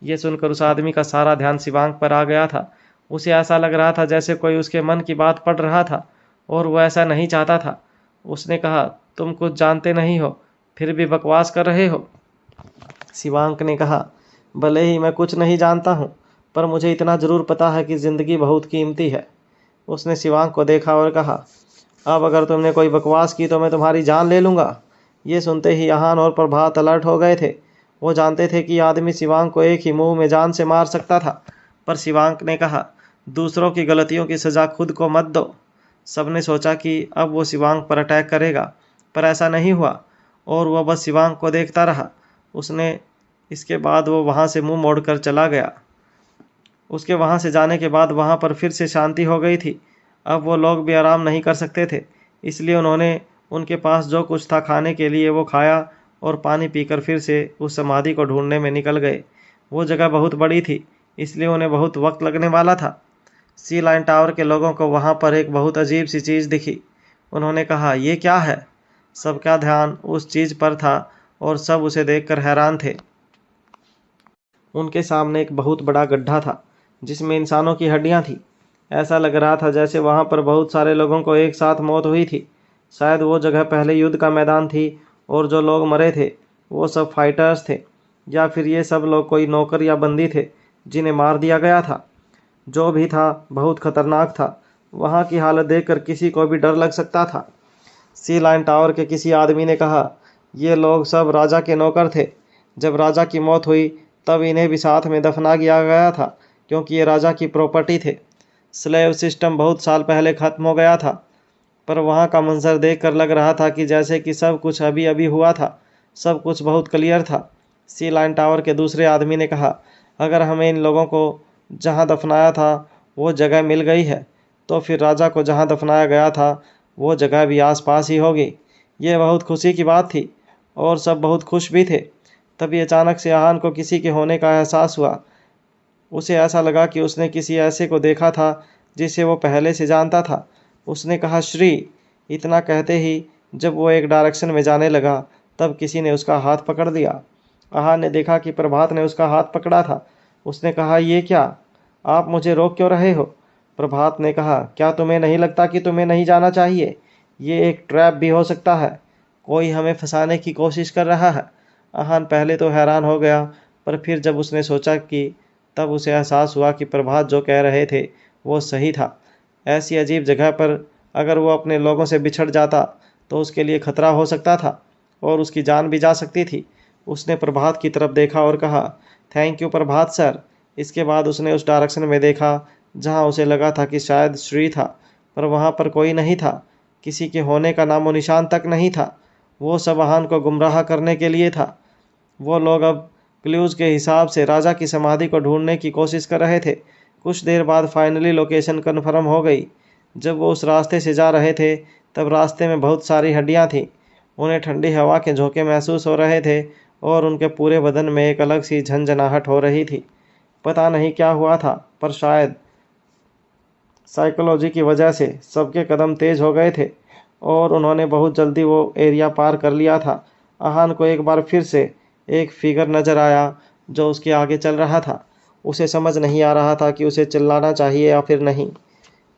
[SPEAKER 1] ये सुनकर उस आदमी का सारा ध्यान शिवांग पर आ गया था। उसे ऐसा लग रहा था जैसे कोई उसके मन की बात पढ़ रहा था और वो ऐसा नहीं चाहता था। उसने कहा, तुम कुछ जानते नहीं हो, फिर भी बकवास कर रहे हो। शिवांक ने कहा, भले ही मैं कुछ नहीं जानता हूँ, पर मुझे इतना ज़रूर पता है कि ज़िंदगी बहुत कीमती है। उसने शिवांक को देखा और कहा, अब अगर तुमने कोई बकवास की तो मैं तुम्हारी जान ले लूँगा। ये सुनते ही अहान और प्रभात अलर्ट हो गए थे। वो जानते थे कि आदमी शिवांक को एक ही मुंह में जान से मार सकता था, पर शिवांक ने कहा, दूसरों की गलतियों की सज़ा खुद को मत दो। सबने सोचा कि अब वो शिवांक पर अटैक करेगा, पर ऐसा नहीं हुआ और वह बस शिवांक को देखता रहा। उसने इसके बाद वो वहाँ से मुंह मोड़कर चला गया। उसके वहाँ से जाने के बाद वहाँ पर फिर से शांति हो गई थी। अब वो लोग भी आराम नहीं कर सकते थे, इसलिए उन्होंने उनके पास जो कुछ था खाने के लिए वो खाया और पानी पीकर फिर से उस समाधि को ढूंढने में निकल गए। वो जगह बहुत बड़ी थी, इसलिए उन्हें बहुत वक्त लगने वाला था। सी लाइन टावर के लोगों को वहाँ पर एक बहुत अजीब सी चीज़ दिखी। उन्होंने कहा, ये क्या है? सबका ध्यान उस चीज़ पर था और सब उसे देखकर हैरान थे। उनके सामने एक बहुत बड़ा गड्ढा था जिसमें इंसानों की हड्डियां थी। ऐसा लग रहा था जैसे वहाँ पर बहुत सारे लोगों को एक साथ मौत हुई थी। शायद वो जगह पहले युद्ध का मैदान थी और जो लोग मरे थे वो सब फाइटर्स थे, या फिर ये सब लोग कोई नौकर या बंदी थे जिन्हें मार दिया गया था। जो भी था बहुत खतरनाक था। वहाँ की हालत देखकर किसी को भी डर लग सकता था। सी लाइन टावर के किसी आदमी ने कहा, ये लोग सब राजा के नौकर थे। जब राजा की मौत हुई तब इन्हें भी साथ में दफना किया गया था, क्योंकि ये राजा की प्रॉपर्टी थे। स्लेव सिस्टम बहुत साल पहले ख़त्म हो गया था, पर वहाँ का मंजर देखकर लग रहा था कि जैसे कि सब कुछ अभी अभी हुआ था। सब कुछ बहुत क्लियर था। सी लाइन टावर के दूसरे आदमी ने कहा, अगर हमें इन लोगों को जहाँ दफनाया था वो जगह मिल गई है, तो फिर राजा को जहाँ दफनाया गया था वो जगह भी आसपास ही होगी। ये बहुत खुशी की बात थी और सब बहुत खुश भी थे। तभी अचानक से आहान को किसी के होने का एहसास हुआ। उसे ऐसा लगा कि उसने किसी ऐसे को देखा था जिसे वो पहले से जानता था। उसने कहा, श्री। इतना कहते ही जब वो एक डायरेक्शन में जाने लगा तब किसी ने उसका हाथ पकड़ लिया। आहान ने देखा कि प्रभात ने उसका हाथ पकड़ा था। उसने कहा, ये क्या, आप मुझे रोक क्यों रहे हो? प्रभात ने कहा, क्या तुम्हें नहीं लगता कि तुम्हें नहीं जाना चाहिए? ये एक ट्रैप भी हो सकता है। कोई हमें फंसाने की कोशिश कर रहा है। आहान पहले तो हैरान हो गया, पर फिर जब उसने सोचा कि तब उसे एहसास हुआ कि प्रभात जो कह रहे थे वो सही था। ऐसी अजीब जगह पर अगर वो अपने लोगों से बिछड़ जाता तो उसके लिए खतरा हो सकता था और उसकी जान भी जा सकती थी। उसने प्रभात की तरफ देखा और कहा, थैंक यू प्रभात सर। इसके बाद उसने उस डायरेक्शन में देखा जहां उसे लगा था कि शायद श्री था, पर वहां पर कोई नहीं था। किसी के होने का नामो निशान तक नहीं था। वो सब आहान को गुमराह करने के लिए था। वो लोग अब क्लूज के हिसाब से राजा की समाधि को ढूंढने की कोशिश कर रहे थे। कुछ देर बाद फाइनली लोकेशन कन्फर्म हो गई। जब वो उस रास्ते से जा रहे थे तब रास्ते में बहुत सारी हड्डियां थीं। उन्हें ठंडी हवा के झोंके महसूस हो रहे थे और उनके पूरे बदन में एक अलग सी झंझनाहट हो रही थी। पता नहीं क्या हुआ था, पर शायद साइकोलॉजी की वजह से सबके कदम तेज हो गए थे और उन्होंने बहुत जल्दी वो एरिया पार कर लिया था। आहान को एक बार फिर से एक फिगर नज़र आया जो उसके आगे चल रहा था। उसे समझ नहीं आ रहा था कि उसे चिल्लाना चाहिए या फिर नहीं।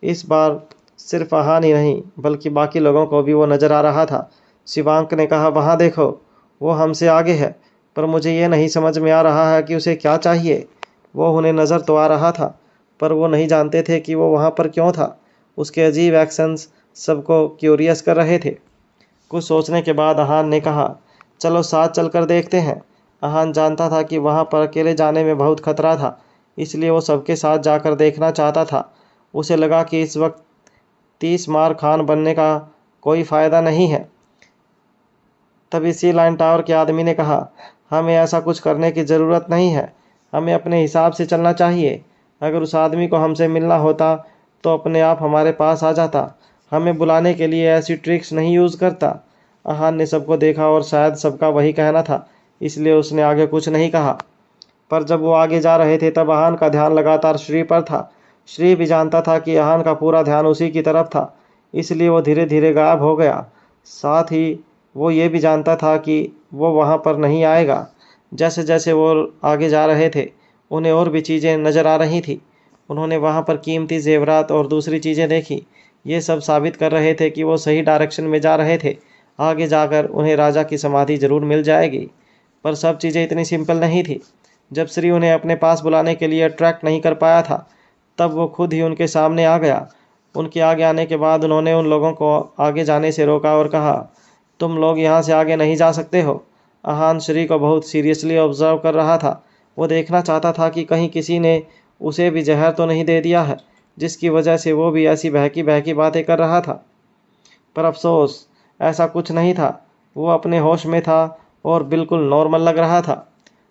[SPEAKER 1] इस बार सिर्फ आहान ही नहीं बल्कि बाकी लोगों को भी वो नज़र आ रहा था। शिवांक ने कहा, वहाँ देखो, वो हमसे आगे है, पर मुझे ये नहीं समझ में आ रहा है कि उसे क्या चाहिए। वो उन्हें नज़र तो आ रहा था, पर वो नहीं जानते थे कि वो वहाँ पर क्यों था। उसके अजीब एक्शंस सबको क्यूरियस कर रहे थे। कुछ सोचने के बाद आहान ने कहा, चलो साथ चलकर देखते हैं। आहान जानता था कि वहाँ पर अकेले जाने में बहुत खतरा था, इसलिए वो सबके साथ जाकर देखना चाहता था। उसे लगा कि इस वक्त 30 मार खान बनने का कोई फ़ायदा नहीं है। तभी सी लाइन टावर के आदमी ने कहा, हमें ऐसा कुछ करने की ज़रूरत नहीं है, हमें अपने हिसाब से चलना चाहिए। अगर उस आदमी को हमसे मिलना होता तो अपने आप हमारे पास आ जाता, हमें बुलाने के लिए ऐसी ट्रिक्स नहीं यूज़ करता। आहान ने सबको देखा और शायद सबका वही कहना था, इसलिए उसने आगे कुछ नहीं कहा। पर जब वो आगे जा रहे थे तब आहान का ध्यान लगातार श्री पर था। श्री भी जानता था कि आहान का पूरा ध्यान उसी की तरफ था, इसलिए वो धीरे धीरे गायब हो गया। साथ ही वो ये भी जानता था कि वो वहाँ पर नहीं आएगा। जैसे जैसे वो आगे जा रहे थे उन्हें और भी चीज़ें नज़र आ रही थी। उन्होंने वहाँ पर कीमती जेवरात और दूसरी चीज़ें देखी। ये सब साबित कर रहे थे कि वो सही डायरेक्शन में जा रहे थे। आगे जाकर उन्हें राजा की समाधि ज़रूर मिल जाएगी। पर सब चीज़ें इतनी सिंपल नहीं थी। जब श्री उन्हें अपने पास बुलाने के लिए अट्रैक्ट नहीं कर पाया था तब वो खुद ही उनके सामने आ गया। उनके आगे आने के बाद उन्होंने उन लोगों को आगे जाने से रोका और कहा, तुम लोग यहाँ से आगे नहीं जा सकते हो। आहान श्री को बहुत सीरियसली ऑब्जर्व कर रहा था। वो देखना चाहता था कि कहीं किसी ने उसे भी जहर तो नहीं दे दिया है, जिसकी वजह से वो भी ऐसी बहकी बहकी बातें कर रहा था। पर अफसोस, ऐसा कुछ नहीं था। वो अपने होश में था और बिल्कुल नॉर्मल लग रहा था।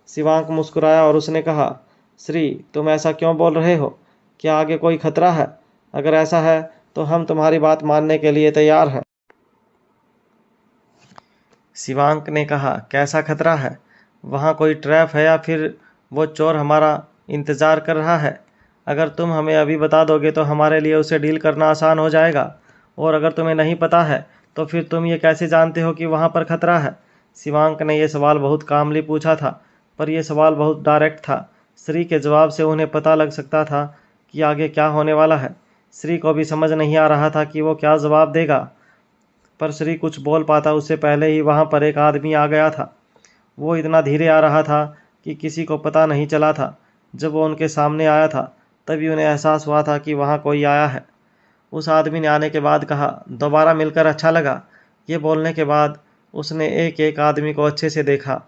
[SPEAKER 1] शिवांक मुस्कुराया और उसने कहा, श्री, तुम ऐसा क्यों बोल रहे हो? क्या आगे कोई खतरा है? अगर ऐसा है तो हम तुम्हारी बात मानने के लिए तैयार हैं। शिवांक ने कहा, कैसा खतरा है? वहाँ कोई ट्रैप है या फिर वो चोर हमारा इंतज़ार कर रहा है? अगर तुम हमें अभी बता दोगे तो हमारे लिए उसे डील करना आसान हो जाएगा। और अगर तुम्हें नहीं पता है तो फिर तुम ये कैसे जानते हो कि वहाँ पर खतरा है? शिवांक ने यह सवाल बहुत कामली पूछा था, पर यह सवाल बहुत डायरेक्ट था। श्री के जवाब से उन्हें पता लग सकता था कि आगे क्या होने वाला है। श्री को भी समझ नहीं आ रहा था कि वो क्या जवाब देगा, पर श्री कुछ बोल पाता उससे पहले ही वहाँ पर एक आदमी आ गया था। वो इतना धीरे आ रहा था कि किसी को पता नहीं चला था। जब वो उनके सामने आया था तभी उन्हें एहसास हुआ था कि वहाँ कोई आया है। उस आदमी ने आने के बाद कहा, दोबारा मिलकर अच्छा लगा। ये बोलने के बाद उसने एक एक आदमी को अच्छे से देखा।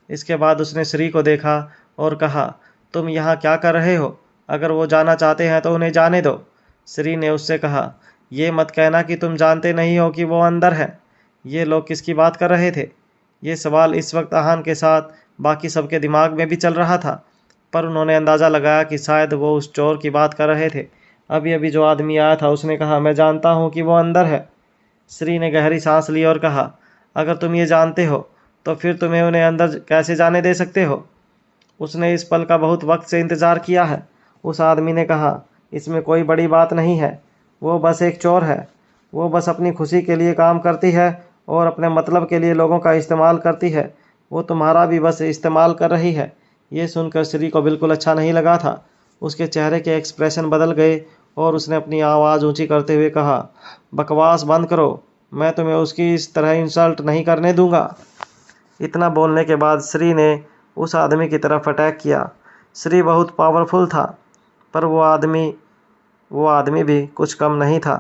[SPEAKER 1] इसके बाद उसने श्री को देखा और कहा, तुम यहाँ क्या कर रहे हो? अगर वो जाना चाहते हैं तो उन्हें जाने दो। श्री ने उससे कहा, ये मत कहना कि तुम जानते नहीं हो कि वो अंदर है। ये लोग किसकी बात कर रहे थे? ये सवाल इस वक्त आहान के साथ बाकी सबके दिमाग में भी चल रहा था, पर उन्होंने अंदाज़ा लगाया कि शायद वो उस चोर की बात कर रहे थे। अभी अभी जो आदमी आया था उसने कहा, मैं जानता हूँ कि वो अंदर है। श्री ने गहरी सांस ली और कहा, अगर तुम ये जानते हो तो फिर तुम्हें उन्हें अंदर कैसे जाने दे सकते हो? उसने इस पल का बहुत वक्त से इंतज़ार किया है। उस आदमी ने कहा, इसमें कोई बड़ी बात नहीं है। वो बस एक चोर है। वो बस अपनी खुशी के लिए काम करती है और अपने मतलब के लिए लोगों का इस्तेमाल करती है। वो तुम्हारा भी बस इस्तेमाल कर रही है। ये सुनकर श्री को बिल्कुल अच्छा नहीं लगा था। उसके चेहरे के एक्सप्रेशन बदल गए और उसने अपनी आवाज़ ऊंची करते हुए कहा, बकवास बंद करो। मैं तुम्हें उसकी इस तरह इंसल्ट नहीं करने दूंगा। इतना बोलने के बाद श्री ने उस आदमी की तरफ अटैक किया। श्री बहुत पावरफुल था, पर वो आदमी भी कुछ कम नहीं था।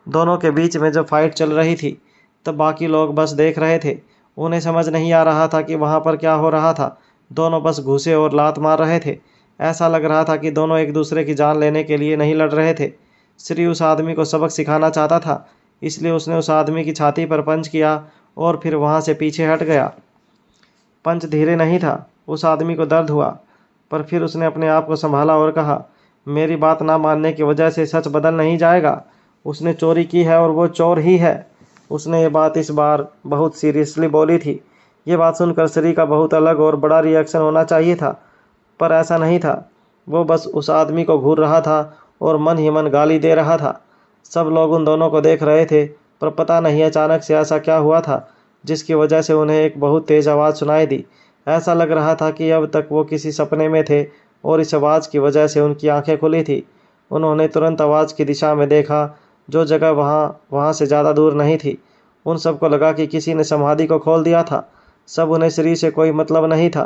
[SPEAKER 1] दोनों के बीच में जब फाइट चल रही थी तब बाकी लोग बस देख रहे थे। उन्हें समझ नहीं आ रहा था कि वहाँ पर क्या हो रहा था। दोनों बस घूंसे और लात मार रहे थे। ऐसा लग रहा था कि दोनों एक दूसरे की जान लेने के लिए नहीं लड़ रहे थे। श्री उस आदमी को सबक सिखाना चाहता था, इसलिए उसने उस आदमी की छाती पर पंच किया और फिर वहाँ से पीछे हट गया। पंच धीरे नहीं था। उस आदमी को दर्द हुआ, पर फिर उसने अपने आप को संभाला और कहा, मेरी बात ना मानने की वजह से सच बदल नहीं जाएगा। उसने चोरी की है और वो चोर ही है। उसने ये बात इस बार बहुत सीरियसली बोली थी। ये बात सुनकर श्री का बहुत अलग और बड़ा रिएक्शन होना चाहिए था, पर ऐसा नहीं था। वो बस उस आदमी को घूर रहा था और मन ही मन गाली दे रहा था। सब लोग उन दोनों को देख रहे थे, पर पता नहीं अचानक से ऐसा क्या हुआ था जिसकी वजह से उन्हें एक बहुत तेज़ आवाज़ सुनाई दी। ऐसा लग रहा था कि अब तक वो किसी सपने में थे और इस आवाज़ की वजह से उनकी आंखें खुली थी। उन्होंने तुरंत आवाज़ की दिशा में देखा, जो जगह वहाँ से ज़्यादा दूर नहीं थी। उन सबको लगा कि किसी ने समाधि को खोल दिया था। सब उन्हें श्री से कोई मतलब नहीं था।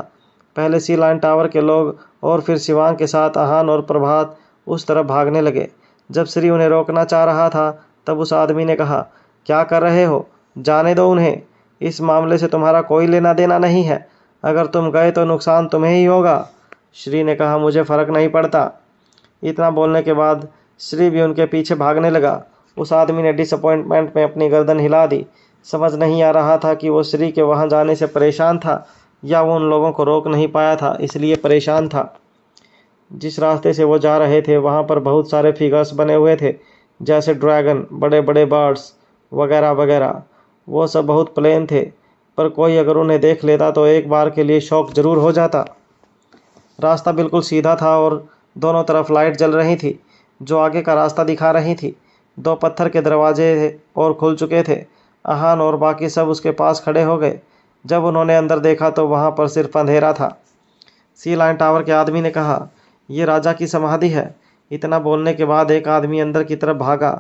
[SPEAKER 1] पहले सी लाइन टावर के लोग और फिर शिवांग के साथ आहान और प्रभात उस तरफ भागने लगे। जब श्री उन्हें रोकना चाह रहा था तब उस आदमी ने कहा, क्या कर रहे हो? जाने दो उन्हें। इस मामले से तुम्हारा कोई लेना देना नहीं है। अगर तुम गए तो नुकसान तुम्हें ही होगा। श्री ने कहा, मुझे फ़र्क नहीं पड़ता। इतना बोलने के बाद श्री भी उनके पीछे भागने लगा। उस आदमी ने डिसअपॉइंटमेंट में अपनी गर्दन हिला दी। समझ नहीं आ रहा था कि वो श्री के वहाँ जाने से परेशान था या वो उन लोगों को रोक नहीं पाया था इसलिए परेशान था। जिस रास्ते से वो जा रहे थे वहाँ पर बहुत सारे फिगर्स बने हुए थे, जैसे ड्रैगन, बड़े बड़े बर्ड्स वगैरह वगैरह। वो सब बहुत प्लेन थे, पर कोई अगर उन्हें देख लेता तो एक बार के लिए शॉक ज़रूर हो जाता। रास्ता बिल्कुल सीधा था और दोनों तरफ लाइट जल रही थी जो आगे का रास्ता दिखा रही थी। दो पत्थर के दरवाजे और खुल चुके थे। आहान और बाकी सब उसके पास खड़े हो गए। जब उन्होंने अंदर देखा तो वहाँ पर सिर्फ अंधेरा था। सी लाइन टावर के आदमी ने कहा, ये राजा की समाधि है। इतना बोलने के बाद एक आदमी अंदर की तरफ भागा,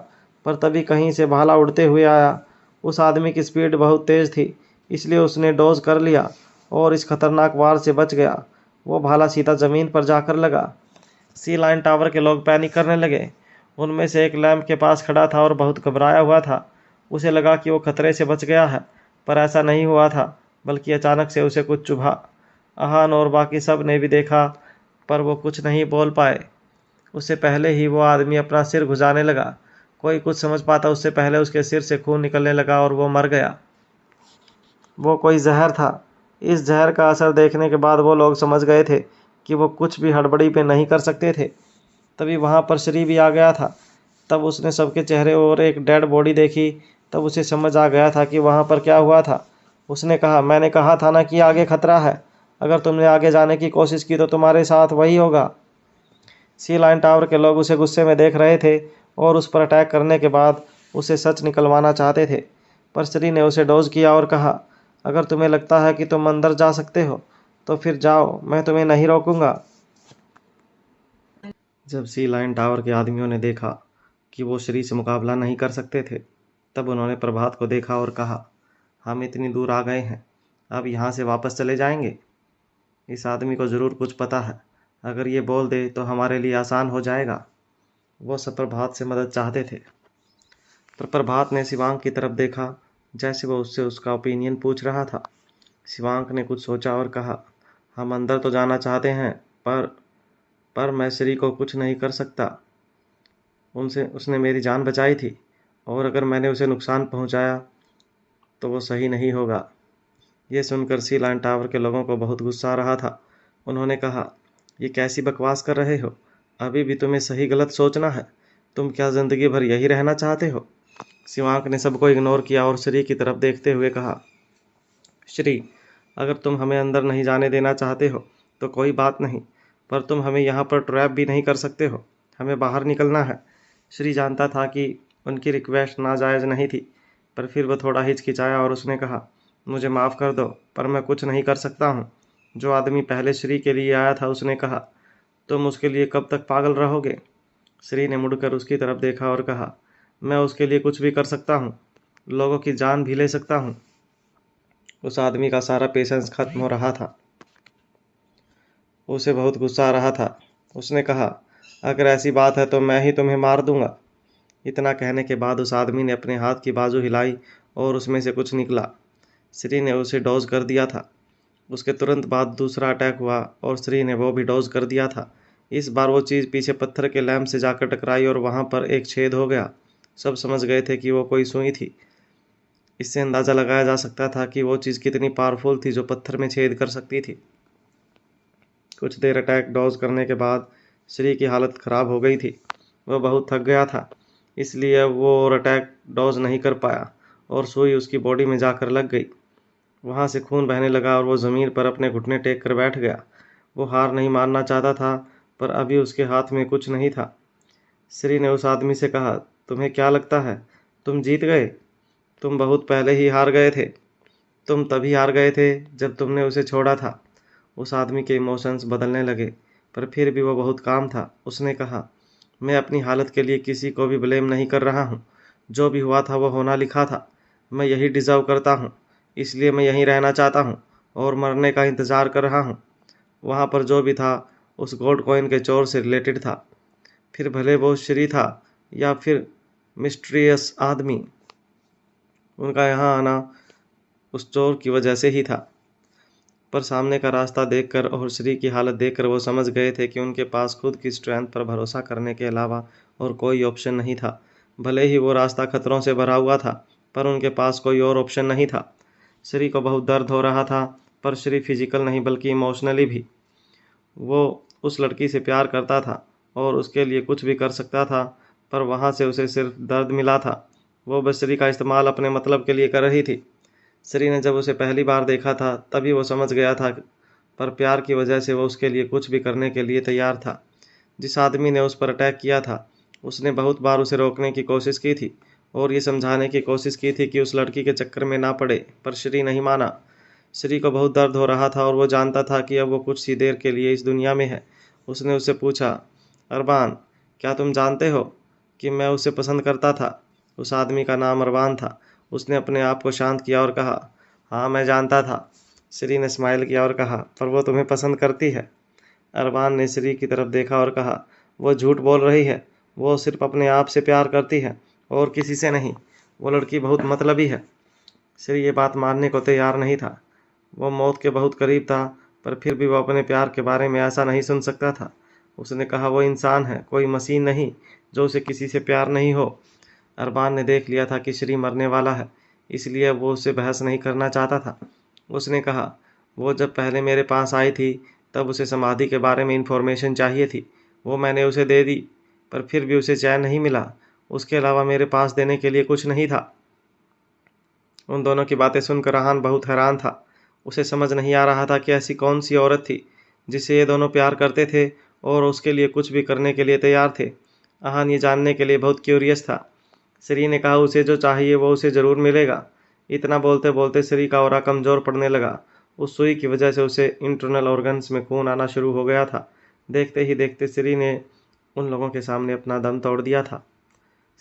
[SPEAKER 1] पर तभी कहीं से भाला उड़ते हुए आया। उस आदमी की स्पीड बहुत तेज़ थी, इसलिए उसने डोज कर लिया और इस खतरनाक वार से बच गया। वो भाला सीधा ज़मीन पर जाकर लगा। सी लाइन टावर के लोग पैनिक करने लगे। उनमें से एक लैंप के पास खड़ा था और बहुत घबराया हुआ था। उसे लगा कि वो खतरे से बच गया है, पर ऐसा नहीं हुआ था, बल्कि अचानक से उसे कुछ चुभा। आहान और बाकी सब ने भी देखा, पर वो कुछ नहीं बोल पाए। उससे पहले ही वो आदमी अपना सिर घुसाने लगा। कोई कुछ समझ पाता उससे पहले उसके सिर से खून निकलने लगा और वो मर गया। वो कोई जहर था। इस जहर का असर देखने के बाद वो लोग समझ गए थे कि वो कुछ भी हड़बड़ी पे नहीं कर सकते थे। तभी वहाँ पर श्री भी आ गया था। तब उसने सबके चेहरे और एक डेड बॉडी देखी। तब उसे समझ आ गया था कि वहाँ पर क्या हुआ था। उसने कहा, मैंने कहा था ना कि आगे खतरा है। अगर तुमने आगे जाने की कोशिश की तो तुम्हारे साथ वही होगा। सी लाइन टावर के लोग उसे गुस्से में देख रहे थे और उस पर अटैक करने के बाद उसे सच निकलवाना चाहते थे, पर श्री ने उसे डोज किया और कहा, अगर तुम्हें लगता है कि तुम अंदर जा सकते हो तो फिर जाओ, मैं तुम्हें नहीं रोकूंगा। जब सी लाइन टावर के आदमियों ने देखा कि वो श्री से मुकाबला नहीं कर सकते थे, तब उन्होंने प्रभात को देखा और कहा, हम इतनी दूर आ गए हैं, अब यहाँ से वापस चले जाएंगे। इस आदमी को ज़रूर कुछ पता है। अगर ये बोल दे तो हमारे लिए आसान हो जाएगा। वो सब प्रभात से मदद चाहते थे, पर प्रभात ने शिवांग की तरफ देखा, जैसे वो उससे उसका ओपिनियन पूछ रहा था। शिवांग ने कुछ सोचा और कहा, हम अंदर तो जाना चाहते हैं, पर मैं श्री को कुछ नहीं कर सकता। उनसे उसने मेरी जान बचाई थी, और अगर मैंने उसे नुकसान पहुंचाया तो वो सही नहीं होगा। ये सुनकर सी लाइन टावर के लोगों को बहुत गुस्सा आ रहा था। उन्होंने कहा, ये कैसी बकवास कर रहे हो? अभी भी तुम्हें सही गलत सोचना है। तुम क्या जिंदगी भर यही रहना चाहते हो? शिवांक ने सबको इग्नोर किया और श्री की तरफ देखते हुए कहा, श्री, अगर तुम हमें अंदर नहीं जाने देना चाहते हो तो कोई बात नहीं, पर तुम हमें यहाँ पर ट्रैप भी नहीं कर सकते हो। हमें बाहर निकलना है। श्री जानता था कि उनकी रिक्वेस्ट नाजायज़ नहीं थी, पर फिर वह थोड़ा हिचकिचाया और उसने कहा, मुझे माफ़ कर दो, पर मैं कुछ नहीं कर सकता हूँ। जो आदमी पहले श्री के लिए आया था उसने कहा, तुम उसके लिए कब तक पागल रहोगे? श्री ने मुड़कर उसकी तरफ देखा और कहा, मैं उसके लिए कुछ भी कर सकता हूँ, लोगों की जान भी ले सकता हूँ। उस आदमी का सारा पेशेंस खत्म हो रहा था। उसे बहुत गुस्सा आ रहा था। उसने कहा, अगर ऐसी बात है तो मैं ही तुम्हें मार दूंगा। इतना कहने के बाद उस आदमी ने अपने हाथ की बाजू हिलाई और उसमें से कुछ निकला। श्री ने उसे डोज कर दिया था। उसके तुरंत बाद दूसरा अटैक हुआ और श्री ने वो भी डोज कर दिया था। इस बार वो चीज़ पीछे पत्थर के लैंप से जाकर टकराई और वहाँ पर एक छेद हो गया। सब समझ गए थे कि वो कोई सुई थी। इससे अंदाज़ा लगाया जा सकता था कि वो चीज़ कितनी पावरफुल थी जो पत्थर में छेद कर सकती थी। कुछ देर अटैक डोज करने के बाद श्री की हालत ख़राब हो गई थी। वह बहुत थक गया था, इसलिए वो और अटैक डोज नहीं कर पाया और सुई उसकी बॉडी में जाकर लग गई। वहाँ से खून बहने लगा और वो ज़मीन पर अपने घुटने टेक कर बैठ गया। वो हार नहीं मानना चाहता था, पर अभी उसके हाथ में कुछ नहीं था। श्री ने उस आदमी से कहा, तुम्हें क्या लगता है तुम जीत गए? तुम बहुत पहले ही हार गए थे। तुम तभी हार गए थे जब तुमने उसे छोड़ा था। उस आदमी के इमोशंस बदलने लगे, पर फिर भी वो बहुत काम था। उसने कहा, मैं अपनी हालत के लिए किसी को भी ब्लेम नहीं कर रहा हूँ। जो भी हुआ था वो होना लिखा था। मैं यही डिज़र्व करता हूँ, इसलिए मैं यहीं रहना चाहता हूँ और मरने का इंतज़ार कर रहा हूँ। वहाँ पर जो भी था उस गोल्ड कॉइन के चोर से रिलेटेड था। फिर भले वो श्री था या फिर मिस्टीरियस आदमी, उनका यहाँ आना उस चोर की वजह से ही था। पर सामने का रास्ता देखकर और श्री की हालत देखकर वो समझ गए थे कि उनके पास खुद की स्ट्रेंथ पर भरोसा करने के अलावा और कोई ऑप्शन नहीं था। भले ही वो रास्ता खतरों से भरा हुआ था, पर उनके पास कोई और ऑप्शन नहीं था। श्री को बहुत दर्द हो रहा था, पर श्री फिजिकल नहीं बल्कि इमोशनली भी। वो उस लड़की से प्यार करता था और उसके लिए कुछ भी कर सकता था, पर वहाँ से उसे सिर्फ दर्द मिला था। वो बस श्री का इस्तेमाल अपने मतलब के लिए कर रही थी। श्री ने जब उसे पहली बार देखा था तभी वो समझ गया था, पर प्यार की वजह से वो उसके लिए कुछ भी करने के लिए तैयार था। जिस आदमी ने उस पर अटैक किया था उसने बहुत बार उसे रोकने की कोशिश की थी और ये समझाने की कोशिश की थी कि उस लड़की के चक्कर में ना पड़े, पर श्री नहीं माना। श्री को बहुत दर्द हो रहा था और वो जानता था कि अब वो कुछ ही देर के लिए इस दुनिया में है। उसने उससे पूछा, अरबान, क्या तुम जानते हो कि मैं उसे पसंद करता था? उस आदमी का नाम अरबान था। उसने अपने आप को शांत किया और कहा, हाँ मैं जानता था। श्री ने स्माइल किया और कहा, पर वो तुम्हें पसंद करती है? अरबान ने श्री की तरफ देखा और कहा, वो झूठ बोल रही है। वो सिर्फ अपने आप से प्यार करती है और किसी से नहीं। वो लड़की बहुत मतलबी है। श्री ये बात मानने को तैयार नहीं था। वो मौत के बहुत करीब था, पर फिर भी वो अपने प्यार के बारे में ऐसा नहीं सुन सकता था। उसने कहा, वो इंसान है, कोई मशीन नहीं जो उसे किसी से प्यार नहीं हो। अरबान ने देख लिया था कि श्री मरने वाला है, इसलिए वो उससे बहस नहीं करना चाहता था। उसने कहा, वो जब पहले मेरे पास आई थी तब उसे समाधि के बारे में इंफॉर्मेशन चाहिए थी। वो मैंने उसे दे दी, पर फिर भी उसे चैन नहीं मिला। उसके अलावा मेरे पास देने के लिए कुछ नहीं था। उन दोनों की बातें सुनकर अहान बहुत हैरान था। उसे समझ नहीं आ रहा था कि ऐसी कौन सी औरत थी जिसे ये दोनों प्यार करते थे और उसके लिए कुछ भी करने के लिए तैयार थे। अहान ये जानने के लिए बहुत क्यूरियस था। श्री ने कहा, उसे जो चाहिए वो उसे ज़रूर मिलेगा। इतना बोलते बोलते श्री का ऑरा कमज़ोर पड़ने लगा। उस सुई की वजह से उसे इंटरनल ऑर्गन्स में खून आना शुरू हो गया था। देखते ही देखते श्री ने उन लोगों के सामने अपना दम तोड़ दिया था।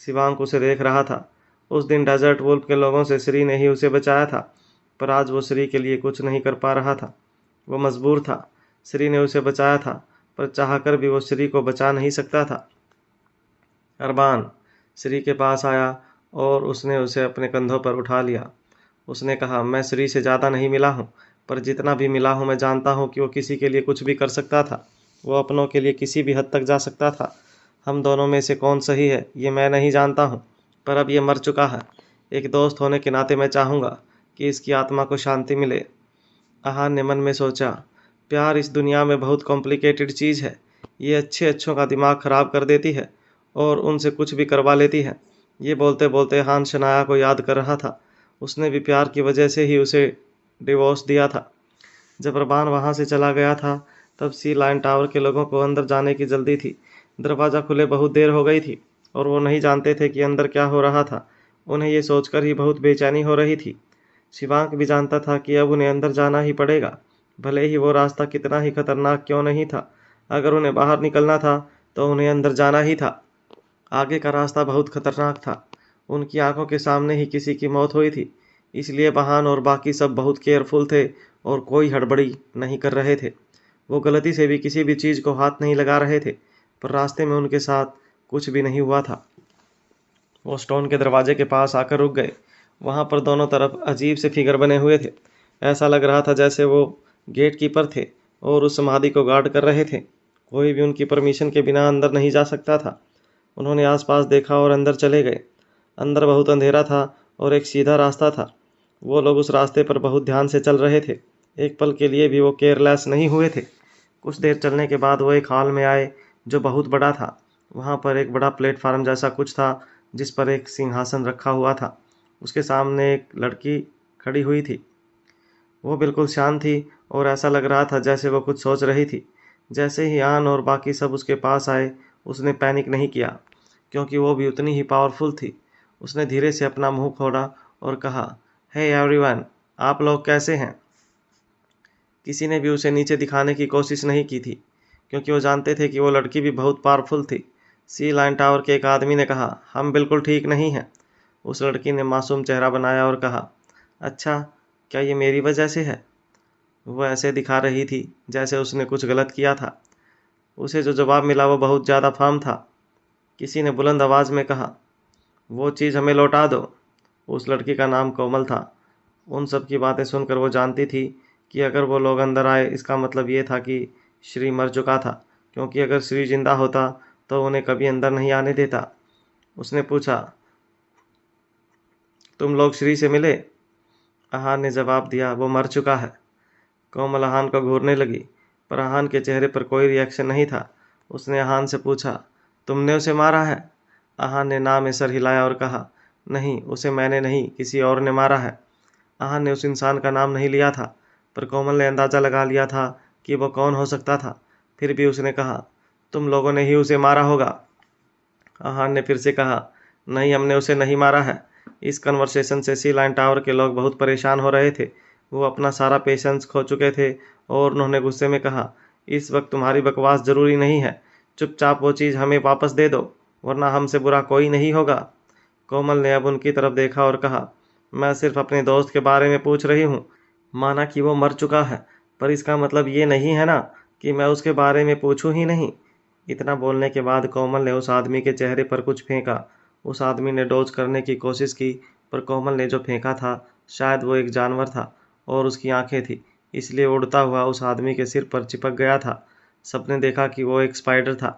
[SPEAKER 1] शिवांक उसे देख रहा था। उस दिन डेजर्ट वुल्फ के लोगों से श्री ने ही उसे बचाया था, पर आज वो श्री के लिए कुछ नहीं कर पा रहा था। वो मजबूर था। श्री ने उसे बचाया था, पर चाहकर भी वो श्री को बचा नहीं सकता था। अरबान श्री के पास आया और उसने उसे अपने कंधों पर उठा लिया। उसने कहा, मैं श्री से ज़्यादा नहीं मिला हूँ, पर जितना भी मिला हूँ मैं जानता हूँ कि वो किसी के लिए कुछ भी कर सकता था। वो अपनों के लिए किसी भी हद तक जा सकता था। हम दोनों में से कौन सही है ये मैं नहीं जानता हूँ, पर अब ये मर चुका है। एक दोस्त होने के नाते मैं चाहूँगा कि इसकी आत्मा को शांति मिले। आहान ने मन में सोचा, प्यार इस दुनिया में बहुत कॉम्प्लिकेटेड चीज़ है। ये अच्छे अच्छों का दिमाग खराब कर देती है और उनसे कुछ भी करवा लेती है। ये बोलते बोलते हान शनाया को याद कर रहा था। उसने भी प्यार की वजह से ही उसे डिवोर्स दिया था। जब रबान वहाँ से चला गया था तब सी लाइन टावर के लोगों को अंदर जाने की जल्दी थी। दरवाज़ा खुले बहुत देर हो गई थी और वो नहीं जानते थे कि अंदर क्या हो रहा था। उन्हें ये सोचकर ही बहुत बेचैनी हो रही थी। शिवांक भी जानता था कि अब उन्हें अंदर जाना ही पड़ेगा, भले ही वो रास्ता कितना ही खतरनाक क्यों नहीं था। अगर उन्हें बाहर निकलना था तो उन्हें अंदर जाना ही था। आगे का रास्ता बहुत खतरनाक था। उनकी आंखों के सामने ही किसी की मौत हुई थी, इसलिए बहान और बाकी सब बहुत केयरफुल थे और कोई हड़बड़ी नहीं कर रहे थे। वो गलती से भी किसी भी चीज़ को हाथ नहीं लगा रहे थे, पर रास्ते में उनके साथ कुछ भी नहीं हुआ था। वो स्टोन के दरवाजे के पास आकर रुक गए। वहाँ पर दोनों तरफ अजीब से फिगर बने हुए थे। ऐसा लग रहा था जैसे वो गेट कीपर थे और उस समाधि को गार्ड कर रहे थे। कोई भी उनकी परमिशन के बिना अंदर नहीं जा सकता था। उन्होंने आसपास देखा और अंदर चले गए। अंदर बहुत अंधेरा था और एक सीधा रास्ता था। वो लोग उस रास्ते पर बहुत ध्यान से चल रहे थे। एक पल के लिए भी वो केयरलेस नहीं हुए थे। कुछ देर चलने के बाद वो एक हॉल में आए जो बहुत बड़ा था। वहाँ पर एक बड़ा प्लेटफार्म जैसा कुछ था जिस पर एक सिंहासन रखा हुआ था। उसके सामने एक लड़की खड़ी हुई थी। वो बिल्कुल शांत थी और ऐसा लग रहा था जैसे वो कुछ सोच रही थी। जैसे ही आन और बाकी सब उसके पास आए, उसने पैनिक नहीं किया, क्योंकि वो भी उतनी ही पावरफुल थी। उसने धीरे से अपना मुंह खोला और कहा, हे एवरीवन, आप लोग कैसे हैं? किसी ने भी उसे नीचे दिखाने की कोशिश नहीं की थी, क्योंकि वो जानते थे कि वो लड़की भी बहुत पावरफुल थी। सी लाइन टावर के एक आदमी ने कहा, हम बिल्कुल ठीक नहीं हैं। उस लड़की ने मासूम चेहरा बनाया और कहा, अच्छा, क्या ये मेरी वजह से है? वो ऐसे दिखा रही थी जैसे उसने कुछ गलत किया था। उसे जो जवाब मिला वो बहुत ज़्यादा फार्म था। किसी ने बुलंद आवाज़ में कहा, वो चीज़ हमें लौटा दो। उस लड़की का नाम कोमल था। उन सब की बातें सुनकर वो जानती थी कि अगर वो लोग अंदर आए इसका मतलब ये था कि श्री मर चुका था, क्योंकि अगर श्री जिंदा होता तो उन्हें कभी अंदर नहीं आने देता। उसने पूछा, तुम लोग श्री से मिले? आहान ने जवाब दिया, वो मर चुका है। कोमल आहान को घूरने लगी, पर आहान के चेहरे पर कोई रिएक्शन नहीं था। उसने आहान से पूछा, तुमने उसे मारा है? आहान ने ना में सर हिलाया और कहा, नहीं, उसे मैंने नहीं, किसी और ने मारा है। आहान ने उस इंसान का नाम नहीं लिया था, पर कोमल ने अंदाज़ा लगा लिया था कि वो कौन हो सकता था। फिर भी उसने कहा, तुम लोगों ने ही उसे मारा होगा। आहान ने फिर से कहा, नहीं, हमने उसे नहीं मारा है। इस कन्वर्सेशन से सी लाइन टावर के लोग बहुत परेशान हो रहे थे। वो अपना सारा पेशेंस खो चुके थे और उन्होंने गुस्से में कहा, इस वक्त तुम्हारी बकवास ज़रूरी नहीं है। चुपचाप वो चीज़ हमें वापस दे दो, वरना हमसे बुरा कोई नहीं होगा। कोमल ने अब उनकी तरफ देखा और कहा, मैं सिर्फ अपने दोस्त के बारे में पूछ रही हूँ। माना कि वो मर चुका है, पर इसका मतलब ये नहीं है ना कि मैं उसके बारे में पूछूं ही नहीं। इतना बोलने के बाद कोमल ने उस आदमी के चेहरे पर कुछ फेंका। उस आदमी ने डोज करने की कोशिश की, पर कोमल ने जो फेंका था शायद वो एक जानवर था और उसकी आंखें थी, इसलिए उड़ता हुआ उस आदमी के सिर पर चिपक गया था। सबने देखा कि वो एक स्पाइडर था।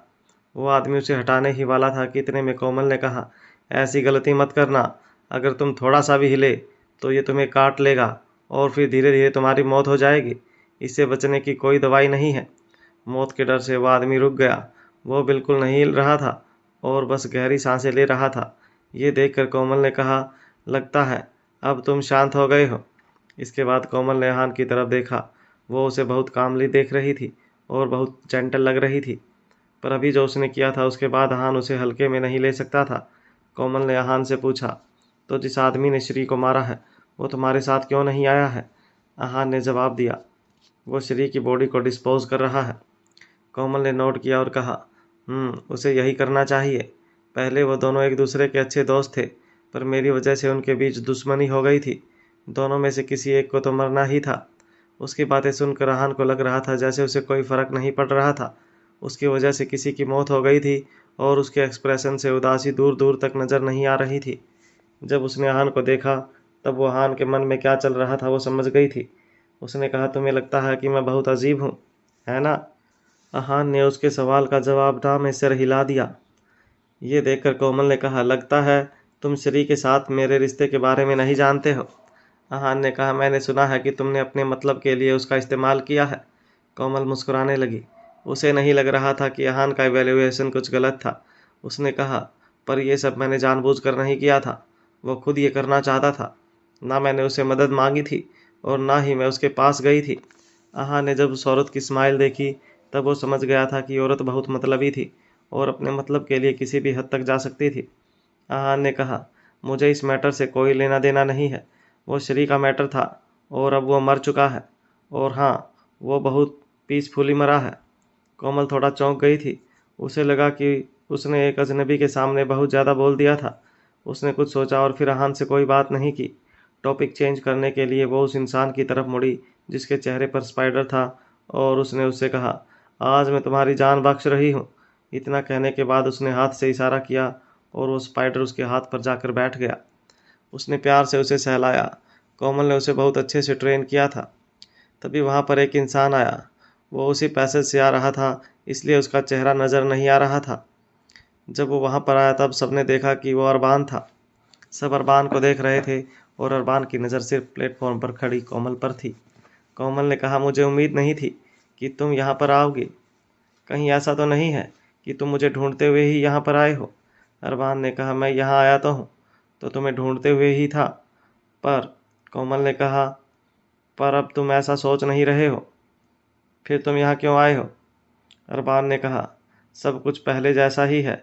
[SPEAKER 1] वो आदमी उसे हटाने ही वाला था कि इतने में कोमल ने कहा, ऐसी गलती मत करना। अगर तुम थोड़ा सा भी हिले तो ये तुम्हें काट लेगा और फिर धीरे धीरे तुम्हारी मौत हो जाएगी। इससे बचने की कोई दवाई नहीं है। मौत के डर से वह आदमी रुक गया। वो बिल्कुल नहीं हिल रहा था और बस गहरी सांसें ले रहा था। ये देखकर कोमल ने कहा, लगता है अब तुम शांत हो गए हो। इसके बाद कोमल ने हान की तरफ देखा। वो उसे बहुत कामली देख रही थी और बहुत जेंटल लग रही थी, पर अभी जो उसने किया था उसके बाद हान उसे हल्के में नहीं ले सकता था। कोमल ने हान से पूछा, तो जिस आदमी ने श्री को मारा है वो तुम्हारे साथ क्यों नहीं आया है? आहान ने जवाब दिया, वो श्री की बॉडी को डिस्पोज कर रहा है। कोमल ने नोट किया और कहा, उसे यही करना चाहिए। पहले वो दोनों एक दूसरे के अच्छे दोस्त थे, पर मेरी वजह से उनके बीच दुश्मनी हो गई थी। दोनों में से किसी एक को तो मरना ही था। उसकी बातें सुनकर आहान को लग रहा था जैसे उसे कोई फ़र्क नहीं पड़ रहा था। उसकी वजह से किसी की मौत हो गई थी और उसके एक्सप्रेशन से उदासी दूर दूर तक नज़र नहीं आ रही थी। जब उसने आहान को देखा तब वो आहान के मन में क्या चल रहा था वो समझ गई थी। उसने कहा, तुम्हें लगता है कि मैं बहुत अजीब हूँ, है ना? आहान ने उसके सवाल का जवाब ना में सिर हिला दिया। ये देखकर कोमल ने कहा, लगता है तुम श्री के साथ मेरे रिश्ते के बारे में नहीं जानते हो। आहान ने कहा, मैंने सुना है कि तुमने अपने मतलब के लिए उसका इस्तेमाल किया है। कोमल मुस्कुराने लगी। उसे नहीं लग रहा था कि आहान का इवैल्यूएशन कुछ गलत था। उसने कहा, पर यह सब मैंने जानबूझकर नहीं किया था। वो खुद ये करना चाहता था। ना मैंने उसे मदद मांगी थी और ना ही मैं उसके पास गई थी। आहान ने जब उस औरत की स्माइल देखी तब वो समझ गया था कि औरत बहुत मतलबी थी और अपने मतलब के लिए किसी भी हद तक जा सकती थी। आहान ने कहा, मुझे इस मैटर से कोई लेना देना नहीं है। वो श्री का मैटर था और अब वो मर चुका है। और हाँ, वो बहुत पीसफुली मरा है। कोमल थोड़ा चौंक गई थी। उसे लगा कि उसने एक अजनबी के सामने बहुत ज़्यादा बोल दिया था। उसने कुछ सोचा और फिर आहान से कोई बात नहीं की। टॉपिक चेंज करने के लिए वो उस इंसान की तरफ मुड़ी जिसके चेहरे पर स्पाइडर था और उसने उससे कहा, आज मैं तुम्हारी जान बख्श रही हूँ। इतना कहने के बाद उसने हाथ से इशारा किया और वो स्पाइडर उसके हाथ पर जाकर बैठ गया। उसने प्यार से उसे सहलाया। कोमल ने उसे बहुत अच्छे से ट्रेन किया था। तभी वहाँ पर एक इंसान आया। वो उसी पैसेज से आ रहा था, इसलिए उसका चेहरा नज़र नहीं आ रहा था। जब वो वहाँ पर आया तब सबने देखा कि वो अरबान था। सब अरबान को देख रहे थे और अरबान की नज़र सिर्फ प्लेटफॉर्म पर खड़ी कोमल पर थी। कोमल ने कहा, मुझे उम्मीद नहीं थी कि तुम यहाँ पर आओगे। कहीं ऐसा तो नहीं है कि तुम मुझे ढूंढते हुए ही यहाँ पर आए हो। अरबान ने कहा, मैं यहाँ आया तो हूँ तो तुम्हें ढूंढते हुए ही था। पर कोमल ने कहा, पर अब तुम ऐसा सोच नहीं रहे हो। फिर तुम यहाँ क्यों आए हो? अरबान ने कहा, सब कुछ पहले जैसा ही है,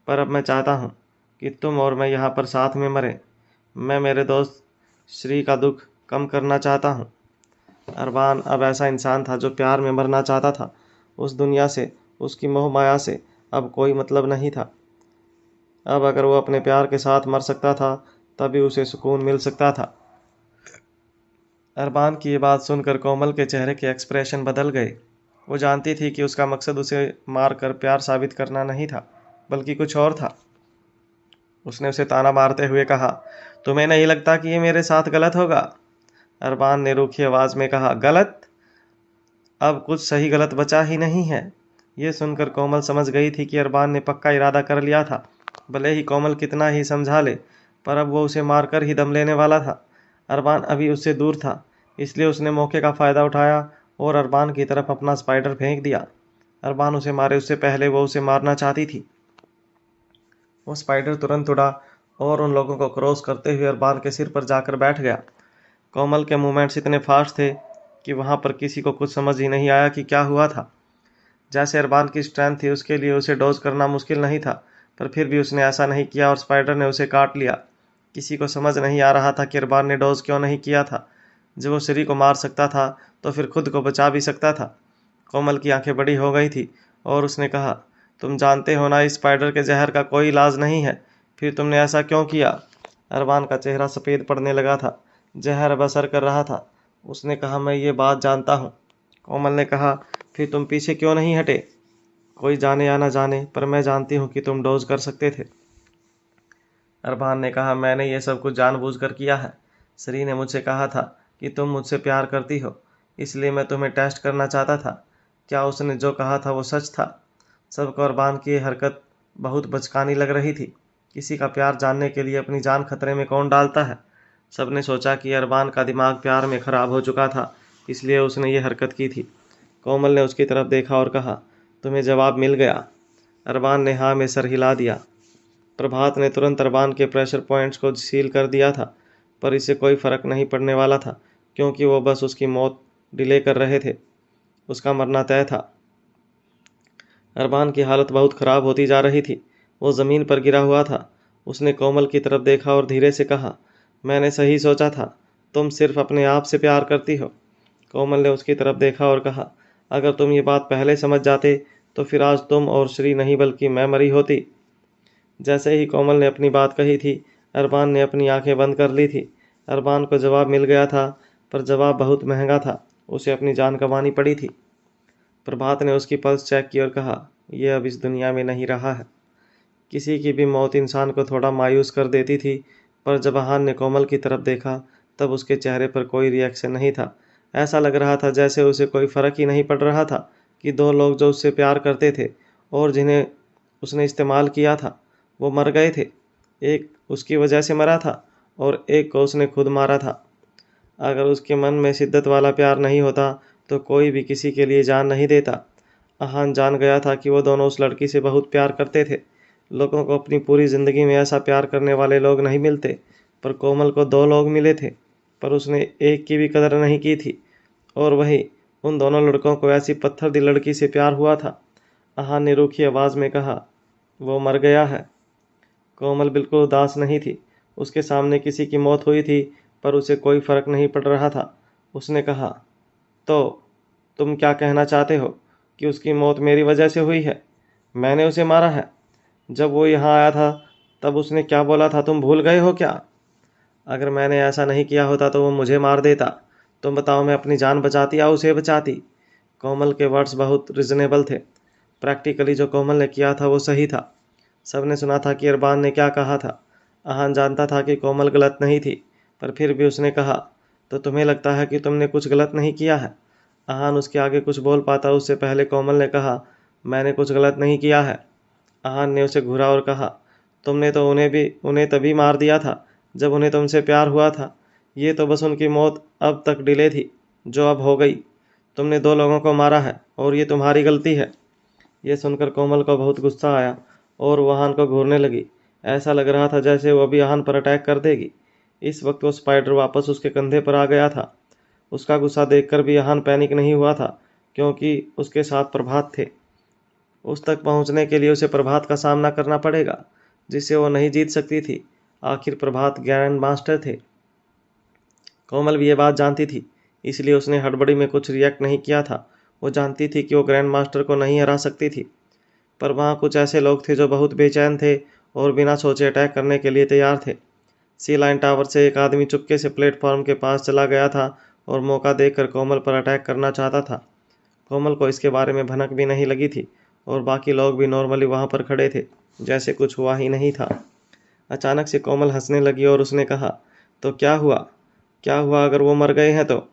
[SPEAKER 1] पर अब मैं चाहता हूँ कि तुम और मैं यहाँ पर साथ में मरें। मैं मेरे दोस्त श्री का दुख कम करना चाहता हूँ। अरबान अब ऐसा इंसान था जो प्यार में मरना चाहता था। उस दुनिया से, उसकी मोह माया से अब कोई मतलब नहीं था। अब अगर वो अपने प्यार के साथ मर सकता था तभी उसे सुकून मिल सकता था। अरबान की ये बात सुनकर कोमल के चेहरे के एक्सप्रेशन बदल गए। वो जानती थी कि उसका मकसद उसे मारकर प्यार साबित करना नहीं था, बल्कि कुछ और था। उसने उसे ताना मारते हुए कहा, तुम्हें नहीं लगता कि ये मेरे साथ गलत होगा? अरबान ने रूखी आवाज में कहा, गलत? अब कुछ सही गलत बचा ही नहीं है। ये सुनकर कोमल समझ गई थी कि अरबान ने पक्का इरादा कर लिया था। भले ही कोमल कितना ही समझा ले, पर अब वो उसे मारकर ही दम लेने वाला था। अरबान अभी उससे दूर था, इसलिए उसने मौके का फ़ायदा उठाया और अरबान की तरफ अपना स्पाइडर फेंक दिया। अरबान उसे मारे उससे पहले वो उसे मारना चाहती थी। वो स्पाइडर तुरंत उड़ा और उन लोगों को क्रॉस करते हुए अरबान के सिर पर जाकर बैठ गया। कोमल के मूवमेंट्स इतने फास्ट थे कि वहाँ पर किसी को कुछ समझ ही नहीं आया कि क्या हुआ था। जैसे अरबान की स्ट्रेंथ थी उसके लिए उसे डॉज करना मुश्किल नहीं था, पर फिर भी उसने ऐसा नहीं किया और स्पाइडर ने उसे काट लिया। किसी को समझ नहीं आ रहा था कि अरबान ने डॉज क्यों नहीं किया था। जब वो श्री को मार सकता था तो फिर खुद को बचा भी सकता था। कोमल की आंखें बड़ी हो गई थी और उसने कहा, तुम जानते हो ना इस स्पाइडर के जहर का कोई इलाज नहीं है, फिर तुमने ऐसा क्यों किया? अरबान का चेहरा सफ़ेद पड़ने लगा था। जहर अब असर कर रहा था। उसने कहा, मैं ये बात जानता हूँ। कोमल ने कहा, फिर तुम पीछे क्यों नहीं हटे? कोई जाने या ना जाने, पर मैं जानती हूँ कि तुम डोज कर सकते थे। अरबान ने कहा, मैंने ये सब कुछ जानबूझकर किया है। श्री ने मुझसे कहा था कि तुम मुझसे प्यार करती हो, इसलिए मैं तुम्हें टेस्ट करना चाहता था। क्या उसने जो कहा था वो सच था? सबको अरबान की ये हरकत बहुत बचकानी लग रही थी। किसी का प्यार जानने के लिए अपनी जान खतरे में कौन डालता है? सबने सोचा कि अरबान का दिमाग प्यार में ख़राब हो चुका था, इसलिए उसने ये हरकत की थी। कोमल ने उसकी तरफ देखा और कहा, तुम्हें जवाब मिल गया? अरबान ने हाँ में सर हिला दिया। प्रभात ने तुरंत अरबान के प्रेशर पॉइंट्स को सील कर दिया था, पर इससे कोई फर्क नहीं पड़ने वाला था, क्योंकि वो बस उसकी मौत डिले कर रहे थे। उसका मरना तय था। अरबान की हालत बहुत ख़राब होती जा रही थी। वो ज़मीन पर गिरा हुआ था। उसने कोमल की तरफ देखा और धीरे से कहा, मैंने सही सोचा था, तुम सिर्फ अपने आप से प्यार करती हो। कोमल ने उसकी तरफ देखा और कहा, अगर तुम ये बात पहले समझ जाते तो फिर आज तुम और श्री नहीं बल्कि मैं मरी होती। जैसे ही कोमल ने अपनी बात कही थी, अरबान ने अपनी आंखें बंद कर ली थी। अरबान को जवाब मिल गया था, पर जवाब बहुत महंगा था। उसे अपनी जान गंवानी पड़ी थी। प्रभात ने उसकी पल्स चेक की और कहा, यह अब इस दुनिया में नहीं रहा है। किसी की भी मौत इंसान को थोड़ा मायूस कर देती थी, पर जब आहान ने कोमल की तरफ देखा तब उसके चेहरे पर कोई रिएक्शन नहीं था। ऐसा लग रहा था जैसे उसे कोई फ़र्क ही नहीं पड़ रहा था कि दो लोग जो उससे प्यार करते थे और जिन्हें उसने इस्तेमाल किया था, वो मर गए थे। एक उसकी वजह से मरा था और एक को उसने खुद मारा था। अगर उसके मन में शिद्दत वाला प्यार नहीं होता तो कोई भी किसी के लिए जान नहीं देता। अहान जान गया था कि वो दोनों उस लड़की से बहुत प्यार करते थे। लोगों को अपनी पूरी ज़िंदगी में ऐसा प्यार करने वाले लोग नहीं मिलते, पर कोमल को 2 लोग मिले थे, पर उसने एक की भी कदर नहीं की थी। और वही उन दोनों लड़कों को ऐसी पत्थर दिल लड़की से प्यार हुआ था। अहान ने रूखी आवाज़ में कहा, वो मर गया है। कोमल बिल्कुल उदास नहीं थी। उसके सामने किसी की मौत हुई थी, पर उसे कोई फर्क नहीं पड़ रहा था। उसने कहा, तो तुम क्या कहना चाहते हो कि उसकी मौत मेरी वजह से हुई है? मैंने उसे मारा है। जब वो यहाँ आया था तब उसने क्या बोला था, तुम भूल गए हो क्या? अगर मैंने ऐसा नहीं किया होता तो वो मुझे मार देता। तुम बताओ, मैं अपनी जान बचाती या उसे बचाती? कोमल के वर्ड्स बहुत रिजनेबल थे। प्रैक्टिकली जो कोमल ने किया था वो सही था। सबने सुना था कि अरबान ने क्या कहा था। अहान जानता था कि कोमल गलत नहीं थी, पर फिर भी उसने कहा, तो तुम्हें लगता है कि तुमने कुछ गलत नहीं किया है? अहान उसके आगे कुछ बोल पाता उससे पहले कोमल ने कहा, मैंने कुछ गलत नहीं किया है। अहान ने उसे घूरा और कहा, तुमने तो उन्हें तभी मार दिया था जब उन्हें तुमसे प्यार हुआ था। ये तो बस उनकी मौत अब तक डिले थी, जो अब हो गई। तुमने 2 लोगों को मारा है और ये तुम्हारी गलती है। ये सुनकर कोमल को बहुत गुस्सा आया और वो अहान को घूरने लगी। ऐसा लग रहा था जैसे वो अभी अहान पर अटैक कर देगी। इस वक्त वो स्पाइडर वापस उसके कंधे पर आ गया था। उसका गुस्सा देखकर भी अहान पैनिक नहीं हुआ था, क्योंकि उसके साथ प्रभात थे। उस तक पहुंचने के लिए उसे प्रभात का सामना करना पड़ेगा, जिससे वो नहीं जीत सकती थी। आखिर प्रभात ग्रैंड मास्टर थे। कोमल भी ये बात जानती थी, इसलिए उसने हड़बड़ी में कुछ रिएक्ट नहीं किया था। वो जानती थी कि वो ग्रैंड मास्टर को नहीं हरा सकती थी, पर वहाँ कुछ ऐसे लोग थे जो बहुत बेचैन थे और बिना सोचे अटैक करने के लिए तैयार थे। सी लाइन टावर से एक आदमी चुपके से प्लेटफॉर्म के पास चला गया था और मौका देखकर कोमल पर अटैक करना चाहता था। कोमल को इसके बारे में भनक भी नहीं लगी थी और बाकी लोग भी नॉर्मली वहाँ पर खड़े थे, जैसे कुछ हुआ ही नहीं था। अचानक से कोमल हंसने लगी और उसने कहा, तो क्या हुआ? क्या हुआ अगर वो मर गए हैं तो?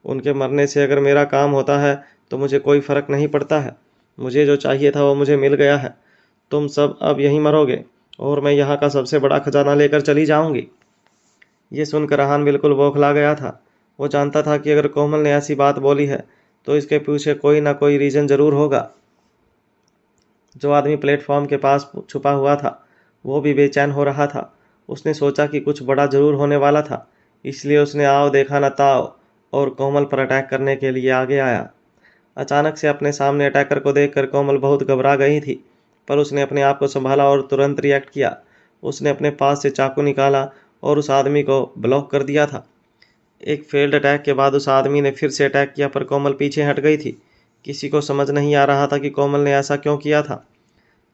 [SPEAKER 1] उनके मरने से अगर मेरा काम होता है तो मुझे कोई फ़र्क नहीं पड़ता है। मुझे जो चाहिए था वो मुझे मिल गया है। तुम सब अब यहीं मरोगे और मैं यहाँ का सबसे बड़ा खजाना लेकर चली जाऊंगी। ये सुनकर अहान बिल्कुल बौखला गया था। वो जानता था कि अगर कोमल ने ऐसी बात बोली है तो इसके पीछे कोई ना कोई रीज़न ज़रूर होगा। जो आदमी प्लेटफॉर्म के पास छुपा हुआ था वो भी बेचैन हो रहा था। उसने सोचा कि कुछ बड़ा ज़रूर होने वाला था, इसलिए उसने आओ देखा न ताओ और कोमल पर अटैक करने के लिए आगे आया। अचानक से अपने सामने अटैकर को देखकर कोमल बहुत घबरा गई थी, पर उसने अपने आप को संभाला और तुरंत रिएक्ट किया। उसने अपने पास से चाकू निकाला और उस आदमी को ब्लॉक कर दिया था। एक फेल्ड अटैक के बाद उस आदमी ने फिर से अटैक किया, पर कोमल पीछे हट गई थी। किसी को समझ नहीं आ रहा था कि कोमल ने ऐसा क्यों किया था।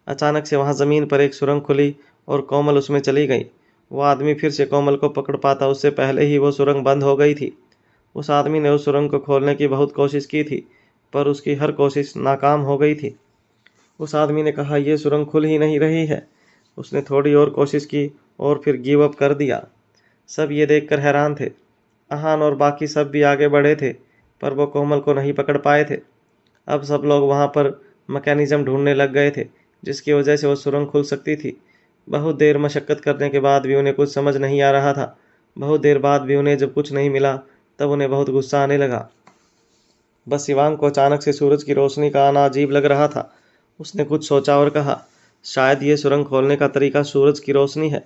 [SPEAKER 1] अचानक से वहाँ ज़मीन पर एक सुरंग खुली और कोमल उसमें चली गई। वो आदमी फिर से कोमल को पकड़ पाता उससे पहले ही वो सुरंग बंद हो गई थी। उस आदमी ने उस सुरंग को खोलने की बहुत कोशिश की थी, पर उसकी हर कोशिश नाकाम हो गई थी। उस आदमी ने कहा, यह सुरंग खुल ही नहीं रही है। उसने थोड़ी और कोशिश की और फिर गिव अप कर दिया। सब ये देखकर हैरान थे। अहान और बाकी सब भी आगे बढ़े थे, पर वो कोमल को नहीं पकड़ पाए थे। अब सब लोग वहाँ पर मैकेनिज्म ढूंढने लग गए थे, जिसकी वजह से वो सुरंग खुल सकती थी। बहुत देर मशक्क़त करने के बाद भी उन्हें कुछ समझ नहीं आ रहा था। बहुत देर बाद भी उन्हें जब कुछ नहीं मिला तब उन्हें बहुत गुस्सा आने लगा। बस शिवांग को अचानक से सूरज की रोशनी का आना अजीब लग रहा था। उसने कुछ सोचा और कहा, शायद ये सुरंग खोलने का तरीका सूरज की रोशनी है।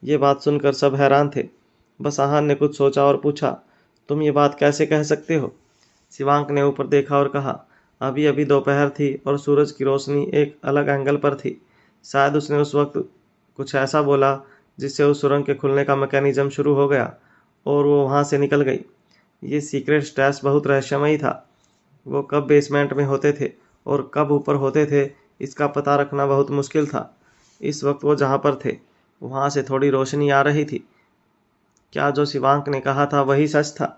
[SPEAKER 1] ये बात सुनकर सब हैरान थे। बस आहान ने कुछ सोचा और पूछा, तुम ये बात कैसे कह सकते हो? शिवांग ने ऊपर देखा और कहा, अभी अभी दोपहर थी और सूरज की रोशनी एक अलग एंगल पर थी। शायद उसने उस वक्त कुछ ऐसा बोला जिससे उस सुरंग के खुलने का मैकेनिज्म शुरू हो गया और वो वहाँ से निकल गई। ये सीक्रेट स्टैश बहुत रहस्यमयी था। वो कब बेसमेंट में होते थे और कब ऊपर होते थे, इसका पता रखना बहुत मुश्किल था। इस वक्त वो जहाँ पर थे वहाँ से थोड़ी रोशनी आ रही थी। क्या जो शिवांक ने कहा था वही सच था?